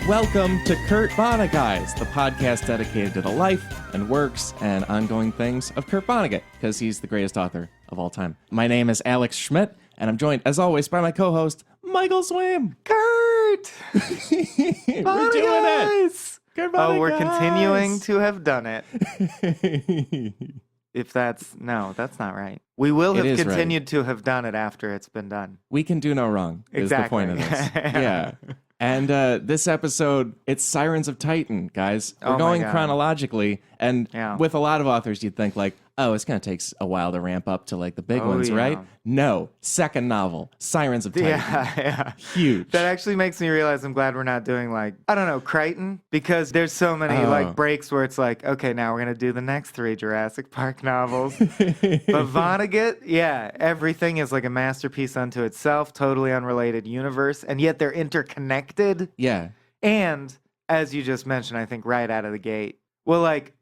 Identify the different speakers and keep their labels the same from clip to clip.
Speaker 1: Welcome to Kurt Vonneguys, the podcast dedicated to the life and works and ongoing things of Kurt Vonnegut, because he's the greatest author of all time. My name is Alex Schmidt, and I'm joined, as always, by my co-host, Michael Swaim.
Speaker 2: Kurt!
Speaker 1: We're doing it! Kurt Vonneguys!
Speaker 2: Oh, we're continuing to have done it. That's not right. We will have continued to have done it after it's been done.
Speaker 1: We can do no wrong, is the point of this. Yeah. And this episode, it's Sirens of Titan, guys. We're going chronologically, and with a lot of authors, you'd think like, oh, it's going to take a while to ramp up to like the big ones, right? No. Second novel, Sirens of Titan.
Speaker 2: Yeah.
Speaker 1: Huge.
Speaker 2: That actually makes me realize I'm glad we're not doing like, I don't know, Crichton, because there's so many like breaks where it's like, okay, now we're going to do the next 3 Jurassic Park novels. But Vonnegut, everything is like a masterpiece unto itself, totally unrelated universe, and yet they're interconnected.
Speaker 1: Yeah.
Speaker 2: And as you just mentioned, I think right out of the gate, well, like,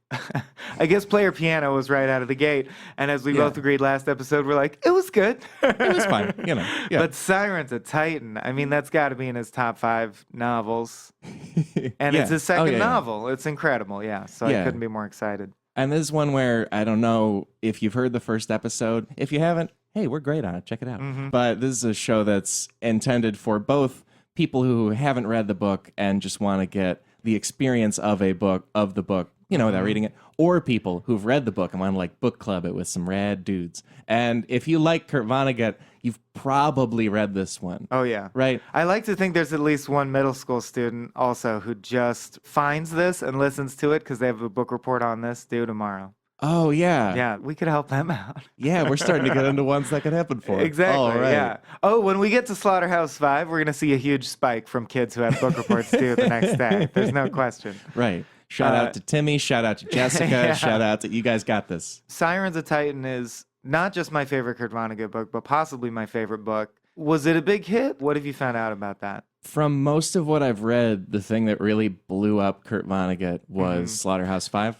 Speaker 2: I guess Player Piano was right out of the gate, and as we both agreed last episode, we're like, it was good.
Speaker 1: It was fine, you know. Yeah.
Speaker 2: But Sirens of Titan, I mean, that's got to be in his top 5 novels, and it's his second novel. It's incredible, so I couldn't be more excited.
Speaker 1: And this is one where, I don't know if you've heard the first episode. If you haven't, hey, we're great on it. Check it out. Mm-hmm. But this is a show that's intended for both people who haven't read the book and just want to get the experience of the book, you know, without reading it, or people who've read the book and want to like book club it with some rad dudes. And if you like Kurt Vonnegut, you've probably read this one.
Speaker 2: Oh, yeah.
Speaker 1: Right?
Speaker 2: I like to think there's at least one middle school student also who just finds this and listens to it because they have a book report on this due tomorrow.
Speaker 1: Oh, yeah.
Speaker 2: Yeah, we could help them out.
Speaker 1: Yeah, we're starting to get into ones that could happen for.
Speaker 2: Exactly,
Speaker 1: all right.
Speaker 2: Yeah. Oh, when we get to Slaughterhouse 5, we're going to see a huge spike from kids who have book reports due the next day. There's no question.
Speaker 1: Right. Shout out to Timmy, shout out to Jessica, shout out to you guys got this.
Speaker 2: Sirens of Titan is not just my favorite Kurt Vonnegut book, but possibly my favorite book. Was it a big hit? What have you found out about that?
Speaker 1: From most of what I've read, the thing that really blew up Kurt Vonnegut was Slaughterhouse 5.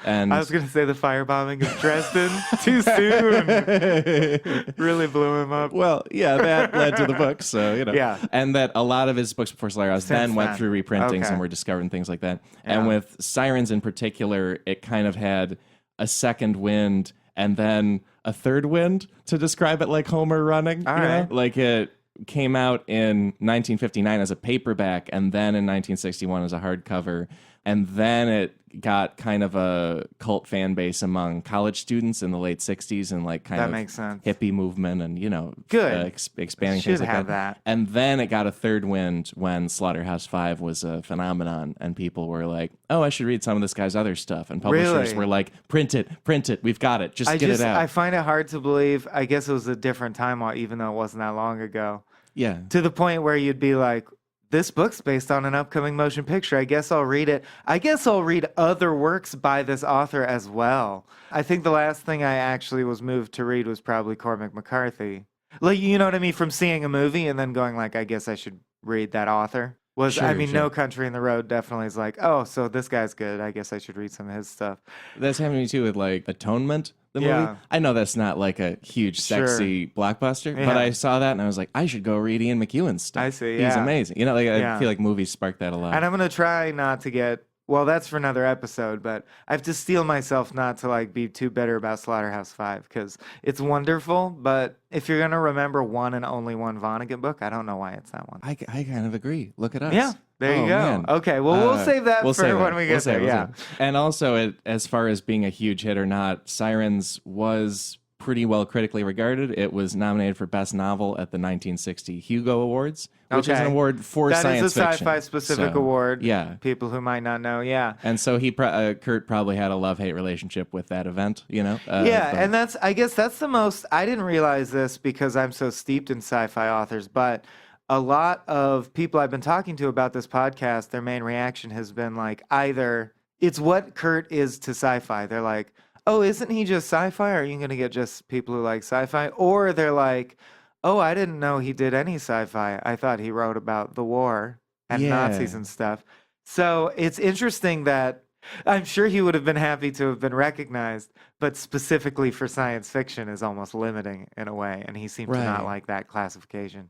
Speaker 1: And
Speaker 2: I was going to say the firebombing of Dresden. Too soon. Really blew him up.
Speaker 1: Well, yeah, that led to the book, so, you know.
Speaker 2: Yeah.
Speaker 1: And that a lot of his books before Slaughterhouse then went through reprintings and were discovered and things like that. Yeah. And with Sirens in particular, it kind of had a second wind and then a third wind, to describe it like Homer running.
Speaker 2: All
Speaker 1: you
Speaker 2: right.
Speaker 1: know? Like it came out in 1959 as a paperback and then in 1961 as a hardcover. And then it got kind of a cult fan base among college students in the late 60s and like kind
Speaker 2: that
Speaker 1: of
Speaker 2: makes sense.
Speaker 1: Hippie movement and, you know, expanding
Speaker 2: Should
Speaker 1: things like
Speaker 2: have
Speaker 1: that. And then it got a third wind when Slaughterhouse 5 was a phenomenon and people were like, oh, I should read some of this guy's other stuff. And publishers were like, print it, we've got it, get it out.
Speaker 2: I find it hard to believe. I guess it was a different time, even though it wasn't that long ago.
Speaker 1: Yeah.
Speaker 2: To the point where you'd be like, this book's based on an upcoming motion picture. I guess I'll read it. I guess I'll read other works by this author as well. I think the last thing I actually was moved to read was probably Cormac McCarthy. Like, you know what I mean? From seeing a movie and then going like, I guess I should read that author. No Country in the Road definitely is like, oh, so this guy's good. I guess I should read some of his stuff.
Speaker 1: That's happened to me too with like Atonement, the movie. I know that's not like a huge, sexy blockbuster, but I saw that and I was like, I should go read Ian McEwan's stuff.
Speaker 2: I see,
Speaker 1: He's amazing. You know, like I feel like movies spark that a lot.
Speaker 2: And I'm going to try not to get, well, that's for another episode, but I have to steel myself not to like be too bitter about Slaughterhouse 5 because it's wonderful, but if you're going to remember one and only one Vonnegut book, I don't know why it's that one.
Speaker 1: I kind of agree. Look at us.
Speaker 2: Yeah, there you go.
Speaker 1: Man.
Speaker 2: Okay, well, we'll save that for when we get there. Yeah.
Speaker 1: And also, as far as being a huge hit or not, Sirens was pretty well critically regarded. It was nominated for Best Novel at the 1960 Hugo Awards, which is an award for science fiction.
Speaker 2: That is a sci-fi specific award.
Speaker 1: Yeah.
Speaker 2: People who might not know,
Speaker 1: And so Kurt probably had a love-hate relationship with that event, you know?
Speaker 2: And I guess that's the most, I didn't realize this because I'm so steeped in sci-fi authors, but a lot of people I've been talking to about this podcast, their main reaction has been like, either it's what Kurt is to sci-fi. They're like, oh, isn't he just sci-fi? Are you going to get just people who like sci-fi? Or they're like, oh, I didn't know he did any sci-fi. I thought he wrote about the war and Nazis and stuff. So it's interesting that I'm sure he would have been happy to have been recognized, but specifically for science fiction is almost limiting in a way. And he seemed to not like that classification,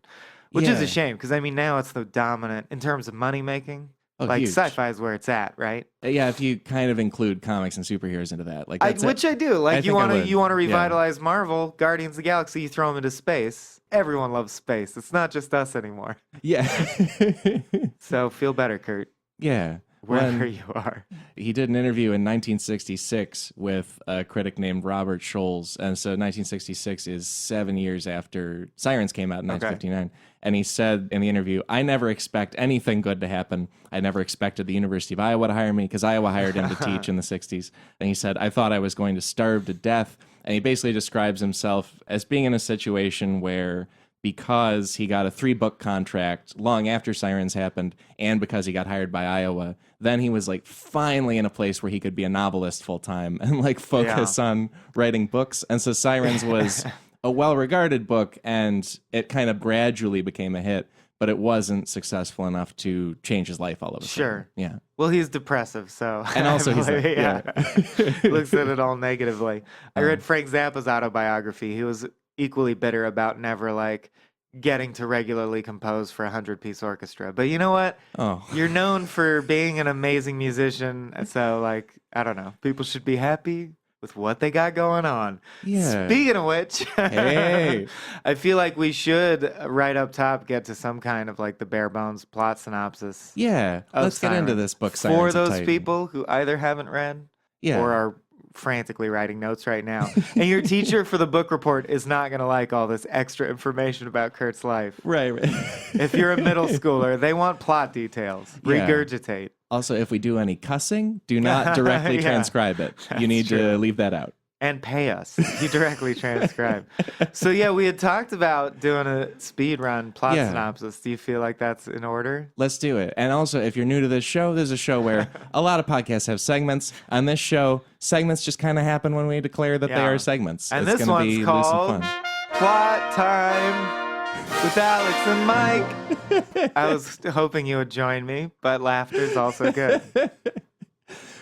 Speaker 2: which is a shame because, I mean, now it's the dominant, in terms of money making,
Speaker 1: Oh,
Speaker 2: like
Speaker 1: huge.
Speaker 2: sci-fi is where it's at, right?
Speaker 1: Yeah, if you kind of include comics and superheroes into that, like that's
Speaker 2: Which I do. Like you
Speaker 1: think I
Speaker 2: want to
Speaker 1: would.
Speaker 2: you want to
Speaker 1: Yeah.
Speaker 2: revitalize Marvel, Guardians of the Galaxy, you throw them into space. Everyone loves space. It's not just us anymore.
Speaker 1: Yeah.
Speaker 2: So feel better, Kurt,
Speaker 1: Yeah.
Speaker 2: wherever
Speaker 1: When
Speaker 2: you are.
Speaker 1: he did an interview in 1966 with a critic named Robert Scholes, and so 1966 is 7 years after Sirens came out in 1959. And he said in the interview, "I never expect anything good to happen. I never expected the University of Iowa to hire me because Iowa hired him to teach in the 60s." And he said, "I thought I was going to starve to death." And he basically describes himself as being in a situation where, because he got a 3-book contract long after Sirens happened, and because he got hired by Iowa, then he was like finally in a place where he could be a novelist full time and like focus on writing books. And so Sirens was a well-regarded book, and it kind of gradually became a hit, but it wasn't successful enough to change his life all of a sudden.
Speaker 2: Sure.
Speaker 1: Yeah.
Speaker 2: Well, he's depressive, so
Speaker 1: And also he's like,
Speaker 2: looks at it all negatively. I read Frank Zappa's autobiography. He was equally bitter about never like getting to regularly compose for a 100-piece orchestra. But you know what?
Speaker 1: Oh.
Speaker 2: You're known for being an amazing musician, so like I don't know. People should be happy with what they got going on.
Speaker 1: Yeah.
Speaker 2: Speaking of which,
Speaker 1: Hey.
Speaker 2: I feel like we should right up top get to some kind of like the bare bones plot synopsis.
Speaker 1: Yeah.
Speaker 2: of
Speaker 1: Let's get into
Speaker 2: Sirens.
Speaker 1: this book,
Speaker 2: For
Speaker 1: Sirens of
Speaker 2: those
Speaker 1: Titan.
Speaker 2: people who either haven't read
Speaker 1: Yeah.
Speaker 2: or are frantically writing notes right now. And your teacher for the book report is not going to like all this extra information about Kurt's life.
Speaker 1: Right.
Speaker 2: If you're a middle schooler, they want plot details.
Speaker 1: Yeah.
Speaker 2: Regurgitate.
Speaker 1: Also, if we do any cussing, do not directly
Speaker 2: Yeah.
Speaker 1: transcribe it. You need
Speaker 2: true.
Speaker 1: to leave that out.
Speaker 2: And pay us. You directly transcribe. So yeah, we had talked about doing a speed run plot
Speaker 1: Yeah.
Speaker 2: synopsis. Do you feel like that's in order?
Speaker 1: Let's do it. And also, if you're new to this show, there's a show where a lot of podcasts have segments. On this show, segments just kind of happen when we declare that they
Speaker 2: Yeah.
Speaker 1: are segments.
Speaker 2: And
Speaker 1: it's
Speaker 2: this
Speaker 1: gonna
Speaker 2: one's
Speaker 1: be
Speaker 2: called
Speaker 1: loose and fun.
Speaker 2: Plot Time with Alex and Mike. I was hoping you would join me, but laughter's also good.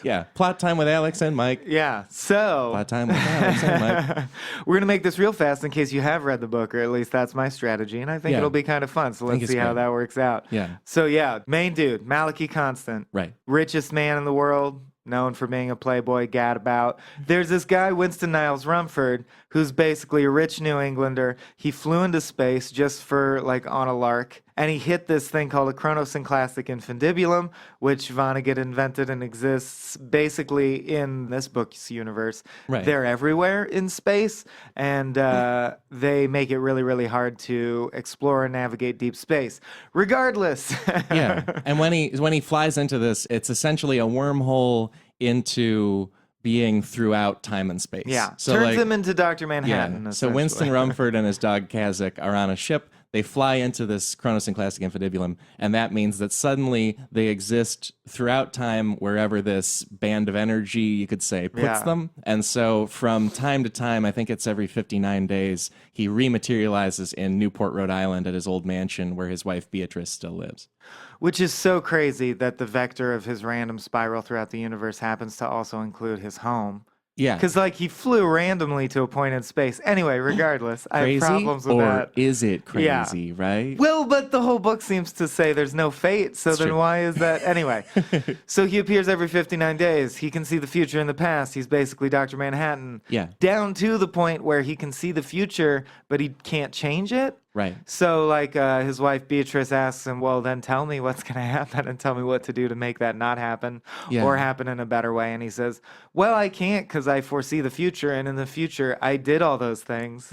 Speaker 1: Yeah, plot time with Alex and Mike.
Speaker 2: Yeah, so
Speaker 1: Plot time with Alex and Mike.
Speaker 2: we're going to make this real fast in case you have read the book, or at least that's my strategy, and I think
Speaker 1: Yeah.
Speaker 2: it'll be kind of fun, so
Speaker 1: think
Speaker 2: let's
Speaker 1: it's
Speaker 2: see how
Speaker 1: great.
Speaker 2: that works out.
Speaker 1: Yeah.
Speaker 2: So yeah, main dude, Malachi Constant.
Speaker 1: Right.
Speaker 2: Richest man in the world, known for being a playboy gadabout. There's this guy, Winston Niles Rumford, who's basically a rich New Englander. He flew into space just for like on a lark, and he hit this thing called a chronosynclastic infundibulum, which Vonnegut invented and exists basically in this book's universe.
Speaker 1: Right.
Speaker 2: They're everywhere in space, and they make it really, really hard to explore and navigate deep space. Regardless.
Speaker 1: Yeah. And when he flies into this, it's essentially a wormhole into being throughout time and space.
Speaker 2: Yeah.
Speaker 1: So
Speaker 2: Turns
Speaker 1: like,
Speaker 2: him into Dr. Manhattan.
Speaker 1: yeah. So Winston
Speaker 2: essentially.
Speaker 1: Rumford and his dog Kazakh are on a ship. They fly into this chronosynclastic infundibulum, and that means that suddenly they exist throughout time wherever this band of energy, you could say, puts
Speaker 2: Yeah.
Speaker 1: them. And so from time to time, I think it's every 59 days, he rematerializes in Newport, Rhode Island at his old mansion where his wife Beatrice still lives.
Speaker 2: Which is so crazy that the vector of his random spiral throughout the universe happens to also include his home.
Speaker 1: Yeah.
Speaker 2: Because, like, he flew randomly to a point in space. Anyway, regardless, I have
Speaker 1: Crazy?
Speaker 2: problems with
Speaker 1: or
Speaker 2: that.
Speaker 1: is it
Speaker 2: Yeah.
Speaker 1: crazy, right?
Speaker 2: Well, but the whole book seems to say there's no fate, so
Speaker 1: It's
Speaker 2: then
Speaker 1: true.
Speaker 2: why is that? Anyway, so he appears every 59 days. He can see the future and the past. He's basically Dr. Manhattan.
Speaker 1: Yeah.
Speaker 2: Down to the point where he can see the future, but he can't change it.
Speaker 1: Right.
Speaker 2: So, like, his wife Beatrice asks him, well, then tell me what's going to happen and tell me what to do to make that not happen
Speaker 1: Yeah.
Speaker 2: or happen in a better way. And he says, well, I can't because I foresee the future. And in the future, I did all those things.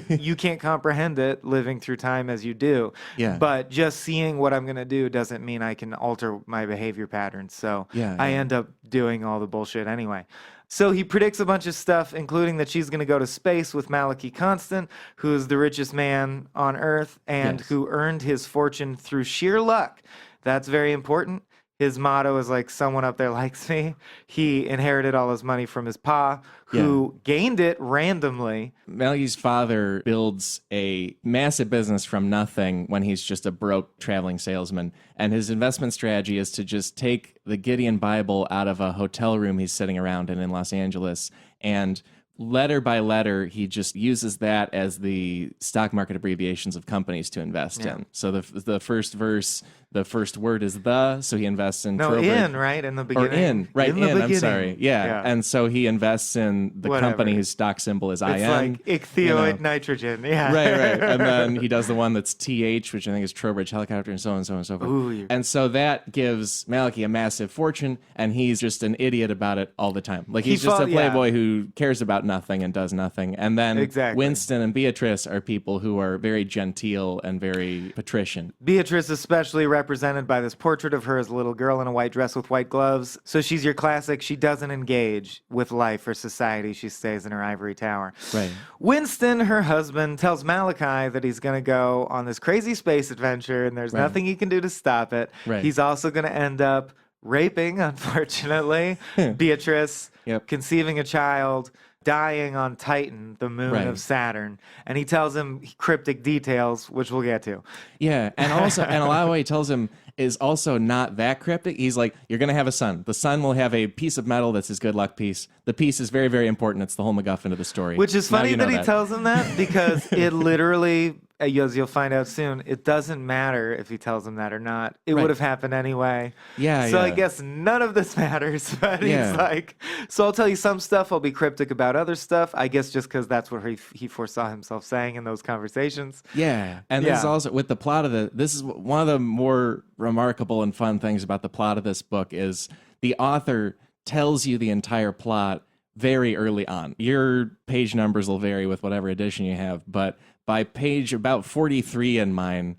Speaker 2: You can't comprehend it living through time as you do.
Speaker 1: Yeah.
Speaker 2: But just seeing what I'm going to do doesn't mean I can alter my behavior patterns. So
Speaker 1: Yeah,
Speaker 2: I
Speaker 1: yeah.
Speaker 2: end up doing all the bullshit anyway. So he predicts a bunch of stuff, including that she's going to go to space with Malachi Constant, who's the richest man on Earth and
Speaker 1: Yes.
Speaker 2: who earned his fortune through sheer luck. That's very important. His motto is like, someone up there likes me. He inherited all his money from his pa, who gained it randomly.
Speaker 1: Malachi's father builds a massive business from nothing when he's just a broke traveling salesman. And his investment strategy is to just take the Gideon Bible out of a hotel room he's sitting around in Los Angeles and letter by letter, he just uses that as the stock market abbreviations of companies to invest in. So the first verse, the first word is the, so he invests in Trowbridge.
Speaker 2: right? In the beginning.
Speaker 1: Or in, right,
Speaker 2: in the beginning.
Speaker 1: I'm sorry. Yeah. And so he invests in the company whose stock symbol is IN.
Speaker 2: It's like ichthyoid nitrogen. Yeah.
Speaker 1: Right. And then he does the one that's TH, which I think is Trowbridge Helicopter, and so on and so on and so forth.
Speaker 2: Ooh,
Speaker 1: and so that gives Malachi a massive fortune, and he's just an idiot about it all the time. Like, he's just a playboy who cares about nothing and does nothing. And then Winston and Beatrice are people who are very genteel and very patrician.
Speaker 2: Beatrice especially represented by this portrait of her as a little girl in a white dress with white gloves. So she's your classic, she doesn't engage with life or society. She stays in her ivory tower.
Speaker 1: Right.
Speaker 2: Winston, her husband, tells Malachi that he's going to go on this crazy space adventure and there's nothing he can do to stop it.
Speaker 1: Right.
Speaker 2: He's also going to end up raping, unfortunately, Beatrice, conceiving a child, dying on Titan, the moon of Saturn. And he tells him cryptic details, which we'll get to.
Speaker 1: Yeah, and also, and a lot of what he tells him is also not that cryptic. He's like, you're going to have a son. The son will have a piece of metal that's his good luck piece. The piece is very, very important. It's the whole MacGuffin of the story.
Speaker 2: Which is funny that he tells him that, because it literally, as you'll find out soon, it doesn't matter if he tells him that or not. It would have happened anyway. So I guess none of this matters. But he's like, so I'll tell you some stuff. I'll be cryptic about other stuff. I guess just because that's what he foresaw himself saying in those conversations.
Speaker 1: Yeah. And this is also, with the plot of this is one of the more remarkable and fun things about the plot of this book is the author tells you the entire plot very early on. Your page numbers will vary with whatever edition you have, but by page about 43 in mine,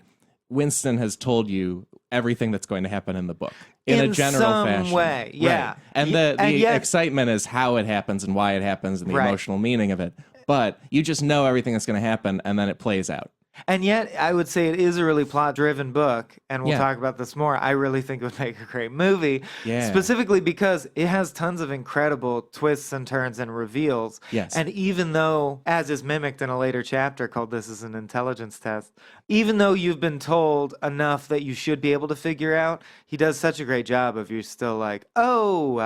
Speaker 1: Winston has told you everything that's going to happen in the book in a general fashion.
Speaker 2: Way.
Speaker 1: Right. And the excitement is how it happens and why it happens and the emotional meaning of it. But you just know everything that's going to happen, and then it plays out.
Speaker 2: And yet, I would say it is a really plot-driven book, and we'll talk about this more. I really think it would make a great movie, specifically because it has tons of incredible twists and turns and reveals. And even though, as is mimicked in a later chapter called This is an Intelligence Test, even though you've been told enough that you should be able to figure out, he does such a great job of you're still like, oh,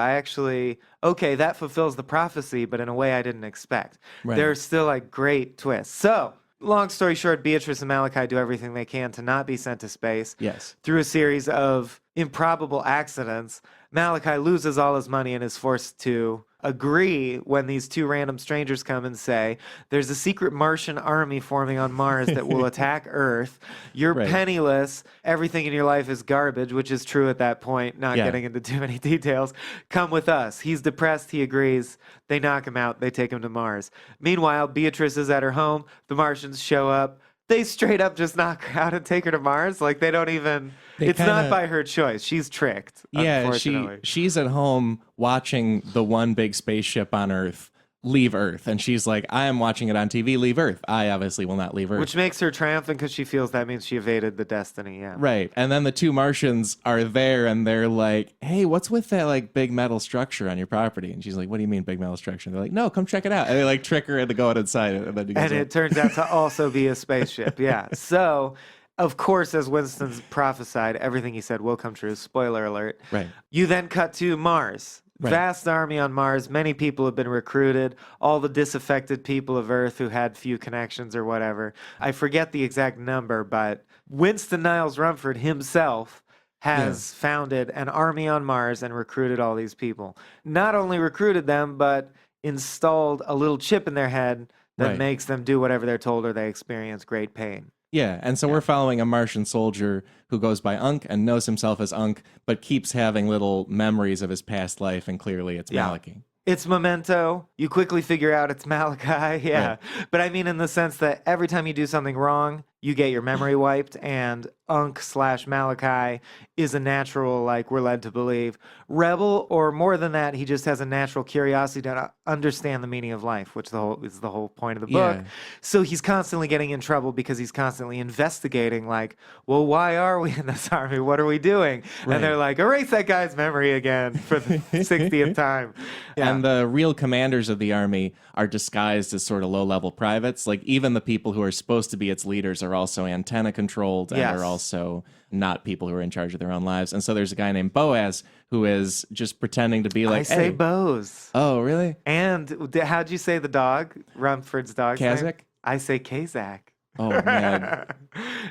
Speaker 2: okay, that fulfills the prophecy, but in a way I didn't expect. There's still like great twists. So, long story short, Beatrice and Malachi do everything they can to not be sent to space. Through a series of improbable accidents, Malachi loses all his money and is forced to agree when these two random strangers come and say, there's a secret Martian army forming on Mars that will attack Earth. You're penniless. Everything in your life is garbage, which is true at that point, not getting into too many details. Come with us. He's depressed. He agrees. They knock him out. They take him to Mars. Meanwhile, Beatrice is at her home. The Martians show up. They straight up just knock her out and take her to Mars. Like, they don't even... It's not by her choice. She's tricked, unfortunately.
Speaker 1: She's at home watching the one big spaceship on Earth leave Earth. And she's like, I am watching it on TV, leave Earth. I obviously will not leave Earth.
Speaker 2: Which makes her triumphant because she feels that means she evaded the destiny,
Speaker 1: Right. And then the two Martians are there and they're like, hey, what's with that like big metal structure on your property? And she's like, what do you mean big metal structure? And they're like, no, come check it out. And they like trick her into going inside it. And
Speaker 2: it turns out to also be a spaceship. So... Of course, as Winston's prophesied, everything he said will come true. Spoiler alert.
Speaker 1: Right.
Speaker 2: You then cut to Mars. Vast army on Mars. Many people have been recruited. All the disaffected people of Earth who had few connections or whatever. I forget the exact number, but Winston Niles Rumford himself has founded an army on Mars and recruited all these people. Not only recruited them, but installed a little chip in their head that makes them do whatever they're told or they experience great pain.
Speaker 1: Yeah, and so we're following a Martian soldier who goes by Unk and knows himself as Unk, but keeps having little memories of his past life, and clearly it's Malachi.
Speaker 2: It's Memento. You quickly figure out it's Malachi. But I mean in the sense that every time you do something wrong, you get your memory wiped, and Unk/Malachi is a natural, like we're led to believe, rebel, or more than that, he just has a natural curiosity to understand the meaning of life, which is the whole point of the book. So he's constantly getting in trouble because he's constantly investigating, like, well, why are we in this army? What are we doing? And they're like, erase that guy's memory again for the 60th time.
Speaker 1: And the real commanders of the army are disguised as sort of low-level privates. Like, even the people who are supposed to be its leaders are are also antenna controlled and
Speaker 2: Yes.
Speaker 1: are also not people who are in charge of their own lives. And so there's a guy named Boaz who is just pretending to be like,
Speaker 2: I say
Speaker 1: hey.
Speaker 2: Bose.
Speaker 1: Oh, really?
Speaker 2: And how'd you say the dog? Rumford's dog's name?
Speaker 1: Kazakh?
Speaker 2: I say Kazak.
Speaker 1: Oh, man.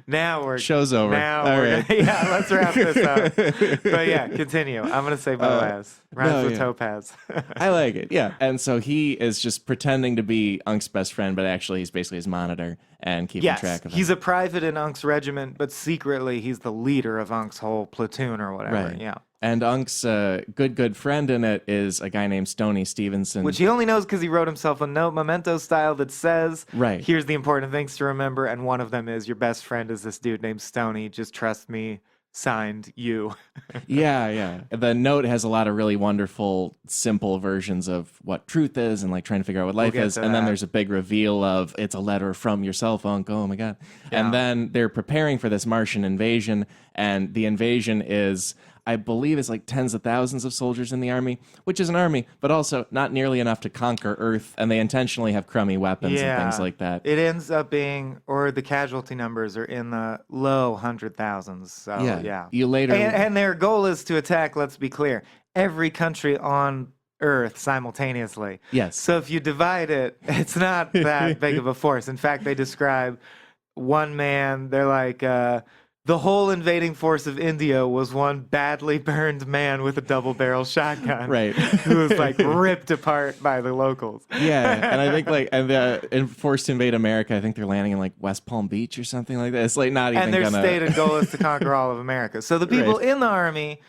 Speaker 2: Now we're
Speaker 1: Show's over.
Speaker 2: Now
Speaker 1: All
Speaker 2: we're
Speaker 1: right.
Speaker 2: yeah, let's wrap this up. But yeah, continue. I'm gonna say Boaz. Rhymes with topaz.
Speaker 1: I like it. Yeah. And so he is just pretending to be Unk's best friend, but actually he's basically his monitor and keeping track of him.
Speaker 2: He's a private in Unk's regiment, but secretly he's the leader of Unk's whole platoon or whatever.
Speaker 1: Right.
Speaker 2: Yeah.
Speaker 1: And Unk's good friend in it is a guy named Stoney Stevenson.
Speaker 2: Which he only knows because he wrote himself a note, memento style, that says,
Speaker 1: Right.
Speaker 2: here's the important things to remember. And one of them is your best friend is this dude named Stoney. Just trust me. Signed, you.
Speaker 1: Yeah. The note has a lot of really wonderful, simple versions of what truth is and like trying to figure out what life is. And then there's a big reveal of it's a letter from yourself, Unk. Oh my God.
Speaker 2: Yeah.
Speaker 1: And then they're preparing for this Martian invasion. And the invasion is, I believe, it's like tens of thousands of soldiers in the army, which is an army, but also not nearly enough to conquer Earth. And they intentionally have crummy weapons and things like that.
Speaker 2: It ends up being, or the casualty numbers are in the low 100,000s. So, yeah.
Speaker 1: You later.
Speaker 2: And their goal is to attack, let's be clear, every country on Earth simultaneously.
Speaker 1: Yes.
Speaker 2: So if you divide it, it's not that big of a force. In fact, they describe one man, they're like, the whole invading force of India was one badly burned man with a double-barrel shotgun.
Speaker 1: Right.
Speaker 2: Who was like ripped apart by the locals.
Speaker 1: Yeah, and I think in Forced to Invade America, I think they're landing in like West Palm Beach or something like that. It's like not even
Speaker 2: And their
Speaker 1: gonna...
Speaker 2: stated goal is to conquer all of America. So the people in the army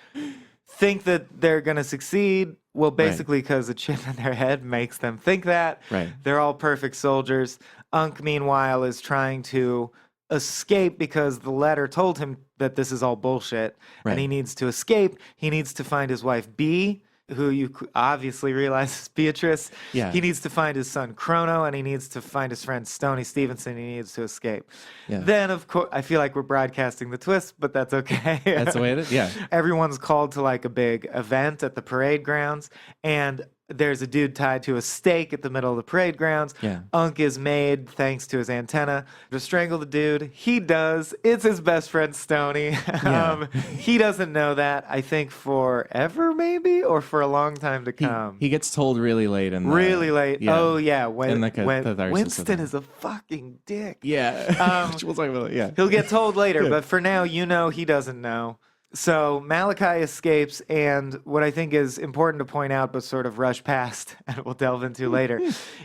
Speaker 2: think that they're going to succeed. Well, basically because a chip in their head makes them think that.
Speaker 1: Right.
Speaker 2: They're all perfect soldiers. Unk, meanwhile, is trying to escape because the letter told him that this is all bullshit and he needs to escape. He needs to find his wife Bee, who you obviously realize is Beatrice.
Speaker 1: Yeah.
Speaker 2: He needs to find his son Chrono, and he needs to find his friend Stoney Stevenson. He needs to escape.
Speaker 1: Yeah.
Speaker 2: Then, of course, I feel like we're broadcasting the twist, but that's okay.
Speaker 1: That's the way it is. Yeah.
Speaker 2: Everyone's called to like a big event at the parade grounds, and there's a dude tied to a stake at the middle of the parade grounds.
Speaker 1: Yeah.
Speaker 2: Unk is made, thanks to his antenna, to strangle the dude. He does. It's his best friend, Stoney.
Speaker 1: Yeah.
Speaker 2: He doesn't know that, I think, forever, maybe, or for a long time to come.
Speaker 1: He gets told really late in the...
Speaker 2: Really late.
Speaker 1: Yeah.
Speaker 2: Oh, yeah.
Speaker 1: In
Speaker 2: When
Speaker 1: the catharsis of
Speaker 2: Winston
Speaker 1: it.
Speaker 2: is a fucking dick.
Speaker 1: Yeah. We'll talk about it. Yeah.
Speaker 2: He'll get told later, but for now, he doesn't know. So Malachi escapes, and what I think is important to point out, but sort of rush past, and we'll delve into later,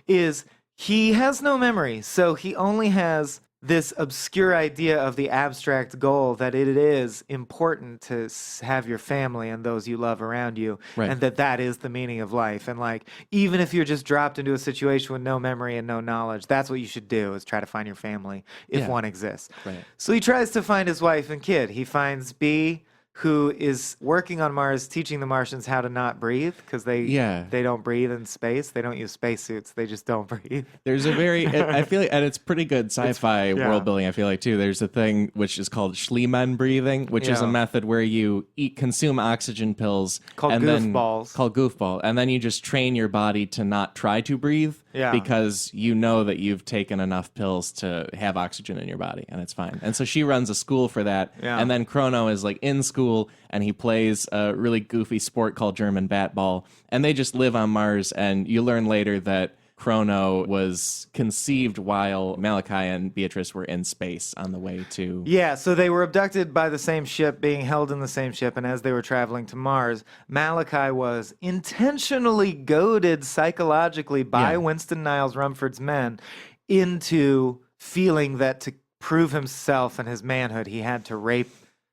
Speaker 2: is he has no memory. So he only has this obscure idea of the abstract goal that it is important to have your family and those you love around you, and that is the meaning of life. And like, even if you're just dropped into a situation with no memory and no knowledge, that's what you should do, is try to find your family if one exists.
Speaker 1: Right.
Speaker 2: So he tries to find his wife and kid. He finds Bee, who is working on Mars, teaching the Martians how to not breathe, because they don't breathe in space. They don't use spacesuits. They just don't breathe.
Speaker 1: There's a I feel like, and it's pretty good sci-fi world building, I feel like, too. There's a thing which is called Schliemann breathing, which is a method where you consume oxygen pills.
Speaker 2: Called
Speaker 1: goofball. And then you just train your body to not try to breathe because you know that you've taken enough pills to have oxygen in your body, and it's fine. And so she runs a school for that. Yeah. And then Chrono is like in school, and he plays a really goofy sport called German bat ball, and they just live on Mars. And you learn later that Chrono was conceived while Malachi and Beatrice were in space on the way to...
Speaker 2: Yeah, so they were abducted by the same ship, being held in the same ship, and as they were traveling to Mars, Malachi was intentionally goaded psychologically by Winston Niles Rumford's men into feeling that to prove himself and his manhood, he had to rape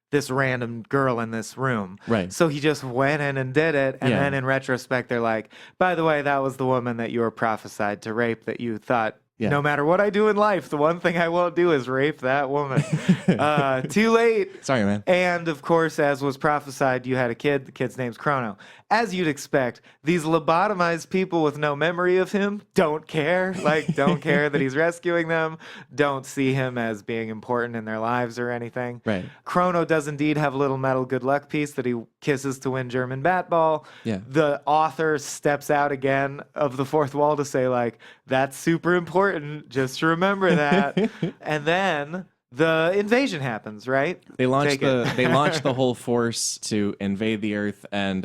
Speaker 2: this random girl in this room.
Speaker 1: Right.
Speaker 2: So he just went in and did it. And then in retrospect, they're like, by the way, that was the woman that you were prophesied to rape, that you thought, no matter what I do in life, the one thing I won't do is rape that woman. Too late.
Speaker 1: Sorry, man.
Speaker 2: And of course, as was prophesied, you had a kid. The kid's name's Chrono. As you'd expect, these lobotomized people with no memory of him don't care. Don't care that he's rescuing them. Don't see him as being important in their lives or anything.
Speaker 1: Right.
Speaker 2: Chrono does indeed have a little metal good luck piece that he kisses to win German bat ball.
Speaker 1: Yeah.
Speaker 2: The author steps out again of the fourth wall to say, that's super important. Just remember that. And then the invasion happens, right?
Speaker 1: They launch
Speaker 2: Take it.
Speaker 1: they launch the whole force to invade the Earth, and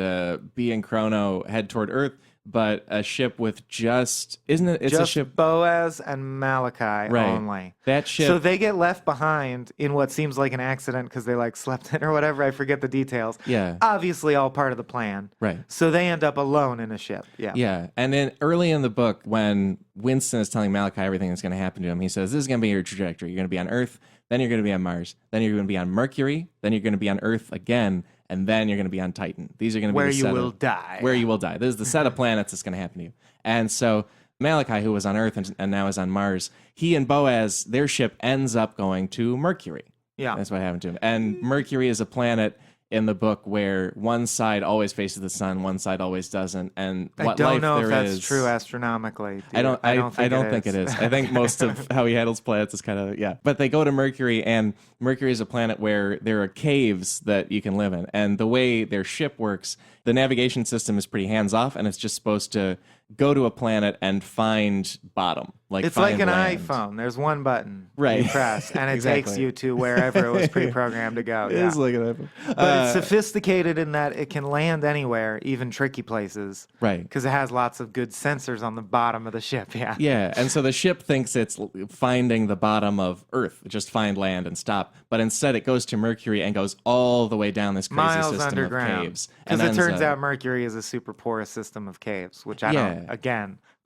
Speaker 1: B and Chrono head toward Earth. But a ship with just a ship
Speaker 2: Boaz and Malachi
Speaker 1: Right.
Speaker 2: only.
Speaker 1: That ship.
Speaker 2: So they get left behind in what seems like an accident because they like slept in or whatever. I forget the details.
Speaker 1: Yeah.
Speaker 2: Obviously, all part of the plan.
Speaker 1: Right.
Speaker 2: So they end up alone in a ship. Yeah.
Speaker 1: Yeah, and then early in the book, when Winston is telling Malachi everything that's going to happen to him, he says, "This is going to be your trajectory. You're going to be on Earth, then you're going to be on Mars, then you're going to be on Mercury, then you're going to be on Earth again, and then you're going to be on Titan. These are going to be
Speaker 2: Where
Speaker 1: the
Speaker 2: you
Speaker 1: set
Speaker 2: will
Speaker 1: of,
Speaker 2: die.
Speaker 1: Where you will die. This is the set of planets that's going to happen to you." And so Malachi, who was on Earth and now is on Mars, he and Boaz, their ship ends up going to Mercury.
Speaker 2: Yeah.
Speaker 1: That's what happened to him. And Mercury is a planet in the book where one side always faces the sun, one side always doesn't, and
Speaker 2: I
Speaker 1: what
Speaker 2: don't
Speaker 1: life
Speaker 2: know
Speaker 1: there
Speaker 2: if that's
Speaker 1: is.
Speaker 2: true astronomically. Dude.
Speaker 1: I don't think it is. I think most of how he handles planets is kind of, yeah. But they go to Mercury, and Mercury is a planet where there are caves that you can live in. And the way their ship works, the navigation system is pretty hands-off, and it's just supposed to go to a planet and find bottom.
Speaker 2: It's
Speaker 1: find
Speaker 2: like an
Speaker 1: land.
Speaker 2: iPhone. There's one button
Speaker 1: Right.
Speaker 2: you press, and it
Speaker 1: Exactly.
Speaker 2: takes you to wherever it was pre-programmed to go.
Speaker 1: It
Speaker 2: Yeah.
Speaker 1: is like an iPhone.
Speaker 2: But it's sophisticated in that it can land anywhere, even tricky places.
Speaker 1: Right.
Speaker 2: Because it has lots of good sensors on the bottom of the ship. Yeah.
Speaker 1: Yeah, and so the ship thinks it's finding the bottom of Earth, just find land and stop. But instead, it goes to Mercury and goes all the way down this crazy
Speaker 2: Miles
Speaker 1: system
Speaker 2: underground.
Speaker 1: of caves.
Speaker 2: Because
Speaker 1: And
Speaker 2: it
Speaker 1: ends
Speaker 2: turns
Speaker 1: up-
Speaker 2: out Mercury is a super porous system of caves, which I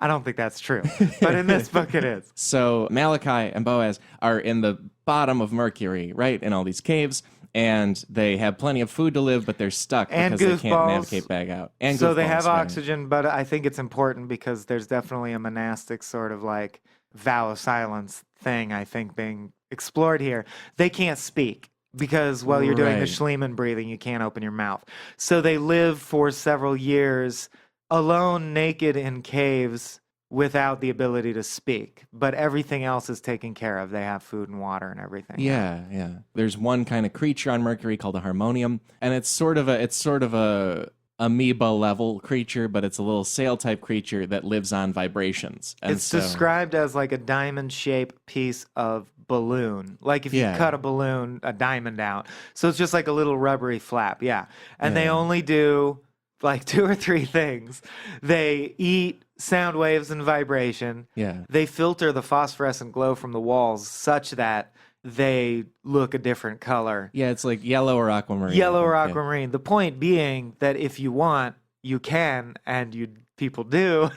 Speaker 2: don't think that's true. But in this book, it is.
Speaker 1: So Malachi and Boaz are in the bottom of Mercury, right, in all these caves, and they have plenty of food to live, but they're stuck
Speaker 2: And
Speaker 1: because they can't
Speaker 2: goofballs.
Speaker 1: navigate back out. And
Speaker 2: So they
Speaker 1: goofballs,
Speaker 2: have
Speaker 1: right.
Speaker 2: oxygen, but I think it's important because there's definitely a monastic sort of like vow of silence thing, I think, being explored here. They can't speak because while you're doing the
Speaker 1: Right.
Speaker 2: Schliemann breathing, you can't open your mouth. So they live for several years alone, naked in caves without the ability to speak. But everything else is taken care of. They have food and water and everything.
Speaker 1: Yeah, yeah. There's one kind of creature on Mercury called a harmonium, and it's sort of a amoeba level creature, but it's a little sail type creature that lives on vibrations. And
Speaker 2: It's described as like a diamond-shaped piece of balloon. Like if you
Speaker 1: Yeah.
Speaker 2: cut a diamond out. So it's just like a little rubbery flap, yeah. And they
Speaker 1: Yeah.
Speaker 2: only do like 2 or 3 things. They eat sound waves and vibration.
Speaker 1: Yeah.
Speaker 2: They filter the phosphorescent glow from the walls such that they look a different color.
Speaker 1: Yeah, it's like yellow or aquamarine.
Speaker 2: Yellow or
Speaker 1: I think.
Speaker 2: aquamarine. The point being that if you want, you can, and people do.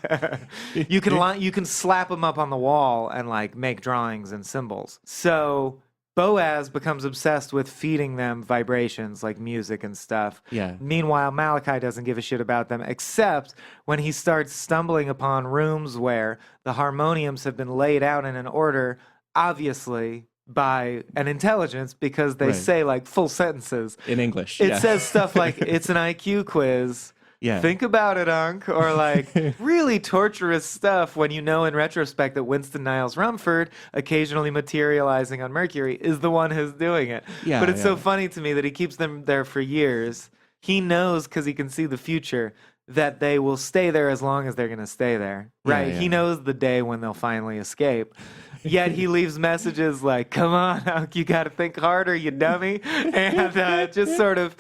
Speaker 2: you can slap them up on the wall and like make drawings and symbols. So Boaz becomes obsessed with feeding them vibrations like music and stuff.
Speaker 1: Yeah.
Speaker 2: Meanwhile, Malachi doesn't give a shit about them, except when he starts stumbling upon rooms where the harmoniums have been laid out in an order, obviously by an intelligence, because they
Speaker 1: Right.
Speaker 2: say like full sentences.
Speaker 1: In English.
Speaker 2: It
Speaker 1: yeah.
Speaker 2: says stuff like, it's an IQ quiz.
Speaker 1: Yeah.
Speaker 2: Think about it, Unc. Or like really torturous stuff when you know in retrospect that Winston Niles Rumford, occasionally materializing on Mercury, is the one who's doing it.
Speaker 1: Yeah,
Speaker 2: But it's so
Speaker 1: yeah.
Speaker 2: funny to me that he keeps them there for years. He knows, because he can see the future, that they will stay there as long as they're going to stay there.
Speaker 1: Yeah,
Speaker 2: Right?
Speaker 1: yeah.
Speaker 2: He knows the day when they'll finally escape. Yet he leaves messages like, come on, Unc, you got to think harder, you dummy. And just sort of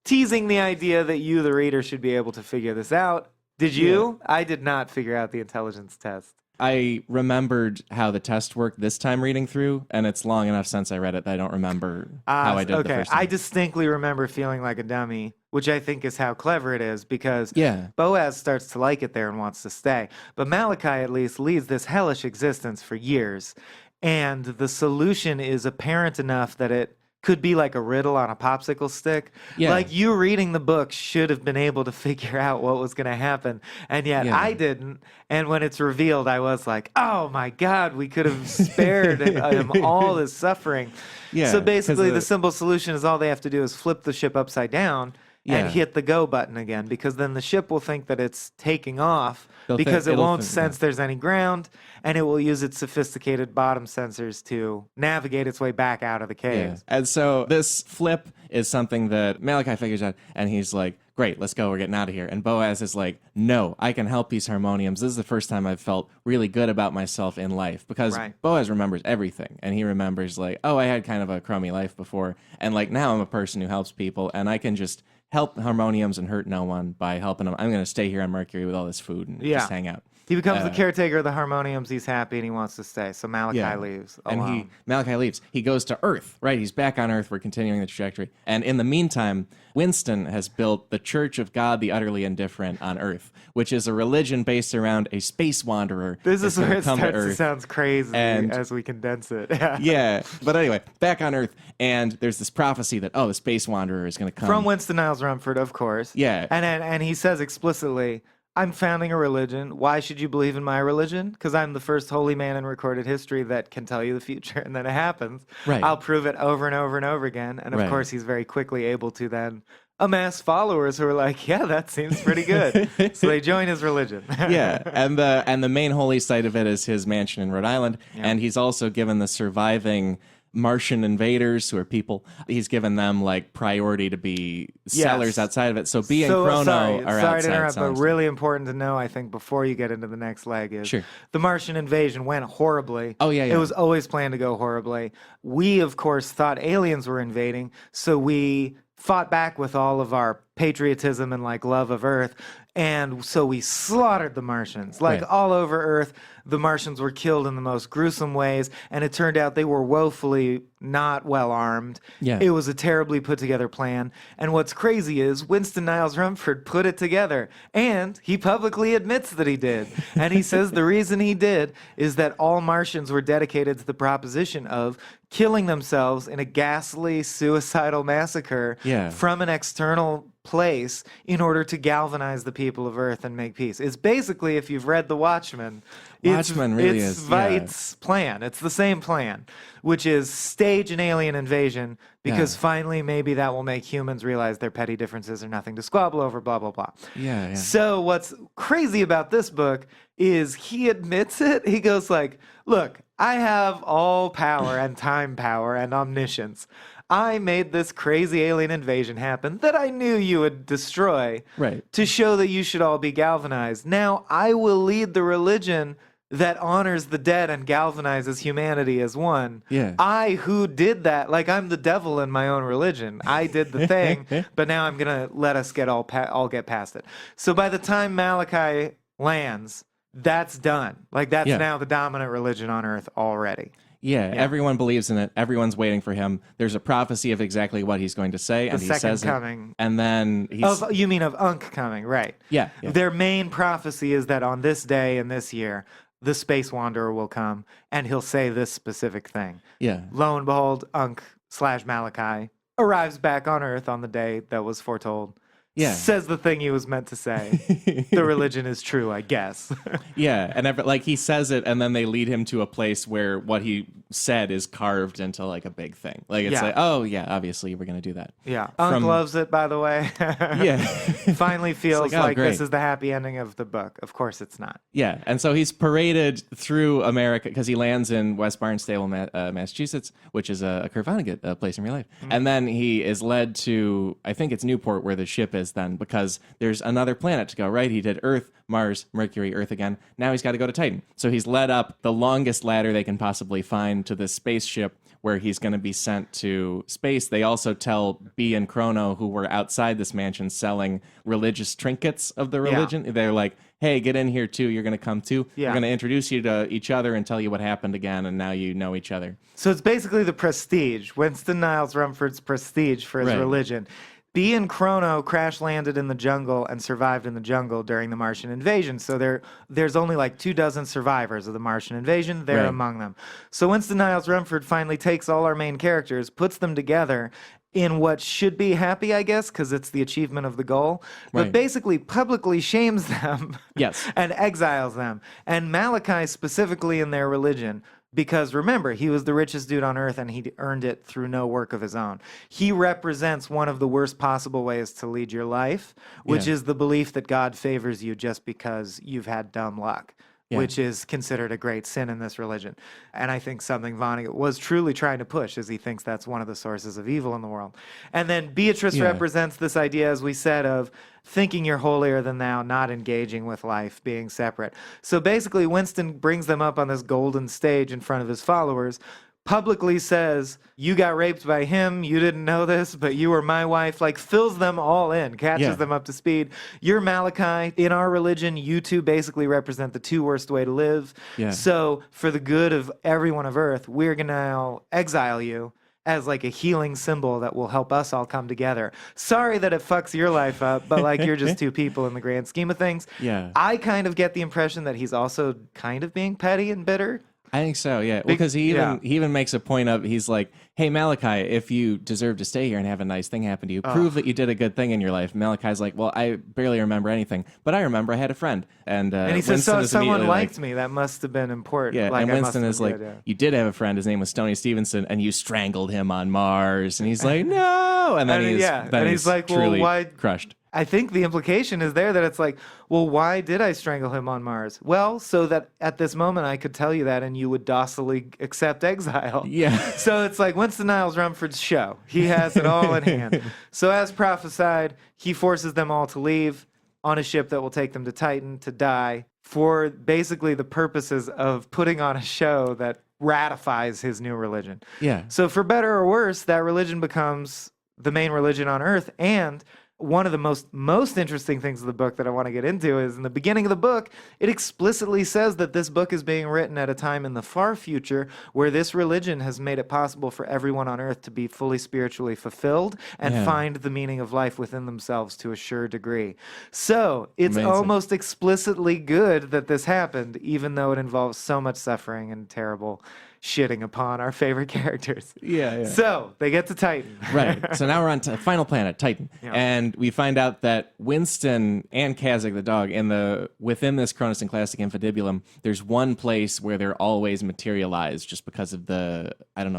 Speaker 2: teasing the idea that you, the reader, should be able to figure this out. Did you? I did not figure out the intelligence test.
Speaker 1: I remembered how the test worked this time reading through, and it's long enough since I read it that I don't remember how I did the first time.
Speaker 2: I distinctly remember feeling like a dummy, which I think is how clever it is, because
Speaker 1: Yeah.
Speaker 2: Boaz starts to like it there and wants to stay. But Malachi, at least, leads this hellish existence for years. And the solution is apparent enough that it could be like a riddle on a popsicle stick.
Speaker 1: Yeah.
Speaker 2: Like you reading the book should have been able to figure out what was going to happen. And yet
Speaker 1: Yeah.
Speaker 2: I didn't. And when it's revealed, I was like, oh my God, we could have spared him all this suffering.
Speaker 1: Yeah,
Speaker 2: So
Speaker 1: 'cause
Speaker 2: basically,
Speaker 1: the-
Speaker 2: the simple solution is all they have to do is flip the ship upside down
Speaker 1: Yeah.
Speaker 2: and hit the go button again, because then the ship will think that it's taking off
Speaker 1: They'll
Speaker 2: because
Speaker 1: think-
Speaker 2: it
Speaker 1: it'll
Speaker 2: won't
Speaker 1: think-
Speaker 2: sense there's any ground, and it will use its sophisticated bottom sensors to navigate its way back out of the
Speaker 1: Yeah.
Speaker 2: caves.
Speaker 1: And so this flip is something that Malachi figures out, and he's like, great, let's go, we're getting out of here. And Boaz is like, no, I can help these harmoniums. This is the first time I've felt really good about myself in life, because Boaz remembers everything. And he remembers like, oh, I had kind of a crummy life before. And like now I'm a person who helps people, and I can just help harmoniums and hurt no one by helping them. I'm going to stay here on Mercury with all this food and just hang out.
Speaker 2: He becomes the caretaker of the harmoniums. He's happy and he wants to stay. So Malachi leaves alone.
Speaker 1: And Malachi leaves. He goes to Earth, right? He's back on Earth. We're continuing the trajectory. And in the meantime, Winston has built the Church of God the Utterly Indifferent on Earth, which is a religion based around a space wanderer.
Speaker 2: This is where it starts to sound crazy as we condense it.
Speaker 1: Yeah. But anyway, back on Earth, and there's this prophecy that, the space wanderer is going to come.
Speaker 2: From Winston Niles Rumford, of course.
Speaker 1: Yeah.
Speaker 2: And he says explicitly, I'm founding a religion. Why should you believe in my religion? Because I'm the first holy man in recorded history that can tell you the future, and then it happens.
Speaker 1: Right.
Speaker 2: I'll prove it over and over and over again. And of course, he's very quickly able to then amass followers who are like, yeah, that seems pretty good. So they join his religion.
Speaker 1: Yeah, and the main holy site of it is his mansion in Rhode Island, and he's also given the surviving Martian invaders, who are people, he's given them like priority to be sellers outside of it. So B and Chrono are outside.
Speaker 2: Sorry to interrupt, but really important to know, I think, before you get into the next leg is the Martian invasion went horribly.
Speaker 1: Oh, yeah.
Speaker 2: It was always planned to go horribly. We, of course, thought aliens were invading, so we fought back with all of our patriotism and like love of Earth. And so we slaughtered the Martians. Like all over Earth, the Martians were killed in the most gruesome ways. And it turned out they were woefully not well armed.
Speaker 1: Yeah.
Speaker 2: It was a terribly put together plan. And what's crazy is Winston Niles Rumford put it together. And he publicly admits that he did. And he says the reason he did is that all Martians were dedicated to the proposition of killing themselves in a ghastly suicidal massacre from an external place in order to galvanize the people of Earth and make peace. It's basically, if you've read The Watchmen, it's Veidt's plan. It's the same plan, which is stage an alien invasion because finally maybe that will make humans realize their petty differences are nothing to squabble over, blah, blah, blah.
Speaker 1: Yeah.
Speaker 2: So what's crazy about this book is he admits it. He goes like, look, I have all power and time power and omniscience. I made this crazy alien invasion happen that I knew you would destroy to show that you should all be galvanized. Now I will lead the religion that honors the dead and galvanizes humanity as one.
Speaker 1: Yeah.
Speaker 2: I who did that, like I'm the devil in my own religion. I did the thing, but now I'm going to let us get all get past it. So by the time Malachi lands, that's done. Like that's now the dominant religion on Earth already.
Speaker 1: Yeah, everyone believes in it. Everyone's waiting for him. There's a prophecy of exactly what he's going to say, and he says
Speaker 2: coming.
Speaker 1: And then he's...
Speaker 2: You mean of Unk coming, right.
Speaker 1: Yeah.
Speaker 2: Their main prophecy is that on this day and this year, the space wanderer will come, and he'll say this specific thing.
Speaker 1: Yeah.
Speaker 2: Lo and behold, Unk/Malachi arrives back on Earth on the day that was foretold.
Speaker 1: Yeah.
Speaker 2: Says the thing he was meant to say. The religion is true, I guess.
Speaker 1: Yeah, and like he says it, and then they lead him to a place where what he said is carved into like a big thing. Like it's like, oh yeah, obviously we're gonna do that.
Speaker 2: Yeah, Unk loves it, by the way.
Speaker 1: Yeah,
Speaker 2: finally feels like this is the happy ending of the book. Of course, it's not.
Speaker 1: Yeah, and so he's paraded through America because he lands in West Barnstable, Massachusetts, which is a Kurt Vonnegut place in real life, and then he is led to, I think it's Newport, where the ship is then, because there's another planet to go, right? He did Earth, Mars, Mercury, Earth again. Now he's got to go to Titan. So he's led up the longest ladder they can possibly find to this spaceship where he's going to be sent to space. They also tell B and Chrono, who were outside this mansion selling religious trinkets of the religion. They're like, hey, get in here too. You're going to come too. We're going to introduce you to each other and tell you what happened again, and now you know each other.
Speaker 2: So it's basically the prestige, Winston Niles Rumford's prestige for his religion. B and Chrono crash landed in the jungle and survived in the jungle during the Martian invasion. So there's only like 24 survivors of the Martian invasion. They're among them. So Winston Niles Rumford finally takes all our main characters, puts them together in what should be happy, I guess, because it's the achievement of the goal, but basically publicly shames them and exiles them. And Malachi specifically in their religion, because remember, he was the richest dude on Earth and he earned it through no work of his own. He represents one of the worst possible ways to lead your life, which is the belief that God favors you just because you've had dumb luck. which is considered a great sin in this religion. And I think something Vonnegut was truly trying to push, as he thinks that's one of the sources of evil in the world. And then Beatrice represents this idea, as we said, of thinking you're holier than thou, not engaging with life, being separate. So basically, Winston brings them up on this golden stage in front of his followers, publicly says, you got raped by him, you didn't know this, but you were my wife, like fills them all in, catches them up to speed. You're Malachi. In our religion, you two basically represent the two worst way to live. So for the good of everyone of Earth, we're going to now exile you as like a healing symbol that will help us all come together. Sorry that it fucks your life up, but like you're just two people in the grand scheme of things. I kind of get the impression that he's also kind of being petty and bitter.
Speaker 1: I think so, yeah. Because he even makes a point of, he's like, hey, Malachi, if you deserve to stay here and have a nice thing happen to you, prove that you did a good thing in your life. Malachi's like, well, I barely remember anything, but I remember I had a friend. And
Speaker 2: he says, so someone liked me. That must have been important.
Speaker 1: Yeah,
Speaker 2: like,
Speaker 1: and Winston is like, you did have a friend. His name was Stoney Stevenson, and you strangled him on Mars. And he's like, no. And then he's like, truly why crushed.
Speaker 2: I think the implication is there that it's like, well, why did I strangle him on Mars? Well, so that at this moment I could tell you that and you would docilely accept exile. So it's like Winston Niles Rumford's show. He has it all in hand. So as prophesied, he forces them all to leave on a ship that will take them to Titan to die for basically the purposes of putting on a show that ratifies his new religion. So for better or worse, that religion becomes the main religion on Earth. And one of the most interesting things of the book that I want to get into is in the beginning of the book, it explicitly says that this book is being written at a time in the far future where this religion has made it possible for everyone on Earth to be fully spiritually fulfilled and find the meaning of life within themselves to a sure degree. So it's almost explicitly good that this happened, even though it involves so much suffering and terrible shitting upon our favorite characters. So they get to Titan.
Speaker 1: So now we're on final planet, Titan. And we find out that Winston and Kazakh the dog, within this Cronus and Classic Infundibulum, there's one place where they're always materialized just because of the,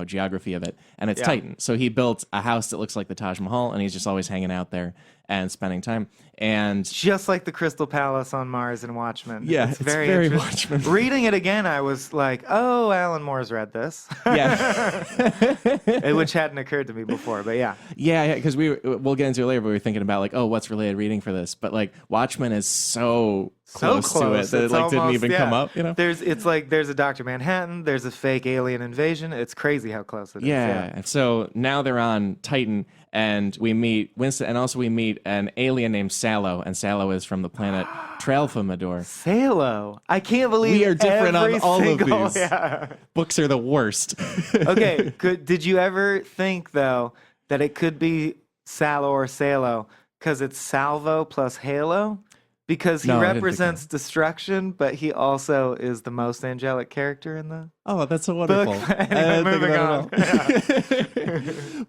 Speaker 1: geography of it. And it's Titan. So he built a house that looks like the Taj Mahal, and he's just always hanging out there and spending time. And
Speaker 2: just like the Crystal Palace on Mars in Watchmen.
Speaker 1: It's very Watchmen.
Speaker 2: Reading it again, I was like, oh, Alan Moore's read this. Which hadn't occurred to me before, but
Speaker 1: because we'll get into it later, but we were thinking about like, oh, what's related reading for this? But like Watchmen is so close to it that it like didn't even come up,
Speaker 2: There's a Dr. Manhattan, there's a fake alien invasion. It's crazy how close it is.
Speaker 1: And so now they're on Titan, and we meet Winston, and also we meet an alien named Sallow, and Sallow is from the planet Tralfamador.
Speaker 2: Sallow. I can't believe
Speaker 1: we are different on all of these.
Speaker 2: Yeah.
Speaker 1: Books are the worst.
Speaker 2: Okay, did you ever think, though, that it could be Sallow or Salo because it's Salvo plus Halo? Because he represents destruction, but he also is the most angelic character in the
Speaker 1: that's so wonderful.
Speaker 2: Anyway, moving on.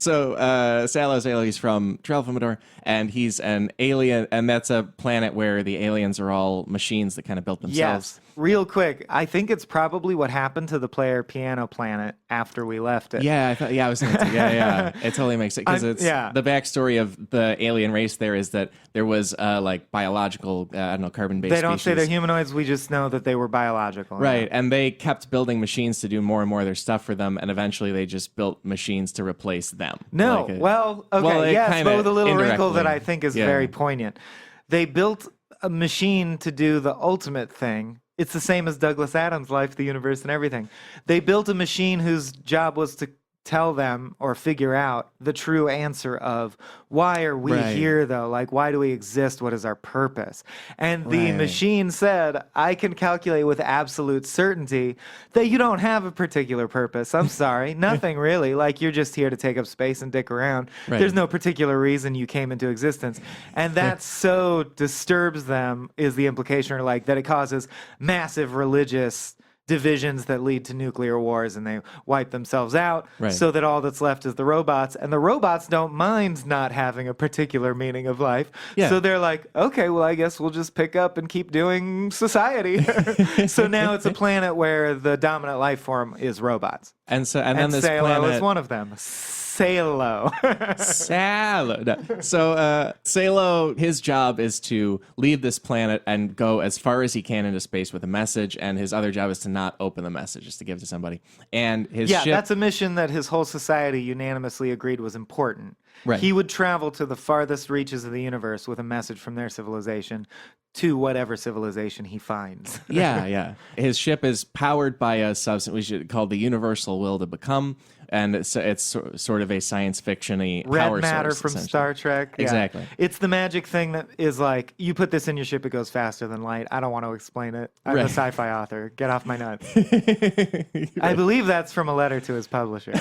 Speaker 1: So Salo, he's from Tralfamador, and he's an alien, and that's a planet where the aliens are all machines that kind of built themselves.
Speaker 2: Yes. Real quick, I think it's probably what happened to the Player Piano planet after we left it.
Speaker 1: I was thinking, it totally makes sense, because it's the backstory of the alien race there is that there was like biological, carbon-based
Speaker 2: They don't
Speaker 1: species.
Speaker 2: say they're humanoids, we just know that they were biological.
Speaker 1: Right, and they kept building machines to do more and more of their stuff for them, and eventually they just built machines to replace them.
Speaker 2: But with a little wrinkle that I think is very poignant. They built a machine to do the ultimate thing. It's the same as Douglas Adams' Life, the Universe, and Everything. They built a machine whose job was to tell them or figure out the true answer of why are we here, though? Like, why do we exist? What is our purpose? And the machine said, I can calculate with absolute certainty that you don't have a particular purpose. I'm sorry. Nothing really. Like, you're just here to take up space and dick around. There's no particular reason you came into existence. And that so disturbs them, is the implication, or like that it causes massive religious divisions that lead to nuclear wars, and they wipe themselves out so that all that's left is the robots, and the robots don't mind not having a particular meaning of life. So they're like, okay, well, I guess we'll just pick up and keep doing society. So now it's a planet where the dominant life form is robots.
Speaker 1: And then this
Speaker 2: Salo
Speaker 1: planet
Speaker 2: is one of them. Salo.
Speaker 1: Salo. No. So Salo, his job is to leave this planet and go as far as he can into space with a message, and his other job is to not open the message, just to give to somebody. And his ship...
Speaker 2: that's a mission that his whole society unanimously agreed was important.
Speaker 1: Right.
Speaker 2: He would travel to the farthest reaches of the universe with a message from their civilization to whatever civilization he finds.
Speaker 1: Yeah. His ship is powered by a substance we should call the universal will to become, and it's sort of a science fiction-y power
Speaker 2: Red matter
Speaker 1: source,
Speaker 2: from Star Trek. Yeah.
Speaker 1: Exactly.
Speaker 2: It's the magic thing that is like, you put this in your ship, it goes faster than light. I don't want to explain it. I'm a sci-fi author. Get off my nuts. I believe that's from a letter to his publisher.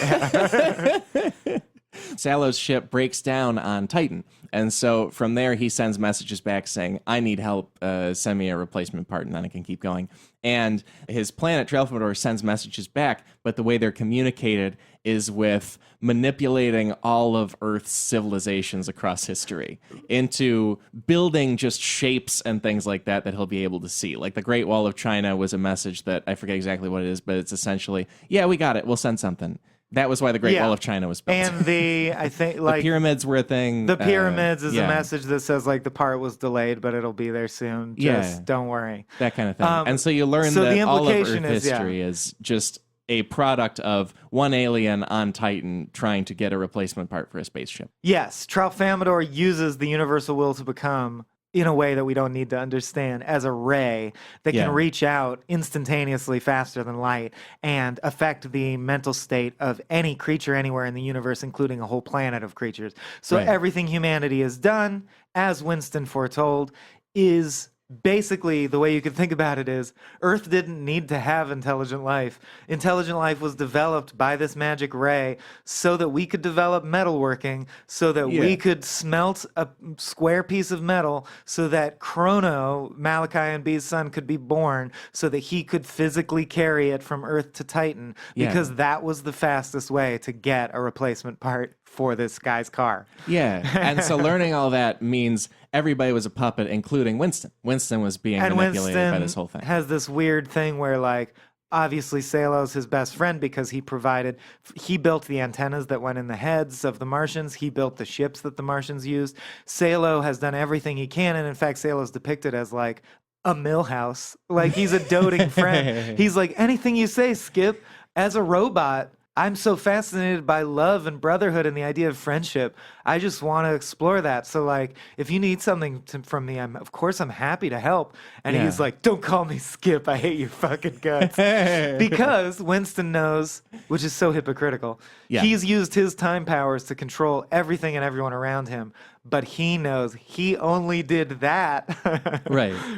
Speaker 1: Salo's ship breaks down on Titan, and so from there he sends messages back saying, I need help, send me a replacement part, and then I can keep going. And his planet, Tralfamadore, sends messages back, but the way they're communicated is with manipulating all of Earth's civilizations across history into building just shapes and things like that he'll be able to see. Like the Great Wall of China was a message that, I forget exactly what it is, but it's essentially, yeah, we got it, we'll send something. That was why the Great Wall of China was built.
Speaker 2: And I think, like...
Speaker 1: the pyramids were a thing.
Speaker 2: The pyramids is a message that says, like, the part was delayed, but it'll be there soon. Just don't worry.
Speaker 1: That kind of thing. And so you learn that all of Earth history is just a product of one alien on Titan trying to get a replacement part for a spaceship.
Speaker 2: Yes, Tralfamadore uses the universal will to become in a way that we don't need to understand, as a ray that can reach out instantaneously faster than light and affect the mental state of any creature anywhere in the universe, including a whole planet of creatures. So everything humanity has done, as Winston foretold, is basically, the way you could think about it is, Earth didn't need to have intelligent life. Intelligent life was developed by this magic ray so that we could develop metalworking, so that we could smelt a square piece of metal, so that Chrono, Malachi and B's son, could be born, so that he could physically carry it from Earth to Titan, because that was the fastest way to get a replacement part for this guy's car.
Speaker 1: Yeah, and so learning all that means everybody was a puppet, including Winston. Winston was being manipulated by this whole thing.
Speaker 2: Has this weird thing where, like, obviously Salo's his best friend because he built the antennas that went in the heads of the Martians. He built the ships that the Martians used. Salo has done everything he can, and in fact, Salo's depicted as, like, a millhouse. Like, he's a doting friend. He's like, anything you say, Skip. As a robot, I'm so fascinated by love and brotherhood and the idea of friendship. I just want to explore that. So, like, if you need something from me, of course I'm happy to help. And he's like, don't call me Skip. I hate your fucking guts. Because Winston knows, which is so hypocritical, he's used his time powers to control everything and everyone around him. But he knows he only did that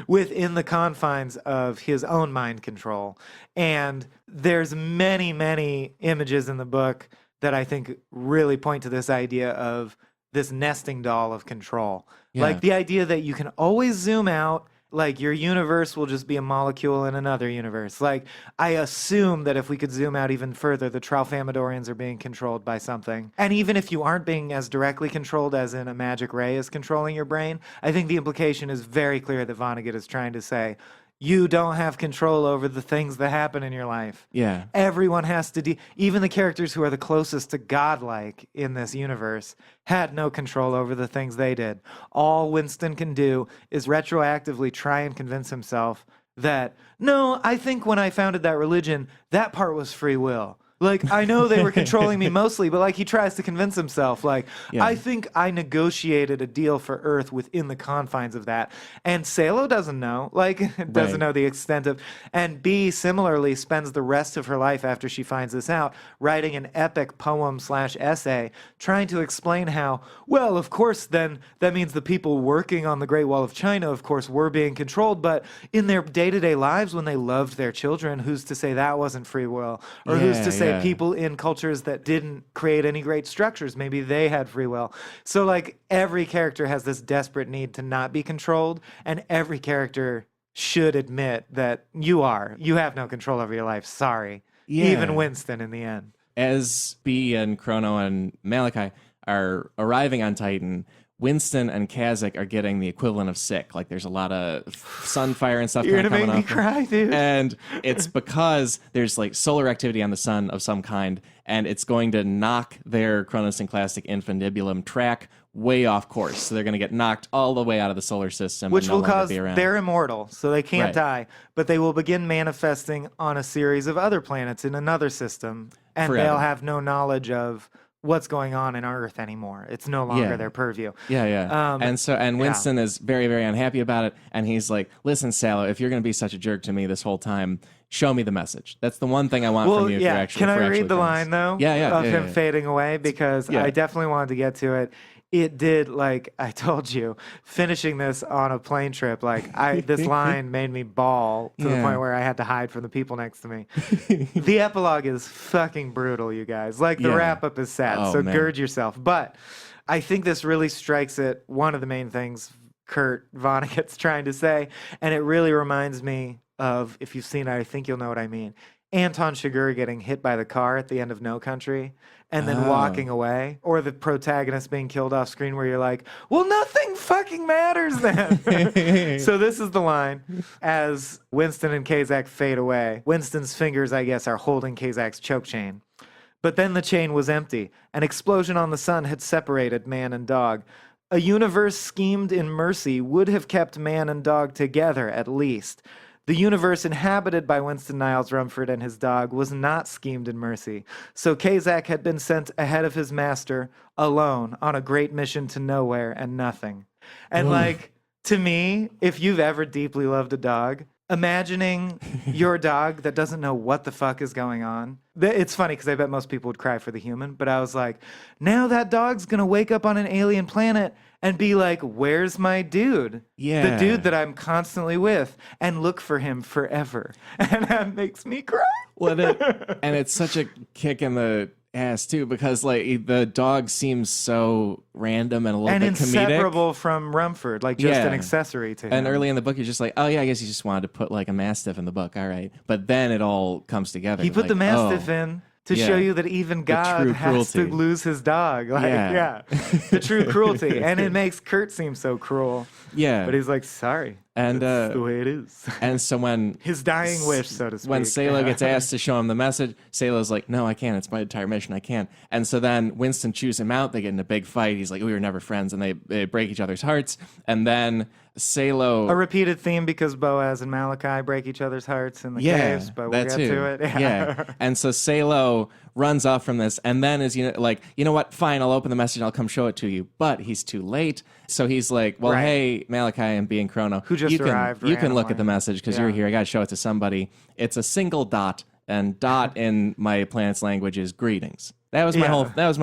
Speaker 2: within the confines of his own mind control. And there's many, many images in the book that I think really point to this idea of this nesting doll of control. Like the idea that you can always zoom out, like your universe will just be a molecule in another universe. Like, I assume that if we could zoom out even further, the Tralfamadorians are being controlled by something. And even if you aren't being as directly controlled as in a magic ray is controlling your brain, I think the implication is very clear that Vonnegut is trying to say, you don't have control over the things that happen in your life.
Speaker 1: Yeah.
Speaker 2: Everyone has to even the characters who are the closest to godlike in this universe had no control over the things they did. All Winston can do is retroactively try and convince himself that, no, I think when I founded that religion, that part was free will. Like, I know they were controlling me mostly, but, like, he tries to convince himself, like, I think I negotiated a deal for Earth within the confines of that. And Salo doesn't know, like, doesn't know the extent of, and B similarly spends the rest of her life after she finds this out, writing an epic poem/essay, trying to explain how, well, of course, then that means the people working on the Great Wall of China, of course, were being controlled, but in their day-to-day lives when they loved their children, who's to say that wasn't free will? Or who's to say people in cultures that didn't create any great structures, maybe they had free will. So, like, every character has this desperate need to not be controlled, and every character should admit that you have no control over your life. Sorry. Even Winston in the end.
Speaker 1: As B and Chrono and Malachi are arriving on Titan, Winston and Kazakh are getting the equivalent of sick. Like there's a lot of sunfire and stuff
Speaker 2: You're
Speaker 1: kind of
Speaker 2: gonna
Speaker 1: coming
Speaker 2: make me
Speaker 1: up.
Speaker 2: cry, dude.
Speaker 1: And it's because there's like solar activity on the sun of some kind, and it's going to knock their chronosynclastic infundibulum track way off course. So they're going to get knocked all the way out of the solar system,
Speaker 2: Which
Speaker 1: and no
Speaker 2: will
Speaker 1: longer
Speaker 2: cause
Speaker 1: be around.
Speaker 2: they're immortal, so they can't
Speaker 1: Right.
Speaker 2: die, but they will begin manifesting on a series of other planets in another system, and
Speaker 1: Forever.
Speaker 2: they'll have no knowledge of what's going on in Earth anymore. It's no longer
Speaker 1: Yeah.
Speaker 2: their purview.
Speaker 1: Yeah. And
Speaker 2: yeah.
Speaker 1: Winston is very, very unhappy about it. And he's like, listen, Sallow, if you're going to be such a jerk to me this whole time, show me the message. That's the one thing I want
Speaker 2: Well,
Speaker 1: from you. If
Speaker 2: yeah.
Speaker 1: you're actually,
Speaker 2: Can
Speaker 1: if we're
Speaker 2: I read
Speaker 1: actually
Speaker 2: the
Speaker 1: friends.
Speaker 2: line though?
Speaker 1: Yeah.
Speaker 2: Of him fading away, because
Speaker 1: Yeah.
Speaker 2: I definitely wanted to get to it. It did, like I told you, finishing this on a plane trip, this line made me bawl to the
Speaker 1: Yeah.
Speaker 2: point where I had to hide from the people next to me. The epilogue is fucking brutal, you guys. Like the
Speaker 1: Yeah.
Speaker 2: wrap up is sad,
Speaker 1: Oh,
Speaker 2: so
Speaker 1: man.
Speaker 2: gird yourself. But I think this really strikes at one of the main things Kurt Vonnegut's trying to say, and it really reminds me of, if you've seen it, I think you'll know what I mean. Anton Chigurh getting hit by the car at the end of No Country and then walking away, or the protagonist being killed off screen where you're like, well, nothing fucking matters then. So this is the line as Winston and Kazakh fade away. Winston's fingers, I guess, are holding Kazakh's choke chain. But then the chain was empty. An explosion on the sun had separated man and dog. A universe schemed in mercy would have kept man and dog together, at least. The universe inhabited by Winston Niles Rumford and his dog was not schemed in mercy. So Kazakh had been sent ahead of his master, alone, on a great mission to nowhere and nothing. And to me, if you've ever deeply loved a dog, imagining your dog that doesn't know what the fuck is going on. It's funny because I bet most people would cry for the human, but I was like, now that dog's going to wake up on an alien planet and be like, where's my dude?
Speaker 1: Yeah.
Speaker 2: The dude that I'm constantly with, and look for him forever. And that makes me cry.
Speaker 1: And it's such a kick in the ass too, because like the dog seems so random and a little
Speaker 2: And
Speaker 1: bit
Speaker 2: inseparable
Speaker 1: comedic.
Speaker 2: from Rumford, like just
Speaker 1: Yeah.
Speaker 2: an accessory to him.
Speaker 1: And early in the book, you're just like, oh yeah, I guess he just wanted to put like a mastiff in the book. All right, but then it all comes together.
Speaker 2: He put
Speaker 1: like,
Speaker 2: the mastiff
Speaker 1: oh,
Speaker 2: in to
Speaker 1: yeah.
Speaker 2: show you that even God
Speaker 1: true
Speaker 2: has to
Speaker 1: cruelty.
Speaker 2: lose his dog. Like,
Speaker 1: Yeah.
Speaker 2: the true cruelty. And it makes Kurt seem so cruel.
Speaker 1: Yeah,
Speaker 2: But he's like, sorry.
Speaker 1: and
Speaker 2: That's the way it is.
Speaker 1: and so when
Speaker 2: His dying wish, so to speak.
Speaker 1: when Salo gets asked to show him the message, Salo's like, no, I can't. It's my entire mission. I can't. And so then Winston chews him out. They get in a big fight. He's like, we were never friends. And they break each other's hearts. And then Salo...
Speaker 2: A repeated theme because Boaz and Malachi break each other's hearts in the caves, but we'll
Speaker 1: that
Speaker 2: get
Speaker 1: too.
Speaker 2: to it.
Speaker 1: Yeah. And so Salo runs off from this and then is, you know what, fine, I'll open the message and I'll come show it to you. But he's too late. So he's like, well,
Speaker 2: Right.
Speaker 1: hey, Malachi and being Chrono,
Speaker 2: Who just
Speaker 1: you can,
Speaker 2: arrived
Speaker 1: you can look
Speaker 2: randomly.
Speaker 1: at the message because you're
Speaker 2: Yeah.
Speaker 1: here. I got to show it to somebody. It's a single dot, and dot in my planet's language is greetings. That was my
Speaker 2: Yeah.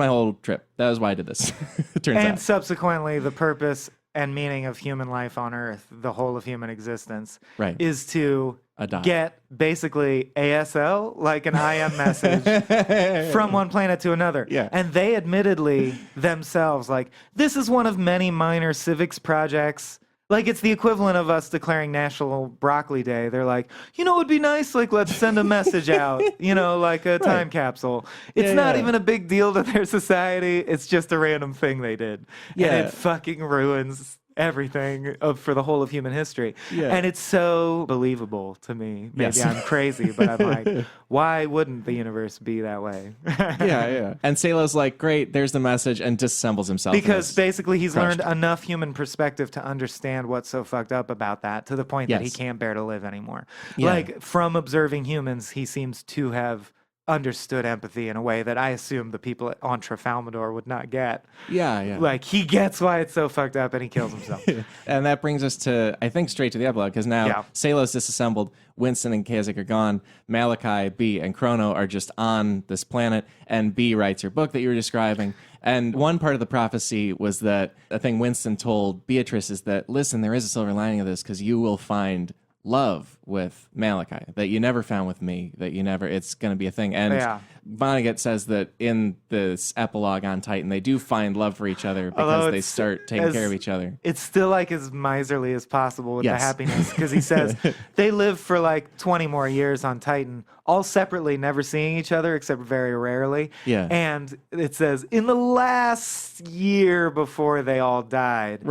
Speaker 1: whole trip. That was why I did this. It turns
Speaker 2: And
Speaker 1: out.
Speaker 2: subsequently, the purpose and meaning of human life on Earth, the whole of human existence,
Speaker 1: Right.
Speaker 2: is to
Speaker 1: Adopt.
Speaker 2: get basically ASL, like an IM message, from one planet to another.
Speaker 1: Yeah.
Speaker 2: And they admittedly themselves, like, this is one of many minor civics projects. Like, it's the equivalent of us declaring National Broccoli Day. They're like, you know, it would be nice, like, let's send a message out, you know, like a time capsule. It's
Speaker 1: Yeah,
Speaker 2: not
Speaker 1: yeah.
Speaker 2: even a big deal to their society. It's just a random thing they did.
Speaker 1: Yeah.
Speaker 2: And it fucking ruins everything for the whole of human history.
Speaker 1: Yeah.
Speaker 2: And it's so believable to me. Maybe
Speaker 1: Yes.
Speaker 2: I'm crazy, but I'm like, why wouldn't the universe be that way?
Speaker 1: Yeah. And Salo's like, great, there's the message, and disassembles himself.
Speaker 2: Because
Speaker 1: and is
Speaker 2: basically he's
Speaker 1: crushed.
Speaker 2: learned enough human perspective to understand what's so fucked up about that, to the point that he
Speaker 1: Yes.
Speaker 2: can't bear to live anymore.
Speaker 1: Yeah.
Speaker 2: Like, from observing humans, he seems to have understood empathy in a way that I assume the people on Trafalmador would not get.
Speaker 1: Yeah.
Speaker 2: Like, he gets why it's so fucked up and he kills himself.
Speaker 1: And that brings us to, I think, straight to the epilogue, because now
Speaker 2: Yeah.
Speaker 1: Salo's disassembled, Winston and Kazakh are gone, Malachi, B, and Chrono are just on this planet, and B writes her book that you were describing. And one part of the prophecy was that a thing Winston told Beatrice is that, listen, there is a silver lining of this, because you will find love with Malachi that you never found with me, that you never, it's going to be a thing. And Vonnegut says that in this epilogue on Titan, they do find love for each other because they start taking care of each other.
Speaker 2: It's still like as miserly as possible with the happiness, because he says they live for like 20 more years on Titan, all separately, never seeing each other except very rarely.
Speaker 1: Yeah.
Speaker 2: And it says in the last year before they all died,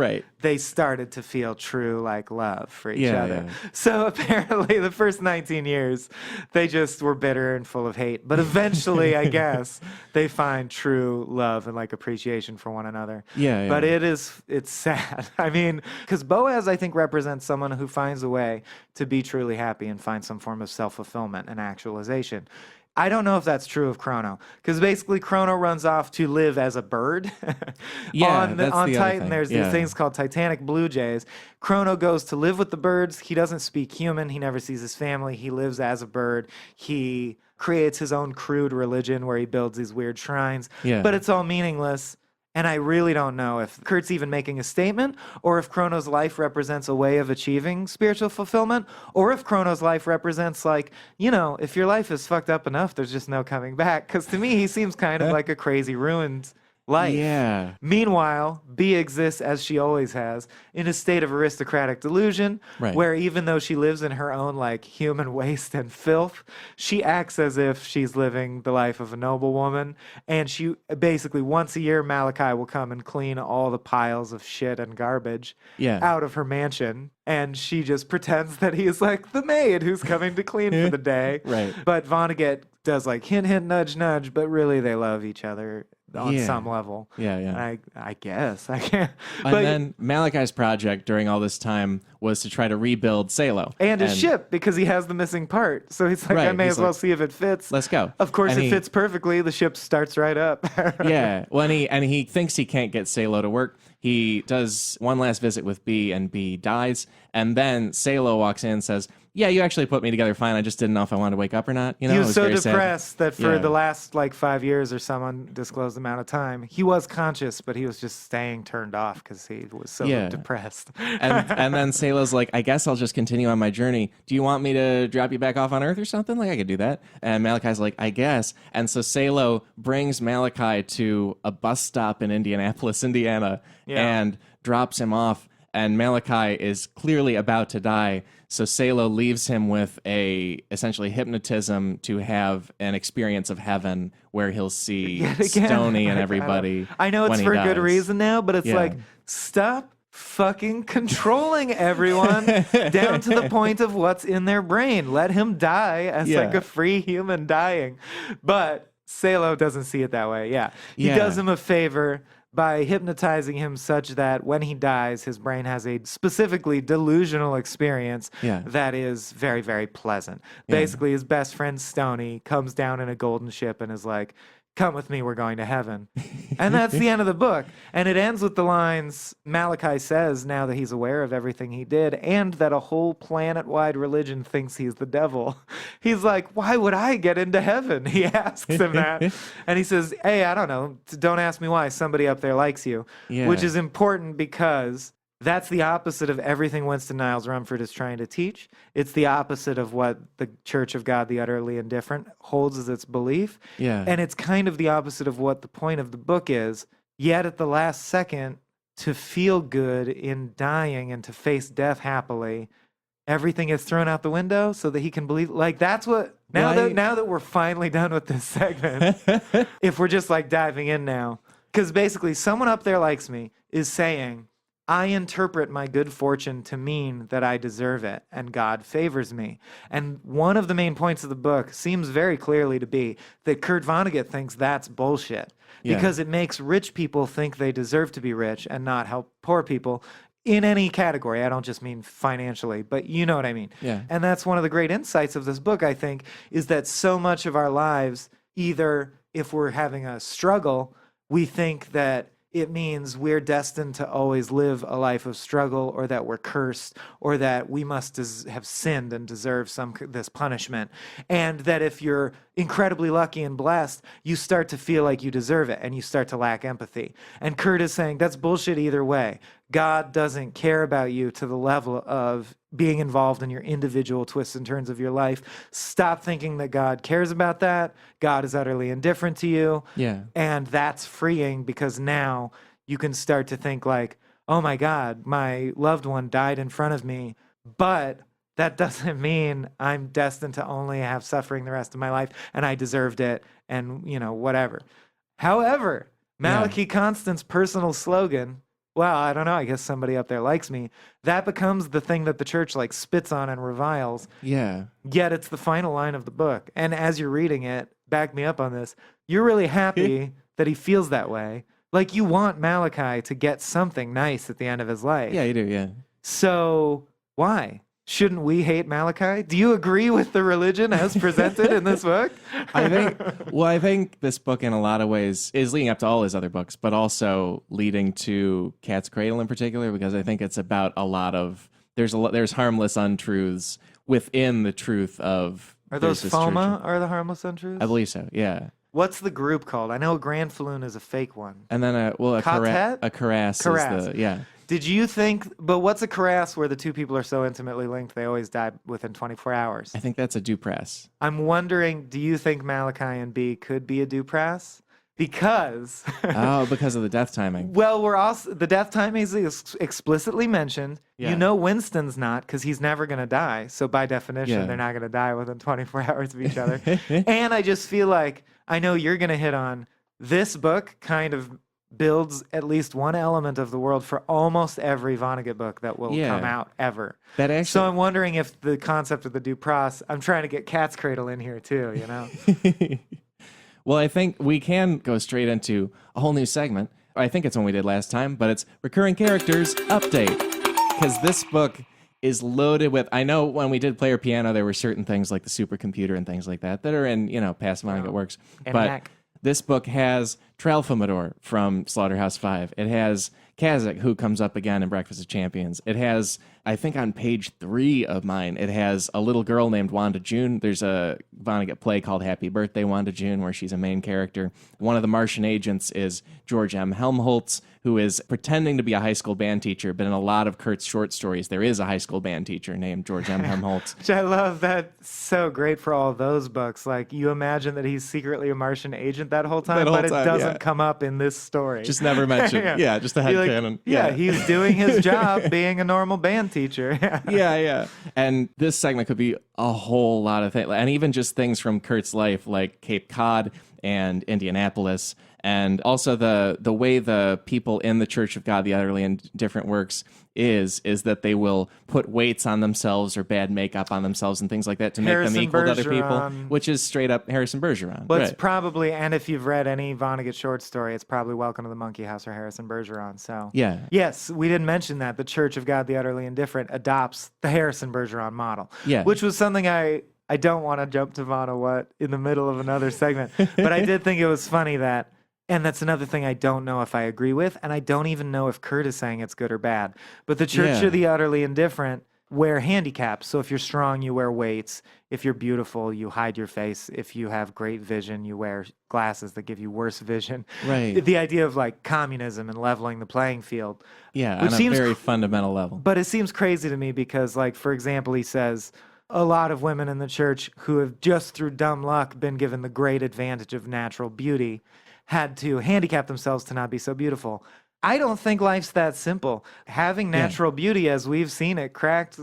Speaker 2: they started to feel true like love for each other.
Speaker 1: Yeah.
Speaker 2: So apparently the first 19 years, they just were bitter and full of hate. But eventually, I guess, they find true love and like appreciation for one another.
Speaker 1: Yeah.
Speaker 2: But it's sad. I mean, because Boaz, I think, represents someone who finds a way to be truly happy and find some form of self-fulfillment and actualization. I don't know if that's true of Chrono, because basically Chrono runs off to live as a bird. On Titan, there's these things called Titanic blue jays. Chrono goes to live with the birds. He doesn't speak human. He never sees his family. He lives as a bird. He creates his own crude religion where he builds these weird shrines. But it's all meaningless. And I really don't know if Kurt's even making a statement, or if Chrono's life represents a way of achieving spiritual fulfillment, or if Chrono's life represents, like, you know, if your life is fucked up enough, there's just no coming back. Because to me, he seems kind of like a crazy, ruined life.
Speaker 1: Yeah.
Speaker 2: Meanwhile, Bee exists, as she always has, in a state of aristocratic delusion, where even though she lives in her own like human waste and filth, she acts as if she's living the life of a noblewoman. And she basically, once a year, Malachi will come and clean all the piles of shit and garbage out of her mansion. And she just pretends that he is like the maid who's coming to clean for the day. But Vonnegut does like hint, hint, nudge, nudge, but really they love each other on some level. I guess. I can't.
Speaker 1: And then Malachi's project during all this time was to try to rebuild Salo.
Speaker 2: And his ship, because he has the missing part. So he's like, I may as well see if it fits.
Speaker 1: Let's go.
Speaker 2: Of course, it fits perfectly. The ship starts right up.
Speaker 1: Well, and he thinks he can't get Salo to work. He does one last visit with Bee, and Bee dies. And then Salo walks in and says, yeah, you actually put me together fine. I just didn't know if I wanted to wake up or not. You know,
Speaker 2: he was so depressed that for the last like 5 years or some undisclosed amount of time, he was conscious, but he was just staying turned off because he was so depressed.
Speaker 1: and then Salo's like, I guess I'll just continue on my journey. Do you want me to drop you back off on Earth or something? Like, I could do that. And Malachi's like, I guess. And so Salo brings Malachi to a bus stop in Indianapolis, Indiana, and drops him off. And Malachi is clearly about to die. So Salo leaves him with essentially hypnotism to have an experience of heaven where he'll see Stoney and everybody.
Speaker 2: I know it's for a good reason now, but it's like, stop fucking controlling everyone down to the point of what's in their brain. Let him die as like a free human dying. But Salo doesn't see it that way. He does him a favor by hypnotizing him such that when he dies, his brain has a specifically delusional experience that is very, very pleasant. Basically, his best friend Stoney comes down in a golden ship and is like, come with me, we're going to heaven. And that's the end of the book. And it ends with the lines Malachi says now that he's aware of everything he did and that a whole planet-wide religion thinks he's the devil. He's like, why would I get into heaven? He asks him that. And he says, hey, I don't know. Don't ask me why. Somebody up there likes you. Which is important because that's the opposite of everything Winston Niles Rumford is trying to teach. It's the opposite of what the Church of God, the Utterly Indifferent, holds as its belief. And it's kind of the opposite of what the point of the book is. Yet at the last second, to feel good in dying and to face death happily, everything is thrown out the window so that he can believe. Like, that's what... Now that we're finally done with this segment, if we're just like diving in now, because basically someone up there likes me is saying, I interpret my good fortune to mean that I deserve it and God favors me. And one of the main points of the book seems very clearly to be that Kurt Vonnegut thinks that's bullshit because it makes rich people think they deserve to be rich and not help poor people in any category. I don't just mean financially, but you know what I mean. And that's one of the great insights of this book, I think, is that so much of our lives, either if we're having a struggle, we think that it means we're destined to always live a life of struggle, or that we're cursed, or that we must have sinned and deserve this punishment. And that if you're incredibly lucky and blessed, you start to feel like you deserve it and you start to lack empathy. And Kurt is saying that's bullshit either way. God doesn't care about you to the level of being involved in your individual twists and turns of your life. Stop thinking that God cares about that. God is utterly indifferent to you.
Speaker 1: Yeah.
Speaker 2: And that's freeing because now you can start to think like, oh my God, my loved one died in front of me, but that doesn't mean I'm destined to only have suffering the rest of my life and I deserved it and, whatever. However, Malachi Constant's personal slogan, well, I don't know, I guess somebody up there likes me, that becomes the thing that the church like spits on and reviles.
Speaker 1: Yeah.
Speaker 2: Yet it's the final line of the book. And as you're reading it, back me up on this, you're really happy that he feels that way. Like you want Malachi to get something nice at the end of his life.
Speaker 1: Yeah, you do, yeah.
Speaker 2: So why? Shouldn't we hate Malachi? Do you agree with the religion as presented in this book?
Speaker 1: I think this book in a lot of ways is leading up to all his other books, but also leading to Cat's Cradle in particular, because I think it's about a lot of, there's harmless untruths within the truth of.
Speaker 2: Are those FOMA are the harmless untruths?
Speaker 1: I believe so, yeah.
Speaker 2: What's the group called? I know a Granfaloon is a fake one.
Speaker 1: And then a karass is the, yeah.
Speaker 2: Did you think, but what's a karass where the two people are so intimately linked they always die within 24 hours?
Speaker 1: I think that's a Dupress.
Speaker 2: I'm wondering, do you think Malachi and B could be a Dupress? Because...
Speaker 1: because of the death timing.
Speaker 2: Well, the death timing is explicitly mentioned.
Speaker 1: Yeah.
Speaker 2: You know Winston's not because he's never going to die. So by definition, they're not going to die within 24 hours of each other. And I just feel like, I know you're going to hit on, this book kind of builds at least one element of the world for almost every Vonnegut book that will come out ever. So I'm wondering if the concept of the Dupress, I'm trying to get Cat's Cradle in here too,
Speaker 1: Well, I think we can go straight into a whole new segment. I think it's one we did last time, but it's Recurring Characters Update. Because this book is loaded with, I know when we did Player Piano, there were certain things like the supercomputer and things like that are in, past Vonnegut works.
Speaker 2: And
Speaker 1: but
Speaker 2: Mac.
Speaker 1: This book has Tralfamador from Slaughterhouse-Five. It has Kazakh, who comes up again in Breakfast of Champions. It has, I think on page 3 of mine, it has a little girl named Wanda June. There's a Vonnegut play called Happy Birthday, Wanda June, where she's a main character. One of the Martian agents is George M. Helmholtz, who is pretending to be a high school band teacher, but in a lot of Kurt's short stories, there is a high school band teacher named George M. Helmholtz.
Speaker 2: Which I love. That's so great for all of those books. Like, you imagine that he's secretly a Martian agent that whole time, but it doesn't come up in this story.
Speaker 1: Just never mentioned. Just a headcanon.
Speaker 2: Yeah, he's doing his job being a normal band teacher.
Speaker 1: Yeah. And this segment could be a whole lot of things, and even just things from Kurt's life, like Cape Cod and Indianapolis. And also the way the people in the Church of God, the Utterly Indifferent works is that they will put weights on themselves or bad makeup on themselves and things like that to make them equal to other people, which is straight up Harrison Bergeron.
Speaker 2: But it's probably, and if you've read any Vonnegut short story, it's probably Welcome to the Monkey House or Harrison Bergeron. So yes, we didn't mention that the Church of God, the Utterly Indifferent adopts the Harrison Bergeron model, which was something I don't want to jump to Vonnegut in the middle of another segment, but I did think it was funny that. And that's another thing I don't know if I agree with, and I don't even know if Kurt is saying it's good or bad. But the Church of the Utterly Indifferent wear handicaps. So if you're strong, you wear weights. If you're beautiful, you hide your face. If you have great vision, you wear glasses that give you worse vision.
Speaker 1: Right.
Speaker 2: The idea of like communism and leveling the playing field.
Speaker 1: Yeah, on a very fundamental level.
Speaker 2: But it seems crazy to me because, like, for example, he says a lot of women in the church who have just through dumb luck been given the great advantage of natural beauty had to handicap themselves to not be so beautiful. I don't think life's that simple. Having natural beauty, as we've seen it cracked,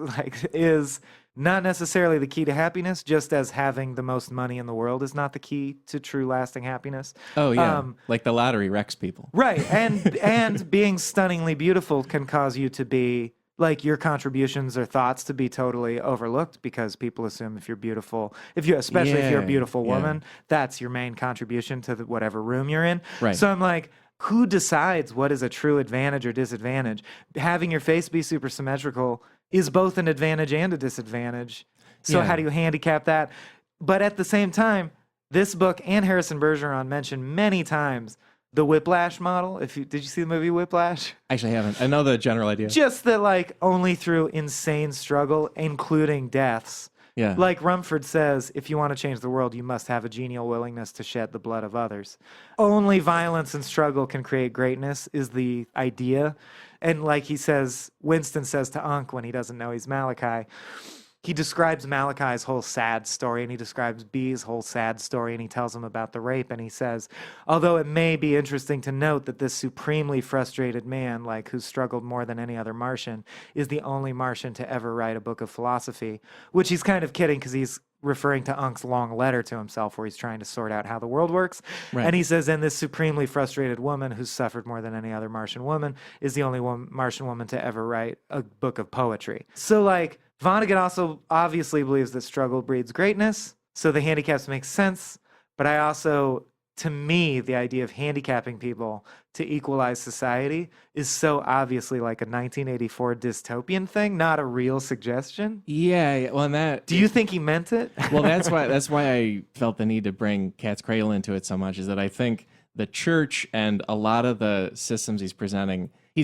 Speaker 2: is not necessarily the key to happiness, just as having the most money in the world is not the key to true lasting happiness.
Speaker 1: Oh, yeah. Like the lottery wrecks people.
Speaker 2: Right. And being stunningly beautiful can cause you to be, like, your contributions or thoughts to be totally overlooked because people assume if you're beautiful, especially if you're a beautiful woman, that's your main contribution to whatever room you're in.
Speaker 1: Right.
Speaker 2: So I'm like, who decides what is a true advantage or disadvantage? Having your face be super symmetrical is both an advantage and a disadvantage. So how do you handicap that? But at the same time, this book and Harrison Bergeron mentioned many times the Whiplash model. Did you see the movie Whiplash?
Speaker 1: Actually, I haven't. I know the general idea.
Speaker 2: Just that, like, only through insane struggle, including deaths,
Speaker 1: Yeah.
Speaker 2: Like Rumford says, if you want to change the world, you must have a genial willingness to shed the blood of others. Only violence and struggle can create greatness is the idea. And like he says, Winston says to Unc when he doesn't know he's Malachi, he describes Malachi's whole sad story, and he describes B's whole sad story, and he tells him about the rape, and he says, although it may be interesting to note that this supremely frustrated man, like who's struggled more than any other Martian, is the only Martian to ever write a book of philosophy, which he's kind of kidding because he's referring to Unc's long letter to himself where he's trying to sort out how the world works.
Speaker 1: Right.
Speaker 2: And he says, and this supremely frustrated woman who's suffered more than any other Martian woman is the only Martian woman to ever write a book of poetry. So like, Vonnegut also obviously believes that struggle breeds greatness, so the handicaps make sense, but I also, to me, the idea of handicapping people to equalize society is so obviously like a 1984 dystopian thing, not a real suggestion.
Speaker 1: Yeah, well, and that...
Speaker 2: Do you think he meant it?
Speaker 1: Well, that's why I felt the need to bring Cat's Cradle into it so much, is that I think the church and a lot of the systems he's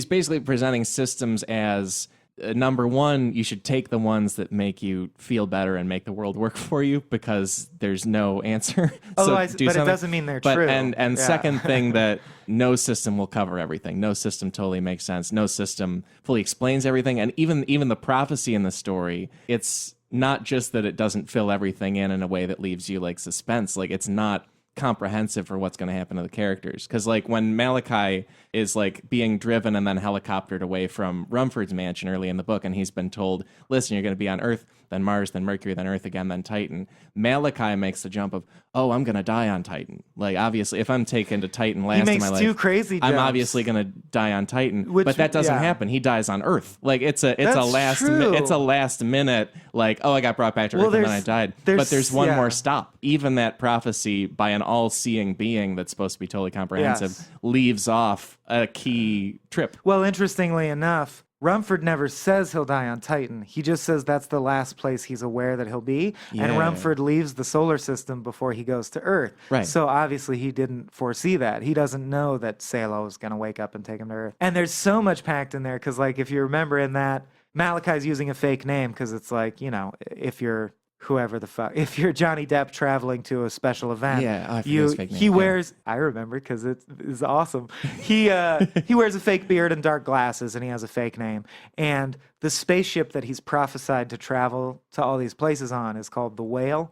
Speaker 1: basically presenting systems as... number one, you should take the ones that make you feel better and make the world work for you because there's no answer.
Speaker 2: But it doesn't mean they're true.
Speaker 1: And second thing, that no system will cover everything. No system totally makes sense. No system fully explains everything. And even the prophecy in the story, it's not just that it doesn't fill everything in a way that leaves you like suspense. Like it's not comprehensive for what's going to happen to the characters, because like when Malachi is like being driven and then helicoptered away from Rumford's mansion early in the book, and he's been told, listen, you're going to be on Earth, then Mars, then Mercury, then Earth again, then Titan. Malachi makes the jump of, oh, I'm going to die on Titan. Like obviously if I'm taken to Titan last in my life,
Speaker 2: two crazy jumps.
Speaker 1: I'm obviously going to die on Titan. But that doesn't happen. He dies on Earth. Like it's a last minute like, oh, I got brought back to Earth and then I died. But there's one more stop. Even that prophecy by an all-seeing being that's supposed to be totally comprehensive leaves off a key trip.
Speaker 2: Well, interestingly enough, Rumford never says he'll die on Titan. He just says that's the last place he's aware that he'll be. Yeah. And Rumford leaves the solar system before he goes to Earth.
Speaker 1: Right.
Speaker 2: So obviously he didn't foresee that. He doesn't know that Salo is going to wake up and take him to Earth. And there's so much packed in there because, like, if you remember in that, Malachi's using a fake name because it's like, you know, if you're whoever the fuck, if you're Johnny Depp traveling to a special event, he wears, I remember because it is awesome. He wears a fake beard and dark glasses, and he has a fake name. And the spaceship that he's prophesied to travel to all these places on is called the Whale.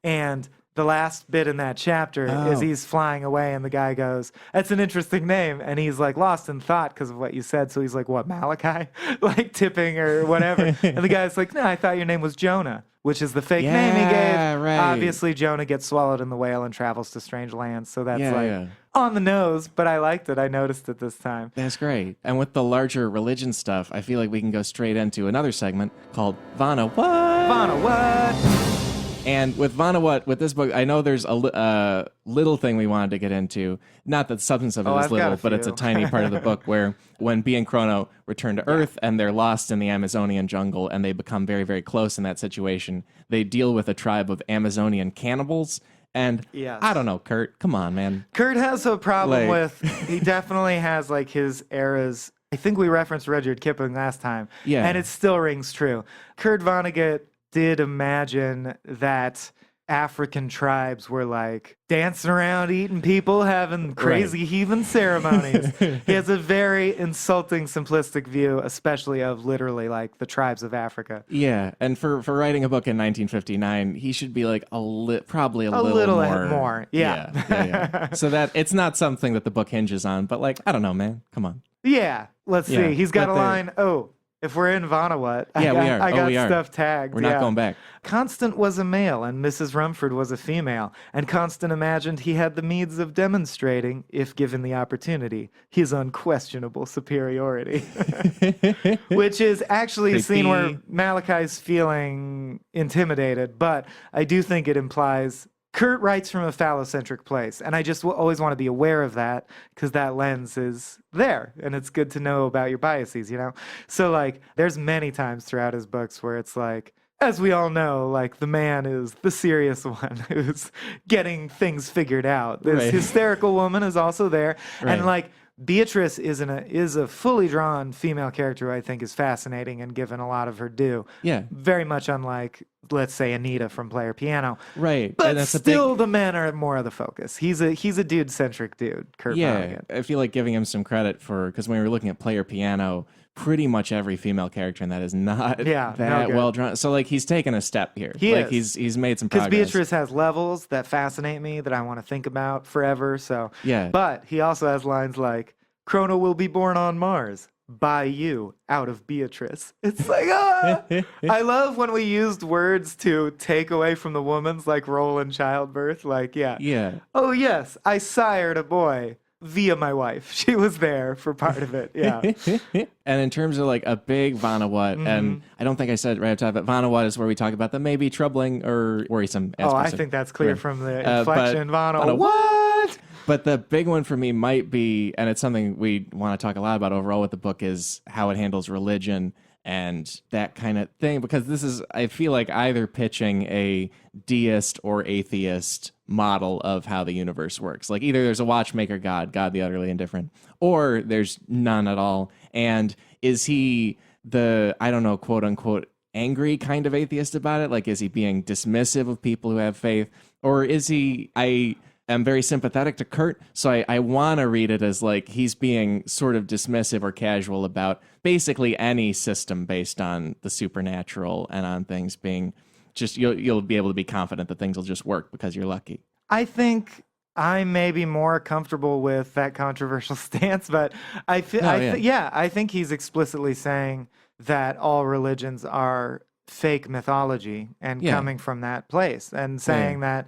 Speaker 2: And the last bit in that chapter is he's flying away, and the guy goes, that's an interesting name. And he's like lost in thought because of what you said. So he's like, what, Malachi? Like tipping or whatever. And the guy's like, no, I thought your name was Jonah, which is the fake name he gave.
Speaker 1: Right.
Speaker 2: Obviously, Jonah gets swallowed in the whale and travels to strange lands. So that's on the nose, but I liked it. I noticed it this time.
Speaker 1: That's great. And with the larger religion stuff, I feel like we can go straight into another segment called Vonnegut.
Speaker 2: Vonnegut.
Speaker 1: And with Vonnegut, with this book, I know there's a little thing we wanted to get into. Not that the substance of it is little, but it's a tiny part of the book where when Bee and Chrono return to Earth and they're lost in the Amazonian jungle and they become very, very close in that situation, they deal with a tribe of Amazonian cannibals. And I don't know, Kurt, come on, man.
Speaker 2: Kurt has a problem he definitely has like his eras. I think we referenced Rudyard Kipling last time. Yeah. And it still rings true. Kurt Vonnegut did imagine that African tribes were like dancing around, eating people, having crazy heathen ceremonies. He has a very insulting, simplistic view, especially of literally like the tribes of Africa.
Speaker 1: Yeah, and for writing a book in 1959, he should be like probably a little more.
Speaker 2: Yeah.
Speaker 1: So that it's not something that the book hinges on, but like, I don't know, man. Come on.
Speaker 2: Yeah, let's see. He's got a line, if we're in Vonnegut, I got stuff tagged.
Speaker 1: We're not going back.
Speaker 2: Constant was a male and Mrs. Rumford was a female, and Constant imagined he had the means of demonstrating, if given the opportunity, his unquestionable superiority. Which is actually a scene where Malachi's feeling intimidated, but I do think it implies Kurt writes from a phallocentric place, and I just always want to be aware of that because that lens is there, and it's good to know about your biases, you know? So, like, there's many times throughout his books where it's like, as we all know, like, the man is the serious one who's getting things figured out. This hysterical woman is also there, and, like, Beatrice is a fully drawn female character who I think is fascinating and given a lot of her due.
Speaker 1: Yeah.
Speaker 2: Very much unlike let's say, Anita from Player Piano.
Speaker 1: Right.
Speaker 2: But
Speaker 1: And that's
Speaker 2: still, the men are more of the focus. He's a dude-centric dude, Kurt Vonnegut.
Speaker 1: I feel like giving him some credit because when we were looking at Player Piano, pretty much every female character in that is not that well drawn. So like he's taken a step here. He's made some progress.
Speaker 2: Because Beatrice has levels that fascinate me that I want to think about forever. So but he also has lines like, Chrono will be born on Mars. By you, out of Beatrice. It's like, I love when we used words to take away from the woman's like role in childbirth. Like, oh yes, I sired a boy via my wife. She was there for part of it. Yeah.
Speaker 1: And in terms of like a big Vonnegut, and I don't think I said it right up top, but Vonnegut is where we talk about the maybe troubling or worrisome aspects.
Speaker 2: I think that's clear from the inflection. Vonnegut.
Speaker 1: But the big one for me might be, and it's something we want to talk a lot about overall with the book, is how it handles religion and that kind of thing. Because this is, I feel like, either pitching a deist or atheist model of how the universe works. Like either there's a watchmaker God the utterly indifferent, or there's none at all. And is he the, I don't know, quote unquote, angry kind of atheist about it? Like, is he being dismissive of people who have faith? Or is he, I'm very sympathetic to Kurt, so I want to read it as like he's being sort of dismissive or casual about basically any system based on the supernatural and on things being just, you'll be able to be confident that things will just work because you're lucky.
Speaker 2: I think I may be more comfortable with that controversial stance, but I think he's explicitly saying that all religions are fake mythology and coming from that place, and saying that,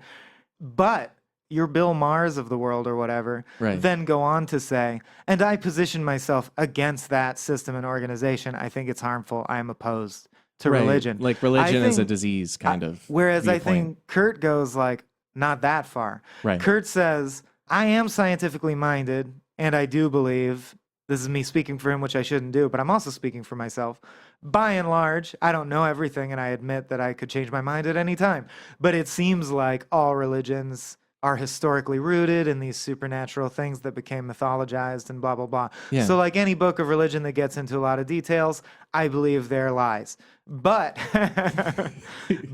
Speaker 2: but you're Bill Maher's of the world or whatever, then go on to say, and I position myself against that system and organization. I think it's harmful. I am opposed to religion.
Speaker 1: Like religion is a disease kind of.
Speaker 2: Whereas I think Kurt goes like, not that far. Kurt says, I am scientifically minded, and I do believe, this is me speaking for him, which I shouldn't do, but I'm also speaking for myself. By and large, I don't know everything, and I admit that I could change my mind at any time. But it seems like all religions are historically rooted in these supernatural things that became mythologized and blah, blah, blah. So like any book of religion that gets into a lot of details, I believe they're lies. But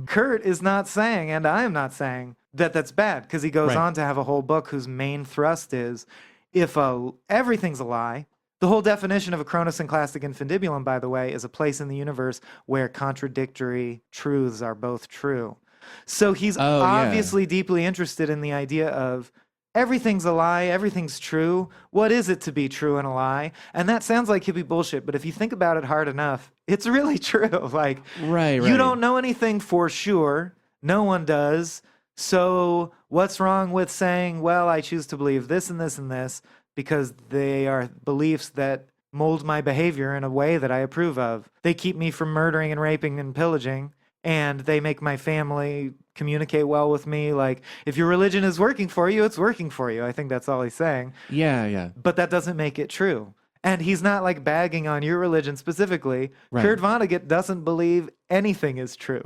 Speaker 2: Kurt is not saying, and I am not saying, that that's bad, because he goes on to have a whole book whose main thrust is, if everything's a lie, the whole definition of a chronosynclastic infundibulum, by the way, is a place in the universe where contradictory truths are both true. So he's obviously deeply interested in the idea of everything's a lie, everything's true. What is it to be true and a lie? And that sounds like hippie bullshit, but if you think about it hard enough, it's really true. Like, you don't know anything for sure. No one does. So what's wrong with saying, well, I choose to believe this and this and this because they are beliefs that mold my behavior in a way that I approve of. They keep me from murdering and raping and pillaging, and they make my family communicate well with me. Like, if your religion is working for you, it's working for you. I think that's all he's saying.
Speaker 1: Yeah.
Speaker 2: But that doesn't make it true. And he's not like bagging on your religion specifically. Kurt Vonnegut doesn't believe anything is true.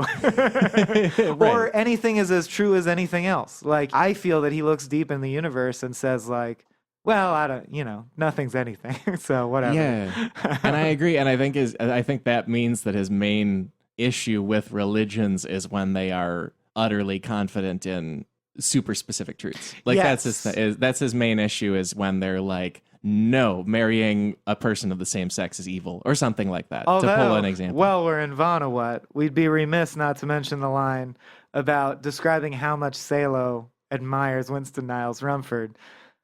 Speaker 2: Or anything is as true as anything else. Like, I feel that he looks deep in the universe and says like, well, I don't, nothing's anything. So whatever.
Speaker 1: Yeah. And I agree. And I think that means that his main issue with religions is when they are utterly confident in super specific truths. Like that's his main issue, is when they're like, no, marrying a person of the same sex is evil, or something like that.
Speaker 2: Although,
Speaker 1: to pull an example.
Speaker 2: Well, we're in Vonnegut, we'd be remiss not to mention the line about describing how much Salo admires Winston Niles Rumford.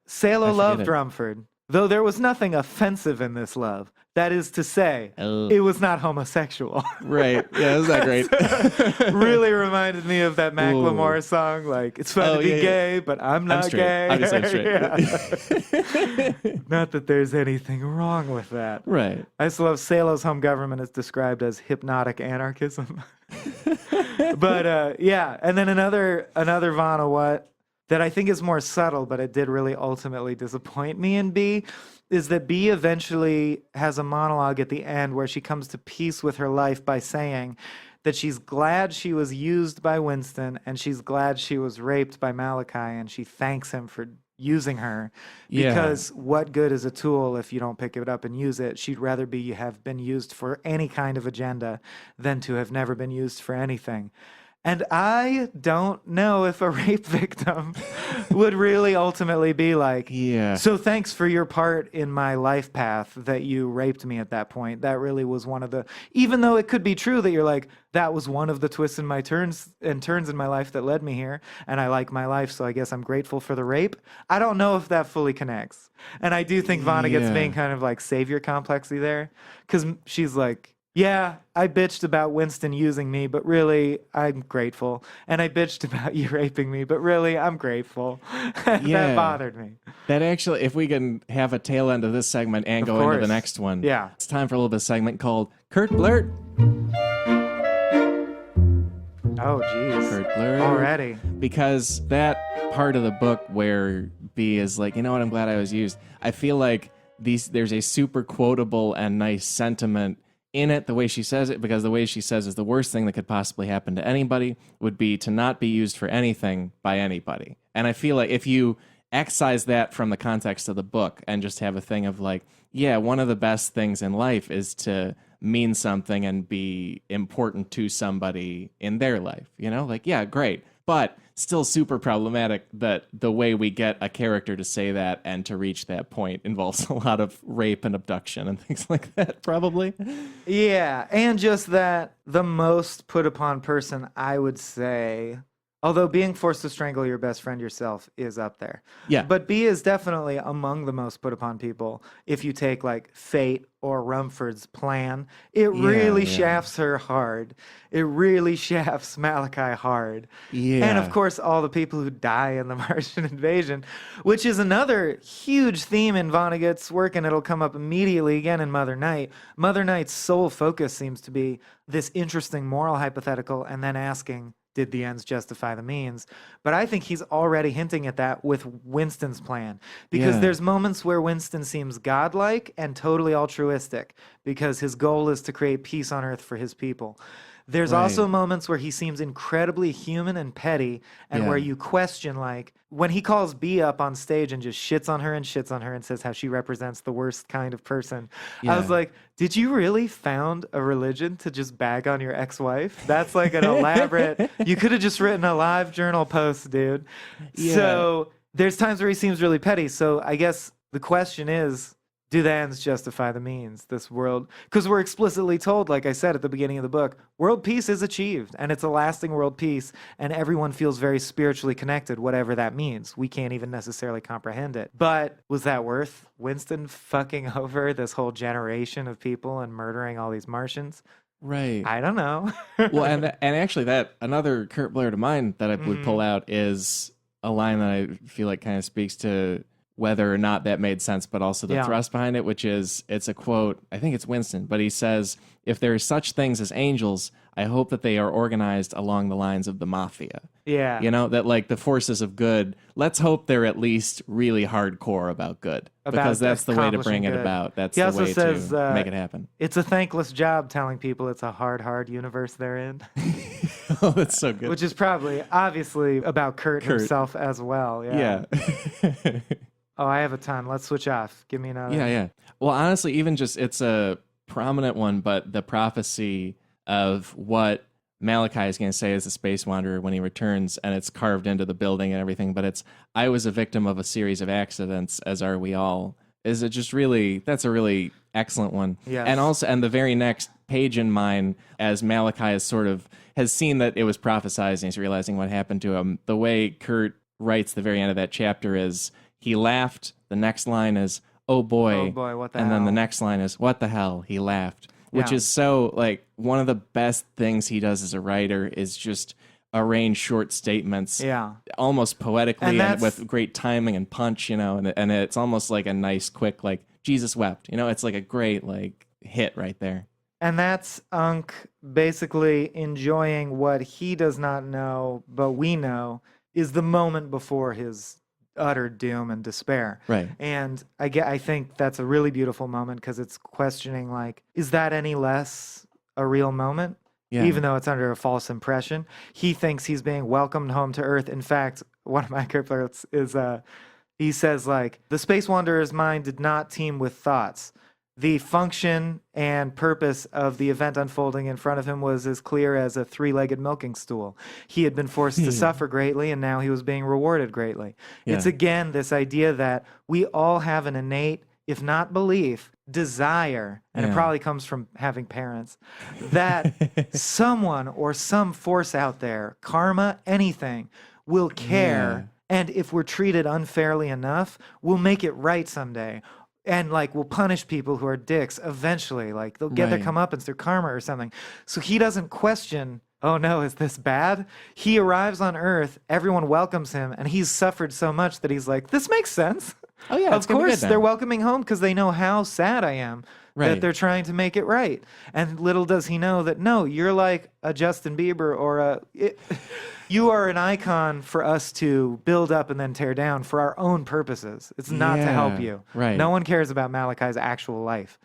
Speaker 2: Salo loved Rumford, though there was nothing offensive in this love. That is to say, it was not homosexual.
Speaker 1: Right. Yeah, isn't that great?
Speaker 2: Really reminded me of that Macklemore song, like, it's fun to be gay, but I'm not gay.
Speaker 1: Obviously I'm straight.
Speaker 2: Not that there's anything wrong with that.
Speaker 1: Right.
Speaker 2: I just love Salo's home government is described as hypnotic anarchism. But and then another Vonnegut that I think is more subtle, but it did really ultimately disappoint me in B, is that B eventually has a monologue at the end where she comes to peace with her life by saying that she's glad she was used by Winston, and she's glad she was raped by Malachi, and she thanks him for using her, because what good is a tool if you don't pick it up and use it? She'd rather have been used for any kind of agenda than to have never been used for anything. And I don't know if a rape victim would really ultimately be like,
Speaker 1: Yeah.
Speaker 2: so thanks for your part in my life path that you raped me at that point. That really was one of the, even though it could be true that you're like, that was one of the twists in my turns in my life that led me here. And I like my life, so I guess I'm grateful for the rape. I don't know if that fully connects. And I do think Vonnegut's being kind of like savior complexy there. Because she's like, yeah, I bitched about Winston using me, but really, I'm grateful. And I bitched about you raping me, but really, I'm grateful. That bothered me.
Speaker 1: That actually, if we can have a tail end of this segment and go into the next one.
Speaker 2: Yeah.
Speaker 1: It's time for a little bit of segment called Kurt Blurt.
Speaker 2: Oh, geez.
Speaker 1: Kurt Blurt.
Speaker 2: Already.
Speaker 1: Because that part of the book where B is like, you know what, I'm glad I was used. I feel like there's a super quotable and nice sentiment in it, the way she says it, because the way she says is the worst thing that could possibly happen to anybody would be to not be used for anything by anybody. And I feel like if you excise that from the context of the book and just have a thing of like, yeah, one of the best things in life is to mean something and be important to somebody in their life, you know? Like, yeah, great. But still super problematic that the way we get a character to say that and to reach that point involves a lot of rape and abduction and things like that, probably.
Speaker 2: Yeah, and just that the most put upon person, I would say, although being forced to strangle your best friend yourself is up there.
Speaker 1: Yeah.
Speaker 2: But B is definitely among the most put upon people. If you take like Fate or Rumford's plan, it really shafts her hard. It really shafts Malachi hard.
Speaker 1: Yeah.
Speaker 2: And of course, all the people who die in the Martian invasion, which is another huge theme in Vonnegut's work, and it'll come up immediately again in Mother Night. Mother Night's sole focus seems to be this interesting moral hypothetical and then asking, did the ends justify the means? But I think he's already hinting at that with Winston's plan. Because there's moments where Winston seems godlike and totally altruistic because his goal is to create peace on Earth for his people. There's also moments where he seems incredibly human and petty and where you question, like, when he calls B up on stage and just shits on her and says how she represents the worst kind of person. I was like, did you really found a religion to just bag on your ex-wife? That's like an elaborate, you could have just written a live journal post, dude. So there's times where he seems really petty. So I guess the question is, do the ends justify the means? This world, because we're explicitly told, like I said at the beginning of the book, world peace is achieved, and it's a lasting world peace, and everyone feels very spiritually connected, whatever that means. We can't even necessarily comprehend it. But was that worth Winston fucking over this whole generation of people and murdering all these Martians?
Speaker 1: Right.
Speaker 2: I don't know.
Speaker 1: Well, and actually, that another Kurt Blurt of mine that I would pull out is a line that I feel like kind of speaks to whether or not that made sense, but also the thrust behind it, which is, it's a quote, I think it's Winston, but he says, if there are such things as angels, I hope that they are organized along the lines of the mafia.
Speaker 2: Yeah.
Speaker 1: You know, that like the forces of good, let's hope they're at least really hardcore about good. Because that's the way to bring it about. That's the way to make it happen.
Speaker 2: It's a thankless job telling people it's a hard universe they're in.
Speaker 1: Oh, that's so good.
Speaker 2: Which is probably, obviously, about Kurt himself as well.
Speaker 1: Yeah.
Speaker 2: Oh, I have a ton. Let's switch off. Give me another.
Speaker 1: Yeah. Well, honestly, even just, it's a prominent one, but the prophecy of what Malachi is going to say as a space wanderer when he returns, and it's carved into the building and everything, but it's, I was a victim of a series of accidents, as are we all. Is it just really, that's a really excellent one.
Speaker 2: Yes.
Speaker 1: And also, and the very next page in mine, as Malachi is sort of, has seen that it was prophesized and he's realizing what happened to him, the way Kurt writes the very end of that chapter is, he laughed. The next line is, oh boy,
Speaker 2: what the
Speaker 1: and
Speaker 2: hell?
Speaker 1: then the next line is, what the hell, he laughed. Which is so, like, one of the best things he does as a writer is just arrange short statements almost poetically and with great timing and punch, you know, and it's almost like a nice, quick, like, Jesus wept. You know, it's like a great, like, hit right there.
Speaker 2: And that's Unk basically enjoying what he does not know, but we know, is the moment before his utter doom and despair.
Speaker 1: Right.
Speaker 2: And I think that's a really beautiful moment because it's questioning, like, is that any less a real moment? Yeah. Even though it's under a false impression. He thinks he's being welcomed home to Earth. In fact, one of my Kurt Blurts is, he says, like, the Space Wanderer's mind did not teem with thoughts. the function and purpose of the event unfolding in front of him was as clear as a three-legged milking stool. He had been forced to suffer greatly, and now he was being rewarded greatly.
Speaker 1: Yeah.
Speaker 2: It's, again, this idea that we all have an innate, if not belief, desire, and it probably comes from having parents, that someone or some force out there, karma, anything, will care. And if we're treated unfairly enough, we'll make it right someday. And like we'll punish people who are dicks eventually. Like they'll get their comeuppance through karma or something. So he doesn't question, oh no, is this bad? He arrives on Earth, everyone welcomes him, and he's suffered so much that he's like, this makes sense.
Speaker 1: Oh yeah,
Speaker 2: of course they're welcoming home because they know how sad I am. That they're trying to make it right. And little does he know that, no, you're like a Justin Bieber or you are an icon for us to build up and then tear down for our own purposes. It's not to help you.
Speaker 1: Right.
Speaker 2: No one cares about Malachi's actual life.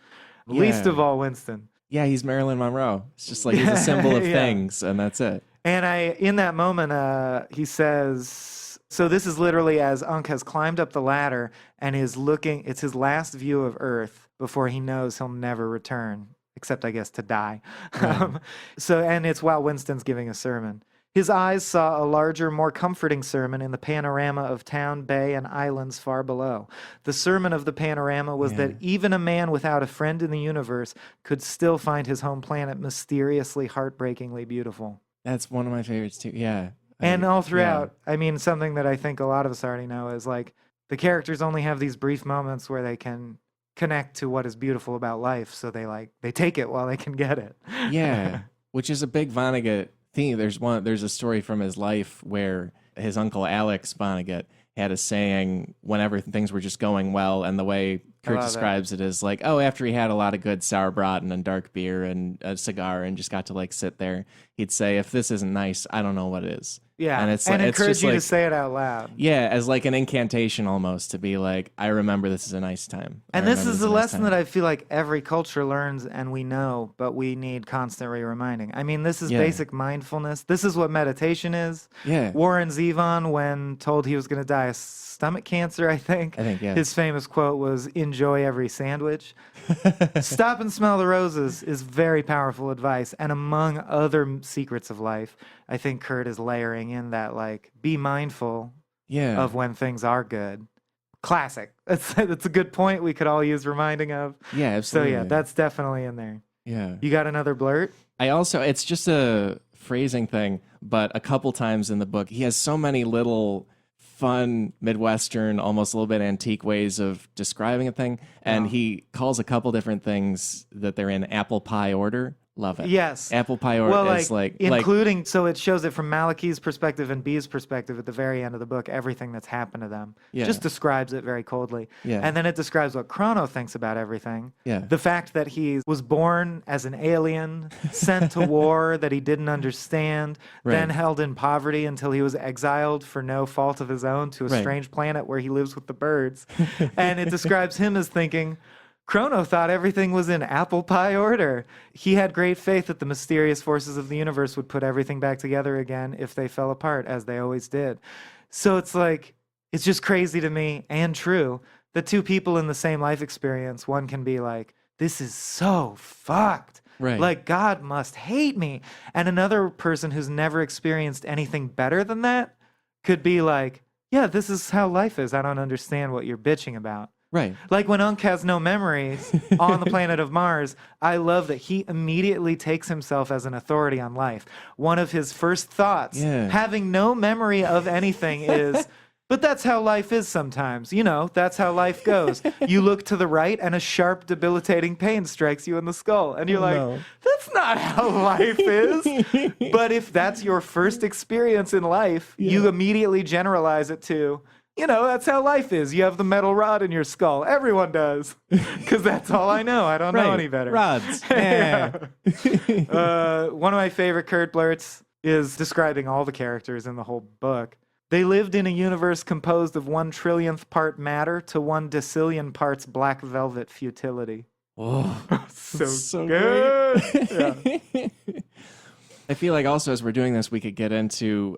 Speaker 2: Least of all Winston.
Speaker 1: Yeah, he's Marilyn Monroe. It's just like he's a symbol of things, and that's it.
Speaker 2: And in that moment, he says, so this is literally as Unk has climbed up the ladder and is looking, it's his last view of Earth before he knows he'll never return, except I guess to die. And it's while Winston's giving a sermon. His eyes saw a larger, more comforting sermon in the panorama of town, bay, and islands far below. The sermon of the panorama was that even a man without a friend in the universe could still find his home planet mysteriously, heartbreakingly beautiful.
Speaker 1: That's one of my favorites too. Yeah.
Speaker 2: And all throughout, I mean, something that I think a lot of us already know is like the characters only have these brief moments where they can connect to what is beautiful about life, so they take it while they can get it.
Speaker 1: Yeah, which is a big Vonnegut theme. There's a story from his life where his uncle Alex Vonnegut had a saying whenever things were just going well, and the way Kurt describes it is like, oh, after he had a lot of good sauerbraten and dark beer and a cigar and just got to like sit there, he'd say, if this isn't nice, I don't know what is.
Speaker 2: Yeah,
Speaker 1: and it's
Speaker 2: encourage you
Speaker 1: like,
Speaker 2: to say it out loud.
Speaker 1: Yeah, as like an incantation almost, to be like, I remember this is a nice time.
Speaker 2: And this is a lesson that I feel like every culture learns and we know, but we need constant reminding. I mean, this is basic mindfulness. This is what meditation is.
Speaker 1: Yeah.
Speaker 2: Warren Zevon, when told he was going to die of stomach cancer, I think, his famous quote was, enjoy every sandwich. Stop and smell the roses is very powerful advice. And among other secrets of life, I think Kurt is layering in that, like, be mindful of when things are good. Classic. That's a good point we could all use reminding of.
Speaker 1: Yeah, absolutely.
Speaker 2: So, yeah, that's definitely in there.
Speaker 1: Yeah.
Speaker 2: You got another blurt?
Speaker 1: It's just a phrasing thing, but a couple times in the book, he has so many little fun Midwestern, almost a little bit antique ways of describing a thing. And he calls a couple different things that they're in apple pie order. Love it.
Speaker 2: Yes.
Speaker 1: Apple pie order is
Speaker 2: including, so it shows it from Malachi's perspective and B's perspective at the very end of the book, everything that's happened to them. Just describes it very coldly. And then it describes what Chrono thinks about everything. The fact that he was born as an alien, sent to war that he didn't understand, then held in poverty until he was exiled for no fault of his own to a strange planet where he lives with the birds. And it describes him as thinking, Chrono thought everything was in apple pie order. He had great faith that the mysterious forces of the universe would put everything back together again if they fell apart, as they always did. So it's like, it's just crazy to me and true that two people in the same life experience, one can be like, this is so fucked. Like, God must hate me. And another person who's never experienced anything better than that could be like, yeah, this is how life is. I don't understand what you're bitching about. Like when Unk has no memories on the planet of Mars, I love that he immediately takes himself as an authority on life. One of his first thoughts, having no memory of anything, is, but that's how life is sometimes. You know, that's how life goes. You look to the right and a sharp, debilitating pain strikes you in the skull. And you're like, that's not how life is. But if that's your first experience in life, you immediately generalize it to, you know, that's how life is. You have the metal rod in your skull. Everyone does. Because that's all I know. I don't know any better.
Speaker 1: Rods.
Speaker 2: One of my favorite Kurt blurts is describing all the characters in the whole book. They lived in a universe composed of 1/1,000,000th part matter to 1 decillion parts black velvet futility.
Speaker 1: Oh,
Speaker 2: so good.
Speaker 1: I feel like also as we're doing this, we could get into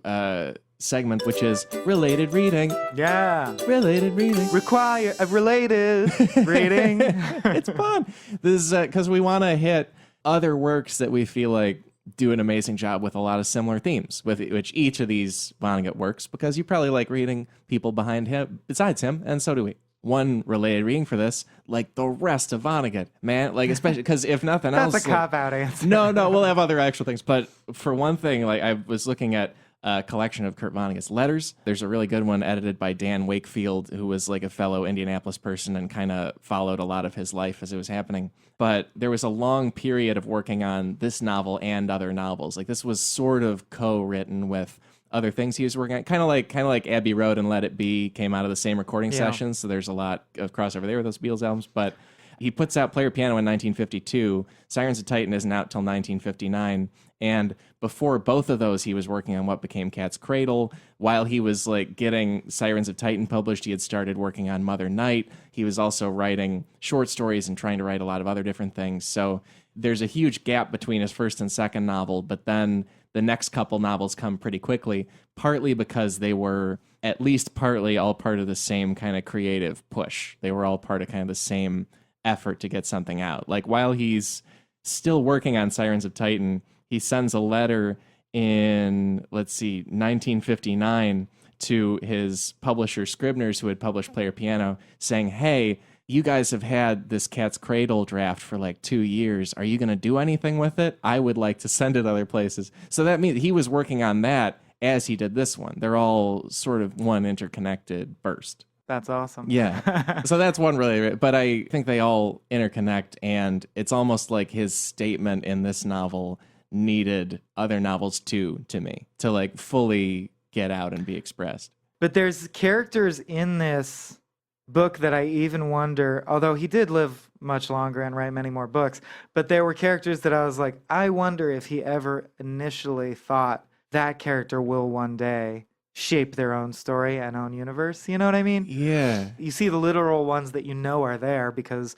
Speaker 1: segment which is related reading.
Speaker 2: Yeah.
Speaker 1: Related reading.
Speaker 2: Require a related reading.
Speaker 1: It's fun. This is because we want to hit other works that we feel like do an amazing job with a lot of similar themes, with which each of these Vonnegut works, because you probably like reading people behind him, besides him, and so do we. One related reading for this, like the rest of Vonnegut, man, like especially because if nothing else,
Speaker 2: That's a cop-out answer.
Speaker 1: No, we'll have other actual things, but for one thing, like I was looking at a collection of Kurt Vonnegut's letters. There's a really good one edited by Dan Wakefield, who was like a fellow Indianapolis person and kind of followed a lot of his life as it was happening. But there was a long period of working on this novel and other novels. Like this was sort of co-written with other things he was working on, kind of like Abbey Road and Let It Be came out of the same recording sessions. So there's a lot of crossover there with those Beatles albums. But he puts out Player Piano in 1952. Sirens of Titan isn't out till 1959. And before both of those, he was working on what became Cat's Cradle. While he was like getting Sirens of Titan published, he had started working on Mother Night. He was also writing short stories and trying to write a lot of other different things. So there's a huge gap between his first and second novel, but then the next couple novels come pretty quickly, partly because they were at least partly all part of the same kind of creative push. They were all part of kind of the same effort to get something out. Like while he's still working on Sirens of Titan, he sends a letter in, 1959 to his publisher Scribner's, who had published Player Piano, saying, hey, you guys have had this Cat's Cradle draft for like 2 years. Are you going to do anything with it? I would like to send it other places. So that means he was working on that as he did this one. They're all sort of one interconnected burst.
Speaker 2: That's awesome.
Speaker 1: Yeah. So that's one really, but I think they all interconnect, and it's almost like his statement in this novel needed other novels too, to me, to like fully get out and be expressed.
Speaker 2: But there's characters in this book that I even wonder, although he did live much longer and write many more books, but there were characters that I was like, I wonder if he ever initially thought that character will one day shape their own story and own universe. You know what I mean?
Speaker 1: Yeah.
Speaker 2: You see the literal ones that you know are there because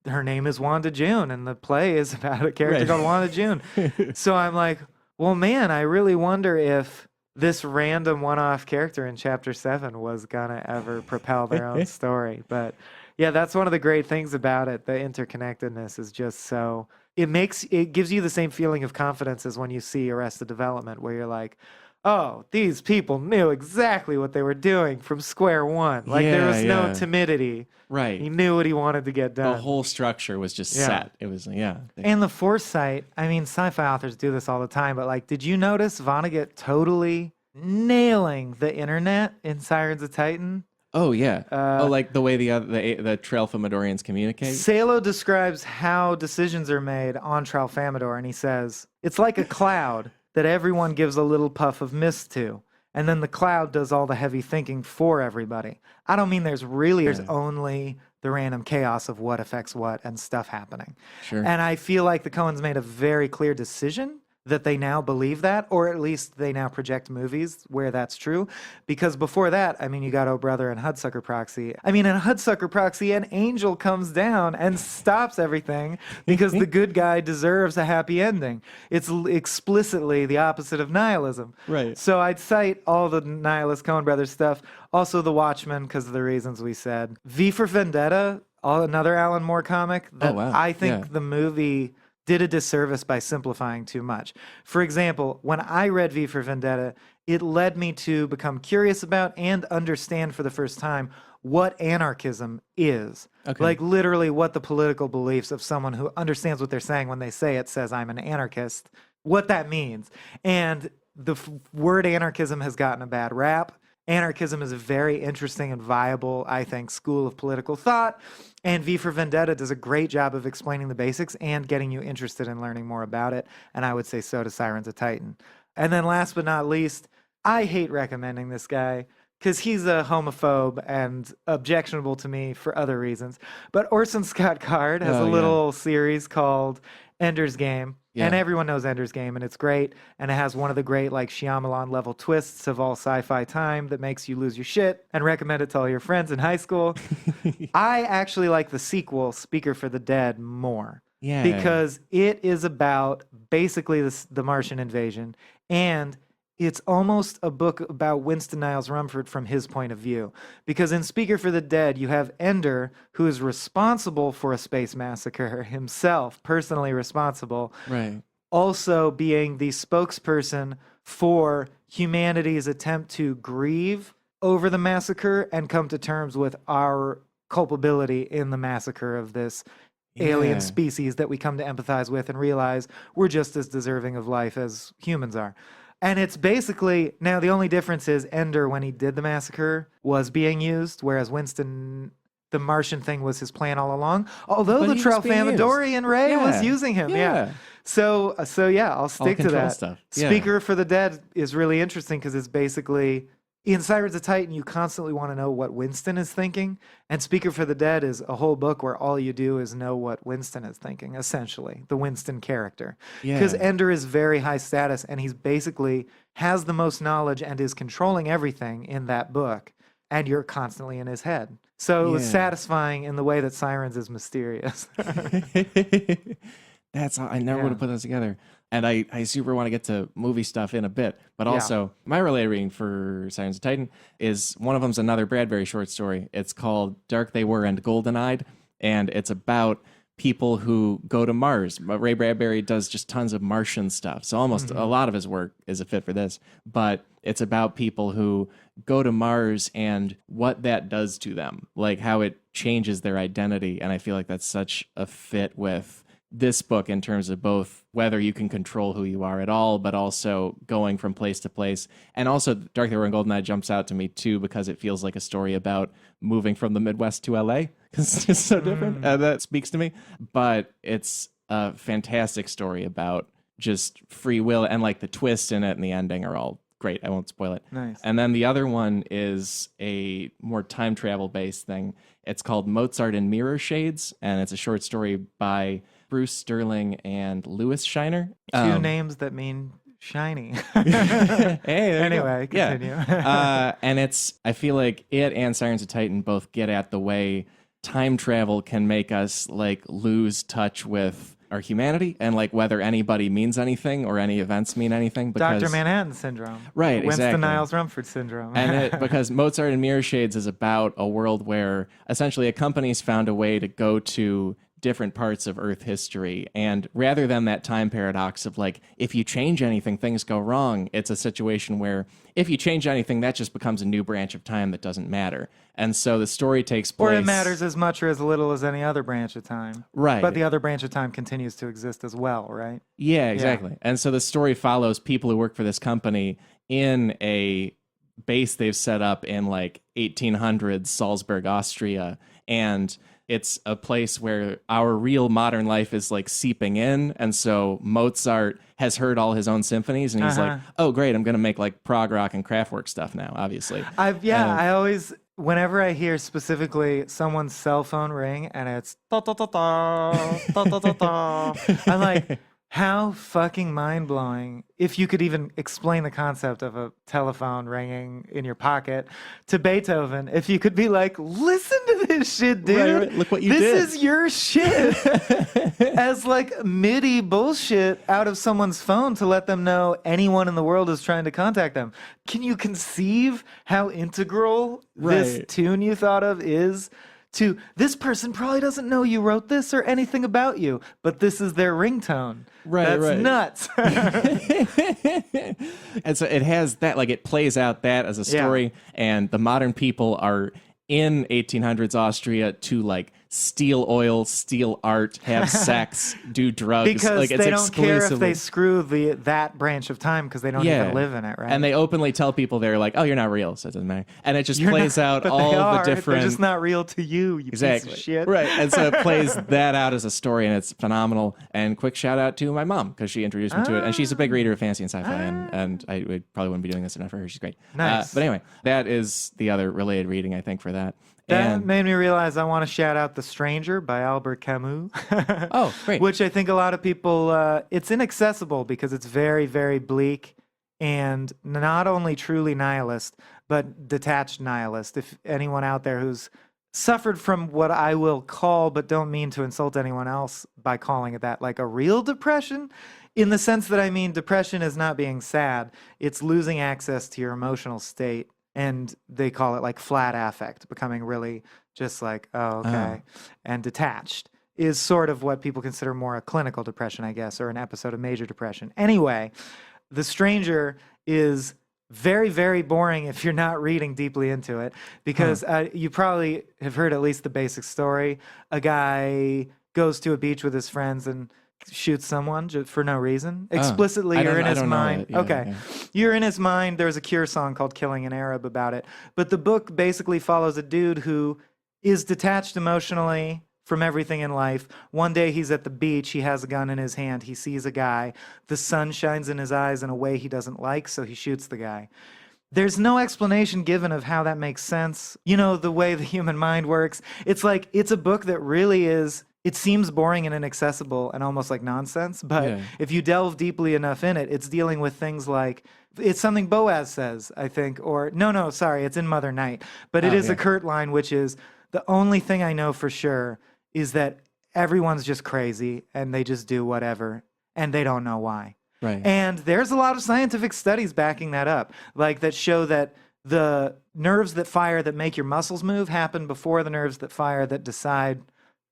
Speaker 2: her name is Wanda June and the play is about a character called Wanda June. So I'm like, well, man, I really wonder if this random one-off character in chapter 7 was gonna ever propel their own story. But yeah, that's one of the great things about it. The interconnectedness is just so, it gives you the same feeling of confidence as when you see Arrested Development, where you're like, oh, these people knew exactly what they were doing from square one. Like there was no timidity.
Speaker 1: Right.
Speaker 2: He knew what he wanted to get done.
Speaker 1: The whole structure was just set. It was,
Speaker 2: And the foresight, I mean, sci-fi authors do this all the time, but like, did you notice Vonnegut totally nailing the internet in Sirens of Titan?
Speaker 1: Oh, yeah. Like the way the Tralfamadorians communicate?
Speaker 2: Salo describes how decisions are made on Tralfamador, and he says, it's like a cloud that everyone gives a little puff of mist to, and then the cloud does all the heavy thinking for everybody. I don't mean there's only the random chaos of what affects what and stuff happening.
Speaker 1: Sure.
Speaker 2: And I feel like the Coens made a very clear decision that they now believe that, or at least they now project movies where that's true. Because before that, I mean, you got Oh Brother and Hudsucker Proxy. I mean, in Hudsucker Proxy, an angel comes down and stops everything because the good guy deserves a happy ending. It's explicitly the opposite of nihilism.
Speaker 1: Right.
Speaker 2: So I'd cite all the nihilist Coen Brothers stuff. Also The Watchmen, because of the reasons we said. V for Vendetta, another Alan Moore comic that I think the movie did a disservice by simplifying too much. For example, when I read V for Vendetta, it led me to become curious about and understand for the first time what anarchism is. Okay. Like literally what the political beliefs of someone who understands what they're saying when they say it says I'm an anarchist, what that means. And the word anarchism has gotten a bad rap. Anarchism is a very interesting and viable, I think, school of political thought. And V for Vendetta does a great job of explaining the basics and getting you interested in learning more about it. And I would say so does Sirens of Titan. And then last but not least, I hate recommending this guy because he's a homophobe and objectionable to me for other reasons. But Orson Scott Card has a little series called Ender's Game. Yeah. And everyone knows Ender's Game, and it's great. And it has one of the great, like, Shyamalan-level twists of all sci-fi time that makes you lose your shit and recommend it to all your friends in high school. I actually like the sequel, Speaker for the Dead, more.
Speaker 1: Yeah.
Speaker 2: because it is about basically the Martian invasion, and it's almost a book about Winston Niles Rumford from his point of view. Because in Speaker for the Dead, you have Ender, who is responsible for a space massacre himself, personally responsible,
Speaker 1: Right.
Speaker 2: also being the spokesperson for humanity's attempt to grieve over the massacre and come to terms with our culpability in the massacre of this alien species that we come to empathize with and realize we're just as deserving of life as humans are. And it's basically, now the only difference is Ender, when he did the massacre, was being used, whereas Winston, the Martian thing was his plan all along. Although
Speaker 1: But
Speaker 2: the
Speaker 1: he was being
Speaker 2: Tralfamadorian Ray
Speaker 1: Yeah.
Speaker 2: was using him. Yeah. So yeah, I'll stick to
Speaker 1: control
Speaker 2: that.
Speaker 1: stuff. Yeah.
Speaker 2: Speaker for the Dead is really interesting because it's basically, in Sirens of Titan, you constantly want to know what Winston is thinking. And Speaker for the Dead is a whole book where all you do is know what Winston is thinking, essentially, the Winston character. Because
Speaker 1: Yeah.
Speaker 2: Ender is very high status and he's basically has the most knowledge and is controlling everything in that book. And you're constantly in his head. So it was
Speaker 1: Yeah.
Speaker 2: satisfying in the way that Sirens is mysterious.
Speaker 1: That's I never would have put those together. And I super want to get to movie stuff in a bit. But also, my related reading for Sirens of Titan is one of them's another Bradbury short story. It's called Dark They Were and Golden Eyed. And it's about people who go to Mars. But Ray Bradbury does just tons of Martian stuff. So almost a lot of his work is a fit for this. But it's about people who go to Mars and what that does to them, like how it changes their identity. And I feel like that's such a fit with this book in terms of both whether you can control who you are at all, but also going from place to place. And also Dark They Were and Goldeneye jumps out to me too, because it feels like a story about moving from the Midwest to LA, because it's just so different. That speaks to me. But it's a fantastic story about just free will, and like the twist in it and the ending are all great. I won't spoil it.
Speaker 2: Nice.
Speaker 1: And then the other one is a more time travel based thing. It's called Mozart and Mirror Shades, and it's a short story by Bruce Sterling and Louis Shiner.
Speaker 2: Two names that mean shiny.
Speaker 1: Hey,
Speaker 2: Anyway, continue.
Speaker 1: And I feel like it and Sirens of Titan both get at the way time travel can make us like lose touch with our humanity and like whether anybody means anything or any events mean anything. Because,
Speaker 2: Dr. Manhattan syndrome.
Speaker 1: Right,
Speaker 2: Winston
Speaker 1: exactly.
Speaker 2: Niles Rumford syndrome.
Speaker 1: And because Mozart and Mirror Shades is about a world where essentially a company's found a way to go to different parts of Earth history. And rather than that time paradox of like, if you change anything, things go wrong, it's a situation where if you change anything, that just becomes a new branch of time that doesn't matter. And so the story takes place.
Speaker 2: Or it matters as much or as little as any other branch of time.
Speaker 1: Right.
Speaker 2: But the other branch of time continues to exist as well, right?
Speaker 1: Yeah, exactly. And so the story follows people who work for this company in a base they've set up in like 1800s Salzburg, Austria. And it's a place where our real modern life is like seeping in. And so Mozart has heard all his own symphonies and he's like, oh, great, I'm going to make like prog rock and Kraftwerk stuff now, obviously.
Speaker 2: I always, whenever I hear specifically someone's cell phone ring and it's ta ta ta ta ta ta ta ta, I'm like, how fucking mind-blowing, if you could even explain the concept of a telephone ringing in your pocket to Beethoven, if you could be like, listen to this shit, dude.
Speaker 1: Right. Look what you did.
Speaker 2: This is your shit. As like MIDI bullshit out of someone's phone to let them know anyone in the world is trying to contact them. Can you conceive how integral this tune you thought of is? To this person probably doesn't know you wrote this or anything about you, but this is their ringtone. That's nuts.
Speaker 1: And so it has that, like it plays out that as a story, and the modern people are in 1800s Austria to like steal oil, steal art, have sex, do drugs.
Speaker 2: Because
Speaker 1: like, it's
Speaker 2: they don't care if they
Speaker 1: exclusively-
Speaker 2: screw that branch of time because they don't even live in it, right?
Speaker 1: And they openly tell people they're like, oh, you're not real, so it doesn't matter. And it just plays out
Speaker 2: but
Speaker 1: all
Speaker 2: they are.
Speaker 1: the different...
Speaker 2: They're just not real to you, you
Speaker 1: Exactly.
Speaker 2: piece of shit.
Speaker 1: Right. And so it plays that out as a story, and it's phenomenal. And quick shout out to my mom, because she introduced me to it. And she's a big reader of fantasy and sci-fi, and I probably wouldn't be doing this enough for her. She's great.
Speaker 2: Nice.
Speaker 1: But anyway, that is the other related reading, I think, for that.
Speaker 2: That made me realize I want to shout out The Stranger by Albert Camus.
Speaker 1: Oh, great.
Speaker 2: Which I think a lot of people, it's inaccessible because it's very, very bleak and not only truly nihilist, but detached nihilist. If anyone out there who's suffered from what I will call, but don't mean to insult anyone else by calling it that, like a real depression, in the sense that I mean depression is not being sad, it's losing access to your emotional state. And they call it like flat affect, becoming really just like, oh, okay, and detached is sort of what people consider more a clinical depression, I guess, or an episode of major depression. Anyway, The Stranger is very, very boring if you're not reading deeply into it, because you probably have heard at least the basic story. A guy goes to a beach with his friends and shoots someone for no reason. Explicitly, you're in his mind. Okay. You're in his mind. There's a Cure song called Killing an Arab about it. But the book basically follows a dude who is detached emotionally from everything in life. One day he's at the beach. He has a gun in his hand. He sees a guy. The sun shines in his eyes in a way he doesn't like, so he shoots the guy. There's no explanation given of how that makes sense. You know, the way the human mind works. It's like, it's a book that really is, it seems boring and inaccessible and almost like nonsense, but if you delve deeply enough in it, it's dealing with things like, it's something Boaz says, I think, or no, sorry, it's in Mother Night, but it is a Kurt line, which is, the only thing I know for sure is that everyone's just crazy and they just do whatever and they don't know why.
Speaker 1: Right.
Speaker 2: And there's a lot of scientific studies backing that up, like that show that the nerves that fire that make your muscles move happen before the nerves that fire that decide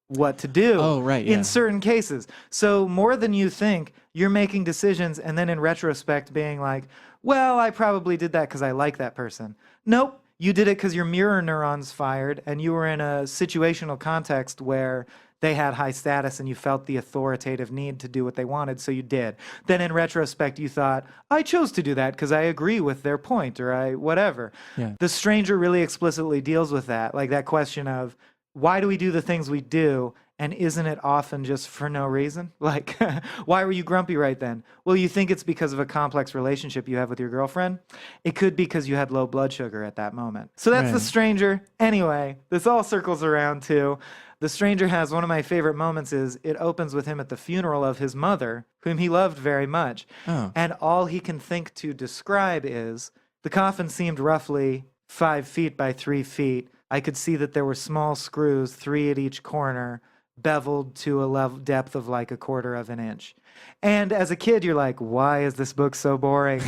Speaker 2: what to do.
Speaker 1: Oh, right.
Speaker 2: In certain cases. So more than you think, you're making decisions and then in retrospect being like, well, I probably did that because I like that person. Nope. You did it because your mirror neurons fired and you were in a situational context where they had high status and you felt the authoritative need to do what they wanted, so you did. Then in retrospect, you thought, I chose to do that because I agree with their point or I whatever.
Speaker 1: Yeah.
Speaker 2: The Stranger really explicitly deals with that, like that question of, why do we do the things we do? And isn't it often just for no reason? Like, why were you grumpy right then? Well, you think it's because of a complex relationship you have with your girlfriend. It could be because you had low blood sugar at that moment. So that's The Stranger. Anyway, this all circles around to The Stranger has one of my favorite moments is it opens with him at the funeral of his mother, whom he loved very much. And all he can think to describe is the coffin seemed roughly 5 feet by 3 feet. I could see that there were small screws, 3 at each corner, beveled to a level depth of like 1/4 of an inch. And as a kid, you're like, why is this book so boring?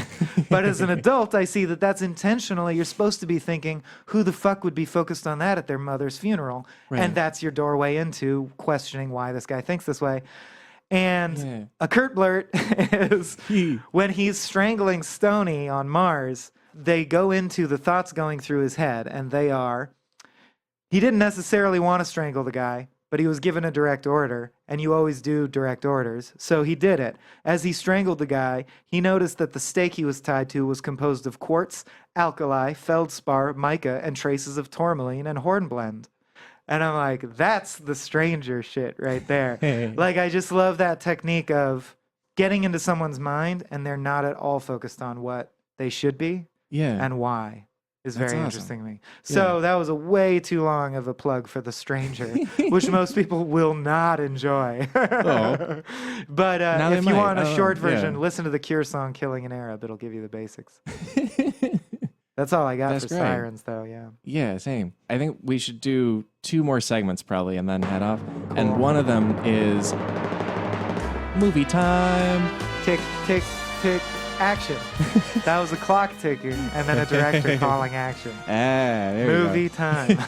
Speaker 2: But as an adult, I see that that's intentionally, you're supposed to be thinking, who the fuck would be focused on that at their mother's funeral?
Speaker 1: Right.
Speaker 2: And that's your doorway into questioning why this guy thinks this way. And a Kurt blurt is when he's strangling Stoney on Mars, they go into the thoughts going through his head, and they are, he didn't necessarily want to strangle the guy, but he was given a direct order, and you always do direct orders, so he did it. As he strangled the guy, he noticed that the stake he was tied to was composed of quartz, alkali, feldspar, mica, and traces of tourmaline and hornblende. And I'm like, that's the Stranger shit right there. Like, I just love that technique of getting into someone's mind, and they're not at all focused on what they should be and why. Is very interesting to me. So that was a way too long of a plug for The Stranger, which most people will not enjoy. But if you want a short version, listen to the Cure song Killing an Arab. It'll give you the basics. That's all I got for
Speaker 1: great.
Speaker 2: Sirens, though,
Speaker 1: Yeah, same. I think we should do 2 more segments probably and then head off. Cool. And one of them is movie time.
Speaker 2: Tick, tick, tick. Action. That was a clock ticking, and then a director calling action. Movie time.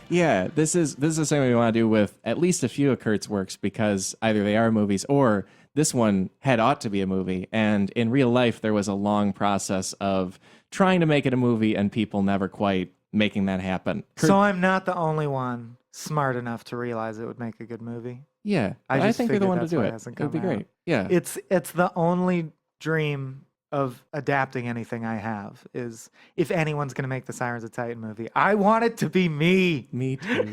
Speaker 1: Yeah, this is something we want to do with at least a few of Kurt's works because either they are movies or this one ought to be a movie. And in real life, there was a long process of trying to make it a movie and people never quite making that happen.
Speaker 2: So I'm not the only one smart enough to realize it would make a good movie.
Speaker 1: Yeah, I think you're the one to do it. It would be great. Yeah,
Speaker 2: it's the only dream of adapting anything I have is if anyone's going to make the Sirens of Titan movie, I want it to be me.
Speaker 1: Me too.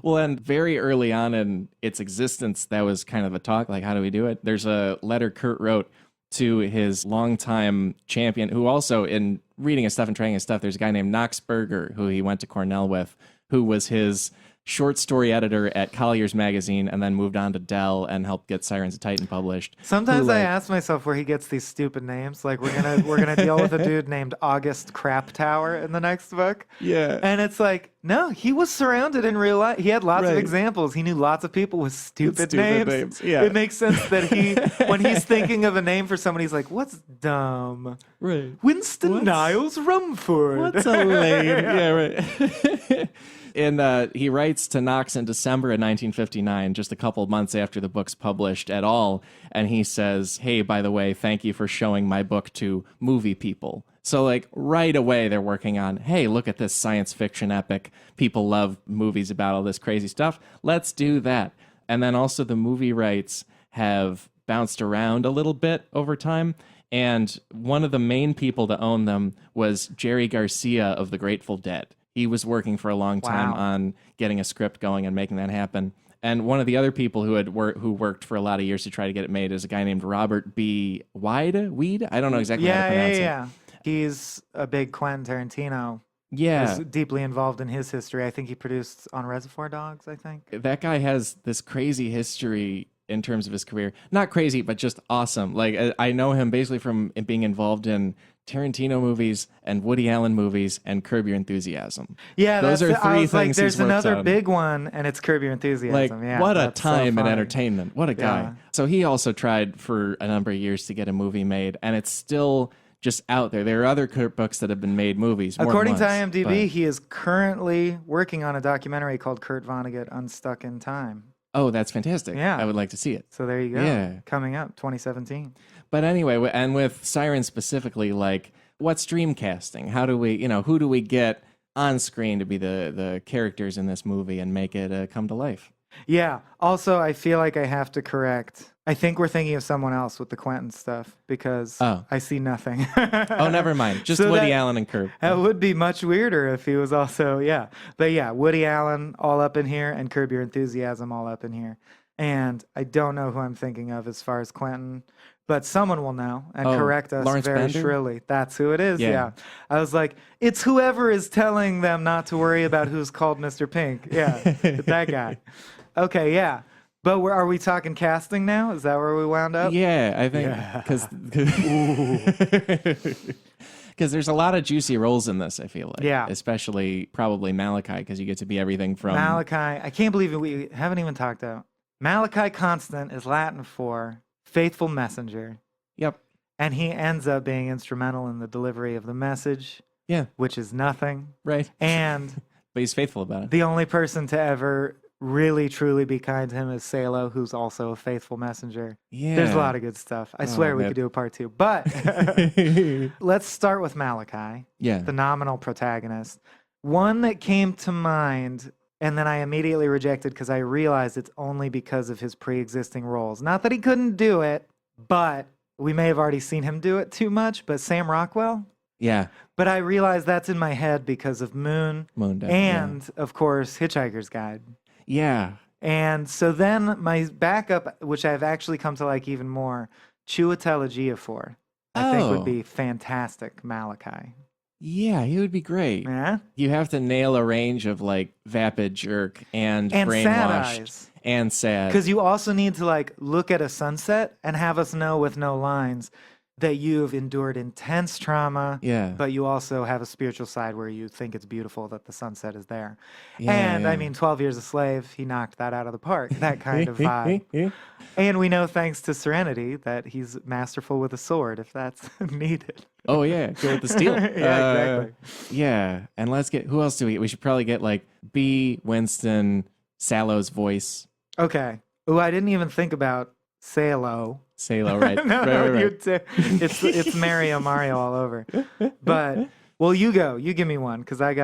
Speaker 1: Well, and very early on in its existence, that was kind of a talk, like, how do we do it? There's a letter Kurt wrote to his longtime champion, who also, in reading his stuff and training his stuff, there's a guy named Knox Berger, who he went to Cornell with, who was his short story editor at Collier's Magazine, and then moved on to Dell and helped get Sirens of Titan published.
Speaker 2: Sometimes I ask myself where he gets these stupid names. Like we're gonna deal with a dude named August Crap Tower in the next book.
Speaker 1: Yeah.
Speaker 2: And it's like, no, he was surrounded in real life. He had lots of
Speaker 1: Right.
Speaker 2: examples. He knew lots of people with stupid names.
Speaker 1: Yeah.
Speaker 2: It makes sense that when he's thinking of a name for somebody, he's like, what's dumb?
Speaker 1: Right.
Speaker 2: Winston Niles Rumford.
Speaker 1: What's a lame? Yeah, right. And he writes to Knox in December of 1959, just a couple of months after the book's published at all. And he says, hey, by the way, thank you for showing my book to movie people. So, like, right away, they're working on, hey, look at this science fiction epic. People love movies about all this crazy stuff. Let's do that. And then also the movie rights have bounced around a little bit over time. And one of the main people to own them was Jerry Garcia of the Grateful Dead. He was working for a long time on getting a script going and making that happen. And one of the other people who worked for a lot of years to try to get it made is a guy named Robert B. Weed? I don't know exactly how to pronounce it.
Speaker 2: Yeah. He's a big Quentin Tarantino.
Speaker 1: Yeah.
Speaker 2: Is deeply involved in his history. I think he produced on Reservoir Dogs, I think.
Speaker 1: That guy has this crazy history in terms of his career. Not crazy, but just awesome. Like, I know him basically from being involved in Tarantino movies and Woody Allen movies and Curb Your Enthusiasm.
Speaker 2: Yeah,
Speaker 1: those are three
Speaker 2: I was
Speaker 1: things
Speaker 2: like,
Speaker 1: he's
Speaker 2: there's
Speaker 1: worked
Speaker 2: another
Speaker 1: on.
Speaker 2: big one, and it's Curb Your Enthusiasm.
Speaker 1: Like,
Speaker 2: Yeah,
Speaker 1: what a
Speaker 2: that's so
Speaker 1: time in
Speaker 2: funny.
Speaker 1: entertainment. What a guy.
Speaker 2: Yeah.
Speaker 1: So he also tried for a number of years to get a movie made, and it's still just out there. There are other Kurt books that have been made movies. More
Speaker 2: According
Speaker 1: than
Speaker 2: to
Speaker 1: once,
Speaker 2: IMDb, he is currently working on a documentary called Kurt Vonnegut Unstuck in Time.
Speaker 1: Oh, that's fantastic.
Speaker 2: Yeah.
Speaker 1: I would like to see it.
Speaker 2: So there you go.
Speaker 1: Yeah.
Speaker 2: Coming up, 2017.
Speaker 1: But anyway, and with Sirens specifically, like, what's dreamcasting? How do we, who do we get on screen to be the characters in this movie and make it come to life?
Speaker 2: Yeah. Also, I feel like I have to correct. I think we're thinking of someone else with the Quentin stuff because I see nothing.
Speaker 1: Oh, never mind. Just
Speaker 2: So
Speaker 1: Woody
Speaker 2: that-
Speaker 1: Allen and Kurt.
Speaker 2: That would be much weirder if he was also, yeah. But yeah, Woody Allen all up in here and Curb Your Enthusiasm all up in here. And I don't know who I'm thinking of as far as Quentin, but someone will know and correct us
Speaker 1: Lawrence
Speaker 2: very
Speaker 1: Bender?
Speaker 2: shrilly. That's who it is,
Speaker 1: Yeah.
Speaker 2: yeah. I was like, it's whoever is telling them not to worry about who's called Mr. Pink. Yeah, that guy. Okay, yeah. But are we talking casting now? Is that where we wound up?
Speaker 1: Yeah, I think because there's a lot of juicy roles in this, I feel like.
Speaker 2: Yeah.
Speaker 1: Especially probably Malachi, because you get to be everything from...
Speaker 2: Malachi, I can't believe we haven't even talked about. Malachi Constant is Latin for faithful messenger.
Speaker 1: Yep.
Speaker 2: And he ends up being instrumental in the delivery of the message,
Speaker 1: Yeah,
Speaker 2: which is nothing.
Speaker 1: right.
Speaker 2: And
Speaker 1: But he's faithful about it.
Speaker 2: the only person to ever really, truly be kind to him is Salo, who's also a faithful messenger.
Speaker 1: Yeah.
Speaker 2: There's a lot of good stuff. I swear we
Speaker 1: man.
Speaker 2: could do a part 2. But let's start with Malachi,
Speaker 1: Yeah.
Speaker 2: the nominal protagonist. One that came to mind, and then I immediately rejected because I realized it's only because of his pre-existing roles. Not that he couldn't do it, but we may have already seen him do it too much, but Sam Rockwell.
Speaker 1: Yeah.
Speaker 2: But I realized that's in my head because of Moon
Speaker 1: Moondog,
Speaker 2: and, of course, Hitchhiker's Guide.
Speaker 1: Yeah.
Speaker 2: And so then my backup, which I've actually come to like even more, Chiwetel Ejiofor, I think would
Speaker 1: Oh.
Speaker 2: be fantastic Malachi.
Speaker 1: Yeah, he would be great.
Speaker 2: Yeah?
Speaker 1: You have to nail a range of like vapid jerk and
Speaker 2: And sad
Speaker 1: brainwashed
Speaker 2: eyes.
Speaker 1: and sad.
Speaker 2: Because you also need to like look at a sunset and have us know with no lines that you've endured intense trauma,
Speaker 1: Yeah.
Speaker 2: but you also have a spiritual side where you think it's beautiful that the sunset is there.
Speaker 1: Yeah,
Speaker 2: And
Speaker 1: yeah.
Speaker 2: I mean, 12 Years a Slave, he knocked that out of the park, that kind of vibe. And we know, thanks to Serenity, that he's masterful with a sword if that's needed.
Speaker 1: Oh yeah, go with the steel.
Speaker 2: Yeah, exactly.
Speaker 1: Yeah, and let's get who else do we get? We should probably get like B. Winston Salo's voice.
Speaker 2: Okay. Oh, I didn't even think about Salo.
Speaker 1: Salo, right?
Speaker 2: No,
Speaker 1: right.
Speaker 2: you it's Mario all over. But well, you go. You give me one because I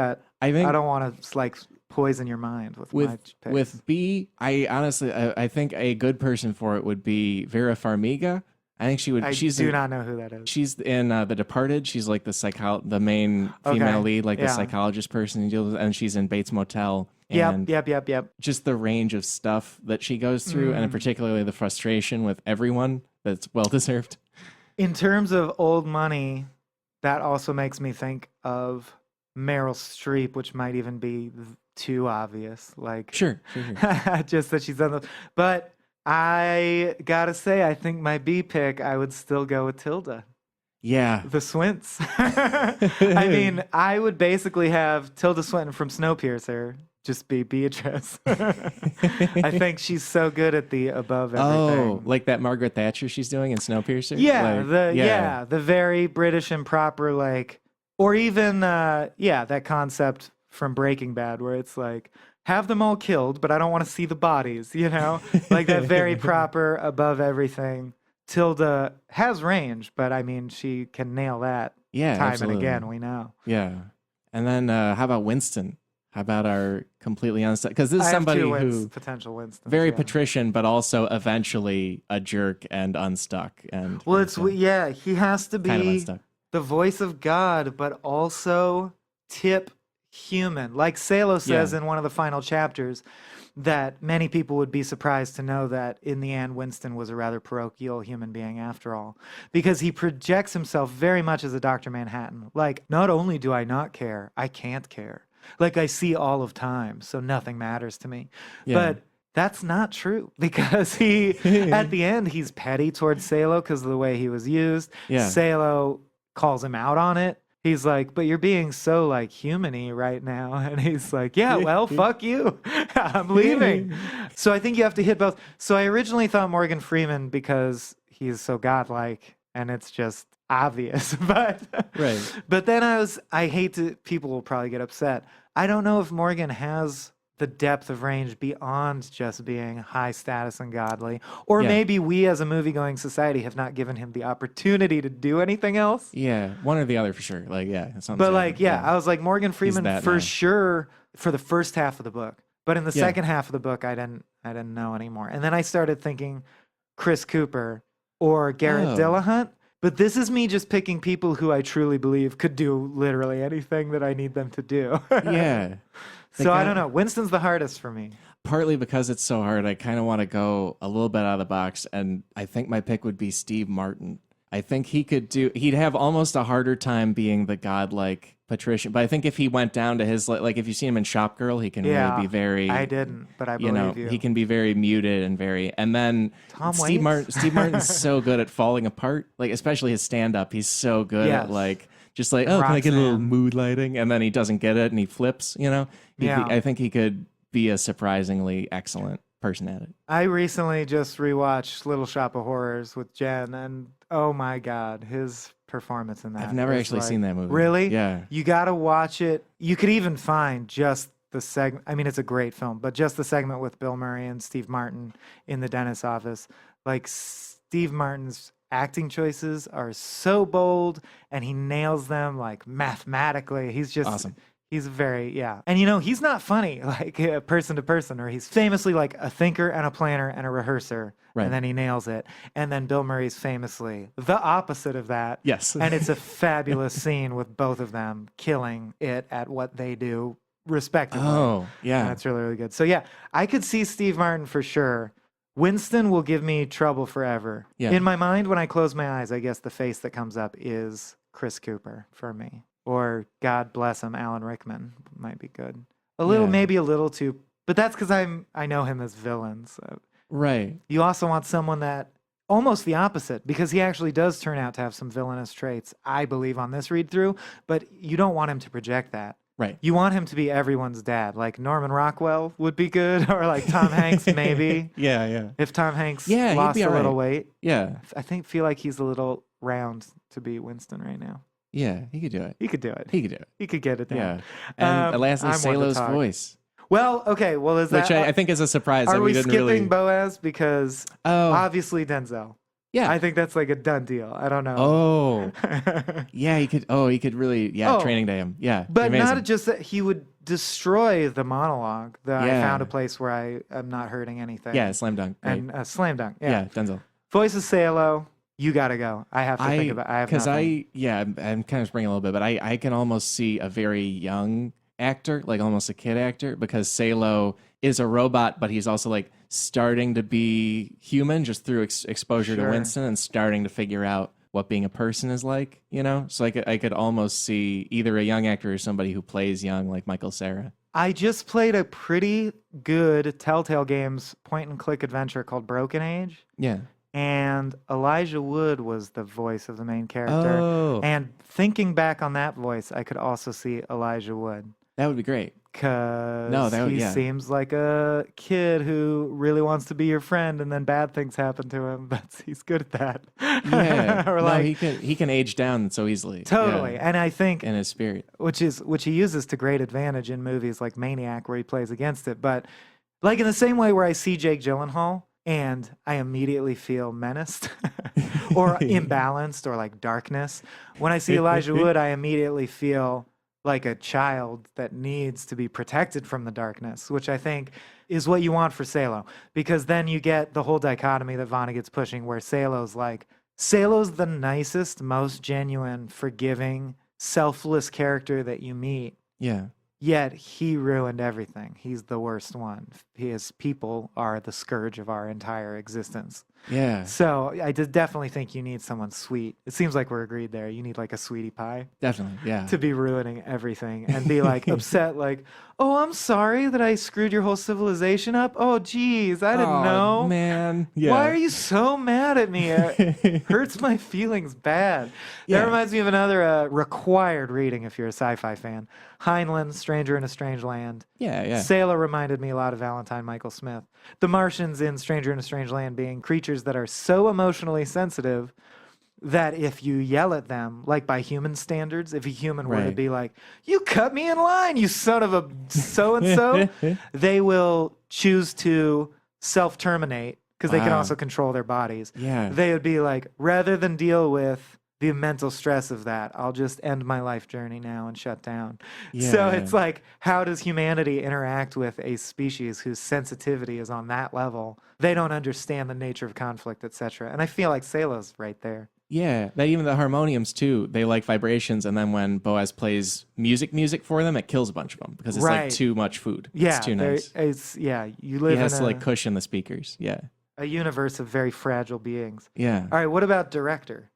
Speaker 1: think
Speaker 2: don't want to like poison your mind with my picks.
Speaker 1: with B, I honestly I think a good person for it would be Vera Farmiga. I think she would.
Speaker 2: I
Speaker 1: she's
Speaker 2: do
Speaker 1: in,
Speaker 2: not know who that is.
Speaker 1: She's in The Departed. She's like the main female
Speaker 2: Okay,
Speaker 1: lead, like the
Speaker 2: yeah.
Speaker 1: psychologist person. And she's in Bates Motel. And
Speaker 2: Yep.
Speaker 1: just the range of stuff that she goes through, and particularly the frustration with everyone, that's well deserved.
Speaker 2: In terms of old money, that also makes me think of Meryl Streep, which might even be too obvious. Like,
Speaker 1: Sure.
Speaker 2: just that she's done those. But I gotta say, I think my B pick, I would still go with Tilda.
Speaker 1: Yeah.
Speaker 2: The Swints. I mean, I would basically have Tilda Swinton from Snowpiercer just be Beatrice. I think she's so good at the above everything.
Speaker 1: Oh, like that Margaret Thatcher she's doing in Snowpiercer?
Speaker 2: Yeah,
Speaker 1: Like,
Speaker 2: the very British and proper, like, or even that concept from Breaking Bad where it's like, have them all killed, but I don't want to see the bodies, you know? Like that very proper above everything. Tilda has range, but I mean, she can nail that time
Speaker 1: absolutely.
Speaker 2: and again, we know.
Speaker 1: Yeah. And then how about Winston? How about our completely unstuck? Because this is somebody who
Speaker 2: potential Winston,
Speaker 1: very patrician, but also eventually a jerk and unstuck. And
Speaker 2: well, he has to be
Speaker 1: kind of unstuck.
Speaker 2: The voice of God, but also tip human. Like Salo says in one of the final chapters, that many people would be surprised to know that in the end, Winston was a rather parochial human being after all, because he projects himself very much as a Dr. Manhattan. Like, not only do I not care, I can't care. Like, I see all of time, so nothing matters to me. Yeah. But that's not true, because he, at the end, he's petty towards Salo because of the way he was used. Yeah. Salo calls him out on it. He's like, but you're being so, like, human-y right now. And he's like, yeah, well, fuck you. I'm leaving. So I think you have to hit both. So I originally thought Morgan Freeman because he's so godlike, and it's just obvious. But then people will probably get upset. I don't know if Morgan has the depth of range beyond just being high status and godly. Or maybe we as a movie-going society have not given him the opportunity to do anything else. Yeah,
Speaker 1: one or the other for sure. Like,
Speaker 2: but like, I was like, Morgan Freeman for sure for the first half of the book. But in the second half of the book, I didn't know anymore. And then I started thinking Chris Cooper or Garrett Dillahunt. But this is me just picking people who I truly believe could do literally anything that I need them to do. So I don't know. Winston's the hardest for me.
Speaker 1: Partly because it's so hard, I kind of want to go a little bit out of the box, and I think my pick would be Steve Martin. I think he'd have almost a harder time being the godlike patrician, but I think if he went down to his, like if you see him in Shop Girl, he can really be very...
Speaker 2: I didn't, but I believe you.
Speaker 1: He can be very muted and then Steve Martin's so good at falling apart, like especially his stand-up. He's so good at like... Just like, can I get a little mood lighting? And then he doesn't get it and he flips, you know? I think he could be a surprisingly excellent person at it.
Speaker 2: I recently just rewatched Little Shop of Horrors with Jen, and oh my God, his performance in that.
Speaker 1: I've never actually seen that movie.
Speaker 2: Really?
Speaker 1: Yeah.
Speaker 2: You got to watch it. You could even find just the segment. I mean, it's a great film, but just the segment with Bill Murray and Steve Martin in the dentist's office. Like, Steve Martin's acting choices are so bold, and he nails them like mathematically. He's just awesome. He's very, and you know, he's not funny like person to person, or he's famously like a thinker and a planner and a rehearser, and then he nails it. And then Bill Murray's famously the opposite of that.
Speaker 1: Yes.
Speaker 2: And it's a fabulous scene with both of them killing it at what they do respectively.
Speaker 1: Oh, yeah.
Speaker 2: And that's really, really good. So yeah, I could see Steve Martin for sure. Winston will give me trouble forever. Yeah. In my mind, when I close my eyes, I guess the face that comes up is Chris Cooper for me. Or, God bless him, Alan Rickman might be good. Maybe a little too, but that's because I know him as villains. So.
Speaker 1: Right.
Speaker 2: You also want someone that, almost the opposite, because he actually does turn out to have some villainous traits, I believe, on this read-through, but you don't want him to project that.
Speaker 1: Right.
Speaker 2: You want him to be everyone's dad. Like Norman Rockwell would be good, or like Tom Hanks, maybe.
Speaker 1: Yeah.
Speaker 2: If Tom Hanks lost a little weight.
Speaker 1: Yeah.
Speaker 2: I feel like he's a little round to be Winston right now.
Speaker 1: Yeah, he could do it.
Speaker 2: He could do it.
Speaker 1: He
Speaker 2: could get it down.
Speaker 1: Yeah. And lastly, Salo's voice.
Speaker 2: Well, okay. Well, is that...
Speaker 1: Which I think is a surprise.
Speaker 2: Are
Speaker 1: that
Speaker 2: we
Speaker 1: didn't
Speaker 2: skipping
Speaker 1: really...
Speaker 2: Boaz? Because obviously Denzel.
Speaker 1: Yeah.
Speaker 2: I think that's like a done deal. I don't know.
Speaker 1: Oh. Yeah, he could really, Training Day him. Yeah.
Speaker 2: But
Speaker 1: amazing.
Speaker 2: not just that he would destroy the monologue. I found a place where I am not hurting anything.
Speaker 1: Yeah, slam dunk. Right.
Speaker 2: And slam dunk.
Speaker 1: Yeah, Denzel.
Speaker 2: Voice of Salo. You got to go. I have to think about it.
Speaker 1: Because I'm kind of springing a little bit, but I can almost see a very young actor, like almost a kid actor, because Salo is a robot, but he's also like starting to be human just through exposure to Winston and starting to figure out what being a person is like, you know? So I could almost see either a young actor or somebody who plays young, like Michael Cera.
Speaker 2: I just played a pretty good Telltale Games point-and-click adventure called Broken Age.
Speaker 1: Yeah.
Speaker 2: And Elijah Wood was the voice of the main character.
Speaker 1: Oh.
Speaker 2: And thinking back on that voice, I could also see Elijah Wood.
Speaker 1: That would be great.
Speaker 2: Because he seems like a kid who really wants to be your friend, and then bad things happen to him, but he's good at that.
Speaker 1: Yeah.
Speaker 2: Or
Speaker 1: no, he can age down so easily.
Speaker 2: Totally.
Speaker 1: Yeah.
Speaker 2: And I think
Speaker 1: in his spirit.
Speaker 2: Which he uses to great advantage in movies like Maniac, where he plays against it. But like in the same way where I see Jake Gyllenhaal and I immediately feel menaced or imbalanced or like darkness. When I see Elijah Wood, I immediately feel like a child that needs to be protected from the darkness, which I think is what you want for Salo. Because then you get the whole dichotomy that Vonnegut's pushing, where Salo's the nicest, most genuine, forgiving, selfless character that you meet.
Speaker 1: Yeah.
Speaker 2: Yet he ruined everything. He's the worst one. His people are the scourge of our entire existence.
Speaker 1: Yeah.
Speaker 2: So I definitely think you need someone sweet. It seems like we're agreed there. You need like a sweetie pie.
Speaker 1: Definitely, yeah.
Speaker 2: To be ruining everything and be like upset, like, oh, I'm sorry that I screwed your whole civilization up. Oh, geez, I didn't know.
Speaker 1: Man. Yeah.
Speaker 2: Why are you so mad at me? It hurts my feelings bad.
Speaker 1: Yeah.
Speaker 2: That reminds me of another required reading if you're a sci-fi fan. Heinlein, Stranger in a Strange Land.
Speaker 1: Yeah.
Speaker 2: Sailor reminded me a lot of Valentine Michael Smith. The Martians in Stranger in a Strange Land being creatures that are so emotionally sensitive that if you yell at them, like by human standards, if a human were to be like, you cut me in line, you son of a so-and-so, they will choose to self-terminate because they can also control their bodies.
Speaker 1: Yeah.
Speaker 2: They would be like, rather than deal with the mental stress of that, I'll just end my life journey now and shut down.
Speaker 1: Yeah.
Speaker 2: So it's like, how does humanity interact with a species whose sensitivity is on that level? They don't understand the nature of conflict, etc. And I feel like Salo's right there.
Speaker 1: Yeah, even the harmoniums too, they like vibrations, and then when Boaz plays music for them, it kills a bunch of them because it's like too much food.
Speaker 2: Yeah,
Speaker 1: it's too nice.
Speaker 2: You live
Speaker 1: he has
Speaker 2: in
Speaker 1: to like cushion the speakers. Yeah.
Speaker 2: A universe of very fragile beings.
Speaker 1: Yeah.
Speaker 2: All right, what about director?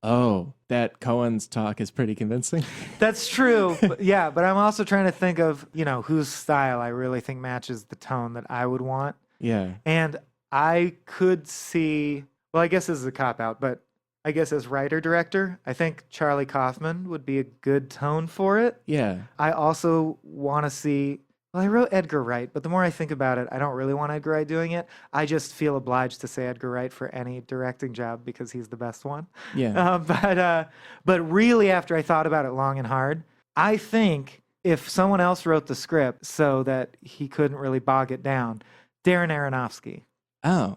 Speaker 1: Oh, that Cohen's talk is pretty convincing.
Speaker 2: That's true. But I'm also trying to think of, whose style I really think matches the tone that I would want.
Speaker 1: Yeah.
Speaker 2: And I could see, well, I guess this is a cop-out, but I guess as writer-director, I think Charlie Kaufman would be a good tone for it.
Speaker 1: Yeah.
Speaker 2: I also want to see, well, I wrote Edgar Wright, but the more I think about it, I don't really want Edgar Wright doing it. I just feel obliged to say Edgar Wright for any directing job because he's the best one.
Speaker 1: Yeah.
Speaker 2: But really, after I thought about it long and hard, I think if someone else wrote the script so that he couldn't really bog it down, Darren Aronofsky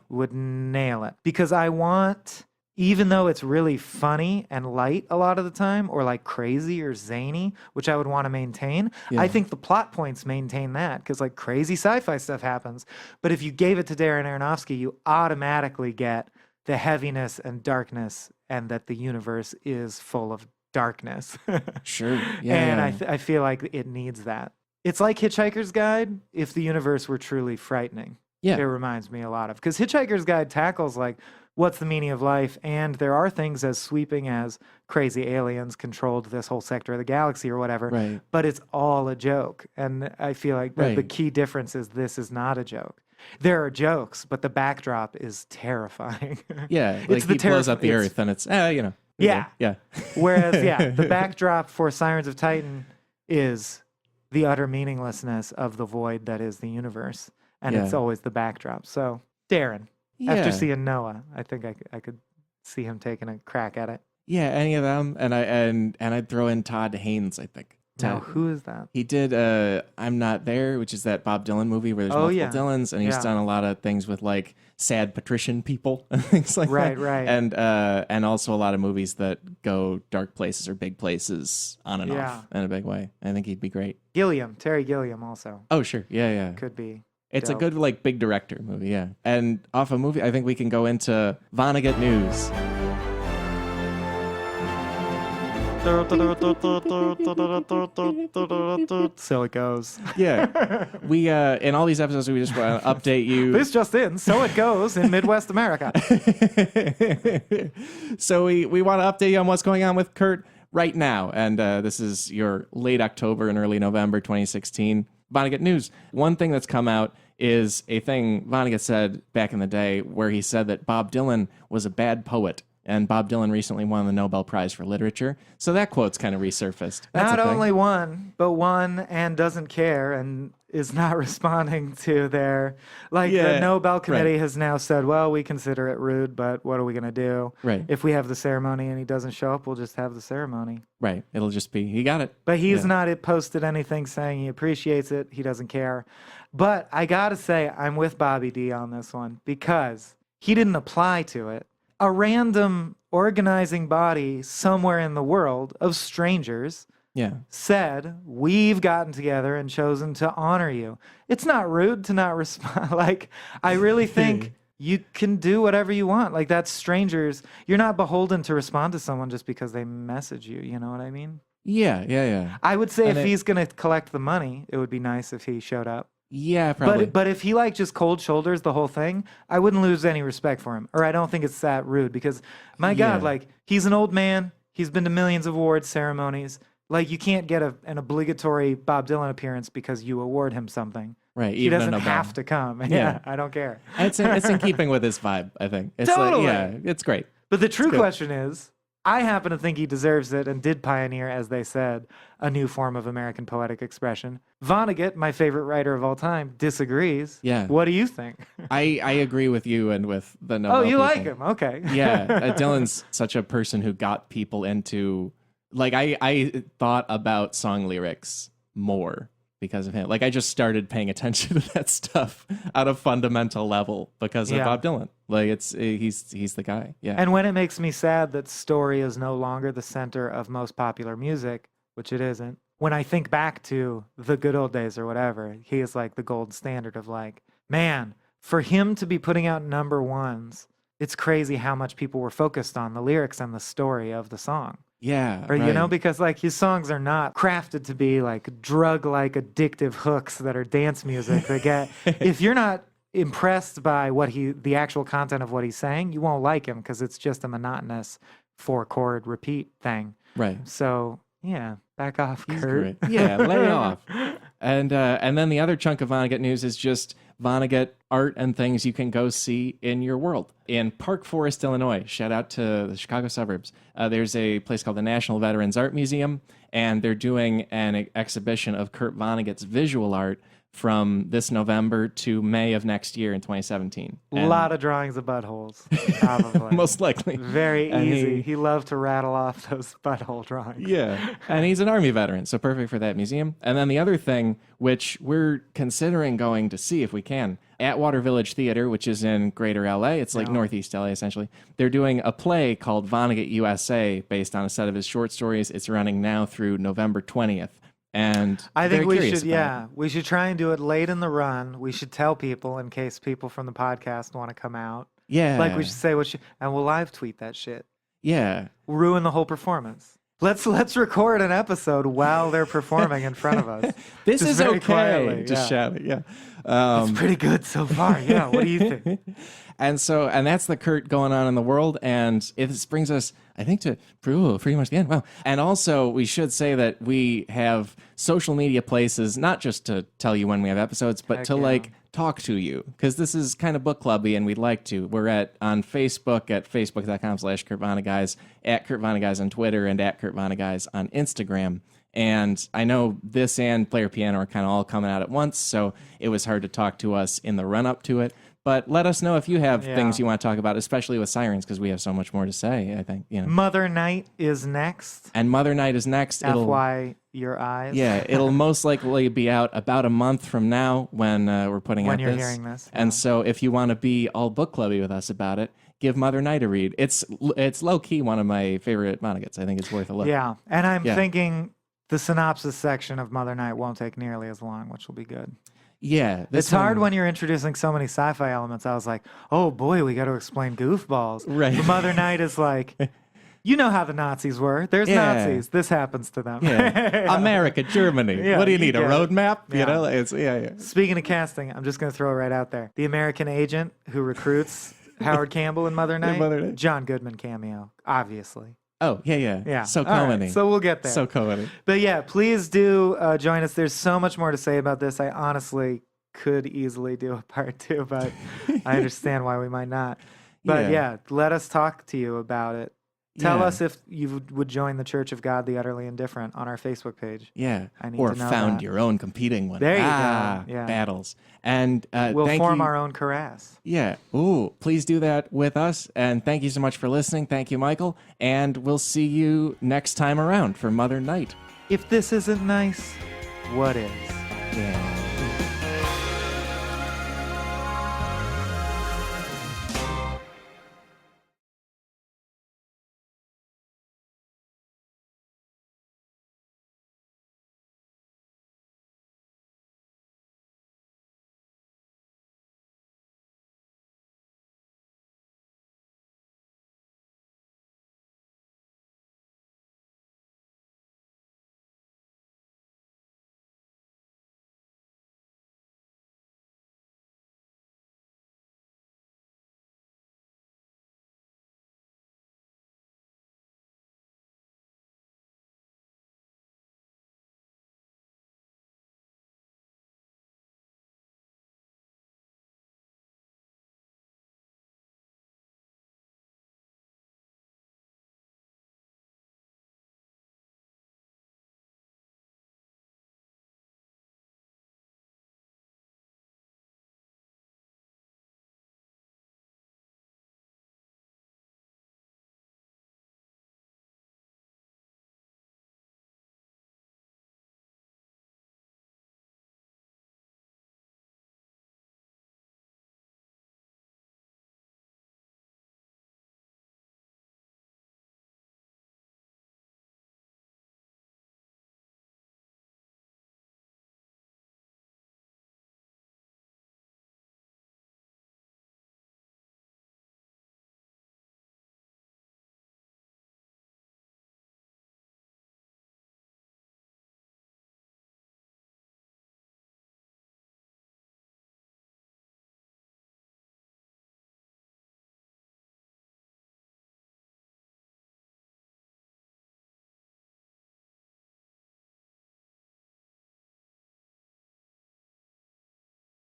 Speaker 2: would nail it. Because I want, even though it's really funny and light a lot of the time, or like crazy or zany, which I would want to maintain, I think the plot points maintain that, because like crazy sci-fi stuff happens. But if you gave it to Darren Aronofsky, you automatically get the heaviness and darkness, and that the universe is full of darkness.
Speaker 1: Sure. Yeah.
Speaker 2: And I feel like it needs that. It's like Hitchhiker's Guide if the universe were truly frightening.
Speaker 1: Yeah.
Speaker 2: It reminds me a lot of, because Hitchhiker's Guide tackles like, what's the meaning of life? And there are things as sweeping as crazy aliens controlled this whole sector of the galaxy or whatever.
Speaker 1: Right.
Speaker 2: But it's all a joke. And I feel like the key difference is this is not a joke. There are jokes, but the backdrop is terrifying.
Speaker 1: Yeah. Like he blows up the earth and it's,
Speaker 2: Yeah.
Speaker 1: Yeah.
Speaker 2: Whereas, the backdrop for Sirens of Titan is the utter meaninglessness of the void that is the universe. And it's always the backdrop. So, Darren.
Speaker 1: Yeah.
Speaker 2: After seeing Noah, I think I could see him taking a crack at it.
Speaker 1: Yeah, any of them, and I'd throw in Todd Haynes. I think.
Speaker 2: Now, who is that?
Speaker 1: He did "I'm Not There," which is that Bob Dylan movie where there's multiple Dylans, and he's done a lot of things with like sad patrician people and things like that.
Speaker 2: Right.
Speaker 1: And also a lot of movies that go dark places or big places on and off in a big way. I think he'd be great.
Speaker 2: Terry Gilliam, also.
Speaker 1: Oh sure, yeah.
Speaker 2: Could be.
Speaker 1: It's a good, like, big director movie, yeah. And off a movie, I think we can go into Vonnegut news.
Speaker 2: So it goes.
Speaker 1: Yeah. We, in all these episodes, we just want to update you.
Speaker 2: This just in, so it goes in Midwest America.
Speaker 1: So we want to update you on what's going on with Kurt right now. And this is your late October and early November 2016. Vonnegut news. One thing that's come out is a thing Vonnegut said back in the day where he said that Bob Dylan was a bad poet. And Bob Dylan recently won the Nobel Prize for Literature. So that quote's kind of resurfaced. That's
Speaker 2: not only won, but won and doesn't care and is not responding to their... Like, the Nobel Committee has now said, well, we consider it rude, but what are we going to do?
Speaker 1: Right.
Speaker 2: If we have the ceremony and he doesn't show up, we'll just have the ceremony.
Speaker 1: Right. It'll just be, he got it.
Speaker 2: But he's not posted anything saying he appreciates it. He doesn't care. But I got to say, I'm with Bobby D on this one because he didn't apply to it. A random organizing body somewhere in the world of strangers said, we've gotten together and chosen to honor you. It's not rude to not respond. Like, I really think you can do whatever you want. Like, that's strangers. You're not beholden to respond to someone just because they message you. You know what I mean?
Speaker 1: Yeah.
Speaker 2: I would say if he's going to collect the money, it would be nice if he showed up.
Speaker 1: Yeah, probably.
Speaker 2: But if he just cold shoulders the whole thing, I wouldn't lose any respect for him. Or I don't think it's that rude because, my God, he's an old man. He's been to millions of awards ceremonies. Like, you can't get an obligatory Bob Dylan appearance because you award him something.
Speaker 1: Right.
Speaker 2: He doesn't have to come. Yeah, I don't care.
Speaker 1: It's in keeping with his vibe, I think. It's
Speaker 2: totally.
Speaker 1: It's great.
Speaker 2: But the true question is, I happen to think he deserves it and did pioneer, as they said, a new form of American poetic expression. Vonnegut, my favorite writer of all time, disagrees.
Speaker 1: Yeah.
Speaker 2: What do you think?
Speaker 1: I agree with you and with the Nobel.
Speaker 2: Oh, you
Speaker 1: people.
Speaker 2: like him? Okay.
Speaker 1: Yeah. Dylan's such a person who got people into... Like, I thought about song lyrics more because of him. Like, I just started paying attention to that stuff at a fundamental level because of Bob Dylan. Like, he's the guy. Yeah.
Speaker 2: And when it makes me sad that story is no longer the center of most popular music, which it isn't, when I think back to the good old days or whatever, he is like the gold standard of like, man, for him to be putting out number ones, it's crazy how much people were focused on the lyrics and the story of the song.
Speaker 1: Yeah.
Speaker 2: Or,
Speaker 1: right.
Speaker 2: you know, because like his songs are not crafted to be like drug-like addictive hooks that are dance music that get, if you're not impressed by the actual content of what he's saying, you won't like him because it's just a monotonous 4-chord repeat thing.
Speaker 1: Right.
Speaker 2: So, yeah, back off, Kurt.
Speaker 1: Yeah, lay off. And then the other chunk of Vonnegut news is just Vonnegut art and things you can go see in your world. In Park Forest, Illinois, shout out to the Chicago suburbs, there's a place called the National Veterans Art Museum, and they're doing an exhibition of Kurt Vonnegut's visual art from this November to May of next year in 2017.
Speaker 2: A lot of drawings of buttholes, probably.
Speaker 1: Most likely.
Speaker 2: Very easy. He loved to rattle off those butthole drawings.
Speaker 1: Yeah. And he's an Army veteran, so perfect for that museum. And then the other thing, which we're considering going to see if we can, Atwater Village Theater, which is in Greater LA, it's like Northeast LA essentially. They're doing a play called Vonnegut USA based on a set of his short stories. It's running now through November 20th. And
Speaker 2: I think we should try and do it late in the run. We should tell people in case people from the podcast want to come out.
Speaker 1: Yeah.
Speaker 2: Like we should say and we'll live tweet that shit.
Speaker 1: Yeah.
Speaker 2: Ruin the whole performance. Let's record an episode while they're performing in front of us.
Speaker 1: This
Speaker 2: just
Speaker 1: is
Speaker 2: very
Speaker 1: okay.
Speaker 2: quietly.
Speaker 1: Just shout it. Yeah.
Speaker 2: It's pretty good so far. Yeah. What do you think?
Speaker 1: And that's the Kurt going on in the world. And this brings us, I think, to pretty much the end. Wow. And also, we should say that we have social media places, not just to tell you when we have episodes, but talk to you. Because this is kind of book clubby, and we'd like to. We're on Facebook at facebook.com/Kurt Vonneguys, at Kurt Vonneguys on Twitter, and at Kurt Vonneguys on Instagram. And I know this and Player Piano are kind of all coming out at once, so it was hard to talk to us in the run-up to it. But let us know if you have things you want to talk about, especially with Sirens, because we have so much more to say, I think. You know.
Speaker 2: Mother Night is next.
Speaker 1: And Mother Night is next.
Speaker 2: FY your eyes.
Speaker 1: Yeah, it'll most likely be out about a month from now when we're putting out this.
Speaker 2: When you're hearing this.
Speaker 1: And so if you want to be all book clubby with us about it, give Mother Night a read. It's low-key one of my favorite Vonneguts. I think it's worth a look.
Speaker 2: Yeah, and I'm thinking the synopsis section of Mother Night won't take nearly as long, which will be good.
Speaker 1: Yeah.
Speaker 2: It's hard when you're introducing so many sci-fi elements. I was like, oh boy, we got to explain goofballs.
Speaker 1: Right.
Speaker 2: But Mother Night is like, you know how the Nazis were. There's Nazis. This happens to them.
Speaker 1: Yeah. America, Germany. What do you need, a road map?
Speaker 2: Yeah.
Speaker 1: You know,
Speaker 2: Speaking of casting, I'm just going to throw it right out there. The American agent who recruits Howard Campbell in Mother Night, John Goodman cameo, obviously.
Speaker 1: Oh, yeah.
Speaker 2: Yeah.
Speaker 1: So
Speaker 2: All right,
Speaker 1: comedy.
Speaker 2: so we'll get there.
Speaker 1: So comedy.
Speaker 2: But yeah, please do join us. There's so much more to say about this. I honestly could easily do a part 2, but I understand why we might not. But yeah, let us talk to you about it. Tell us if you would join the Church of God, the Utterly Indifferent, on our Facebook page.
Speaker 1: Yeah.
Speaker 2: I need
Speaker 1: or
Speaker 2: to know
Speaker 1: found
Speaker 2: that.
Speaker 1: your own competing one.
Speaker 2: There you go. Yeah.
Speaker 1: Battles. And
Speaker 2: We'll
Speaker 1: thank
Speaker 2: form
Speaker 1: you.
Speaker 2: our own karass.
Speaker 1: Yeah. Ooh, please do that with us. And thank you so much for listening. Thank you, Michael. And we'll see you next time around for Mother Night.
Speaker 2: If this isn't nice, what is?
Speaker 1: Yeah.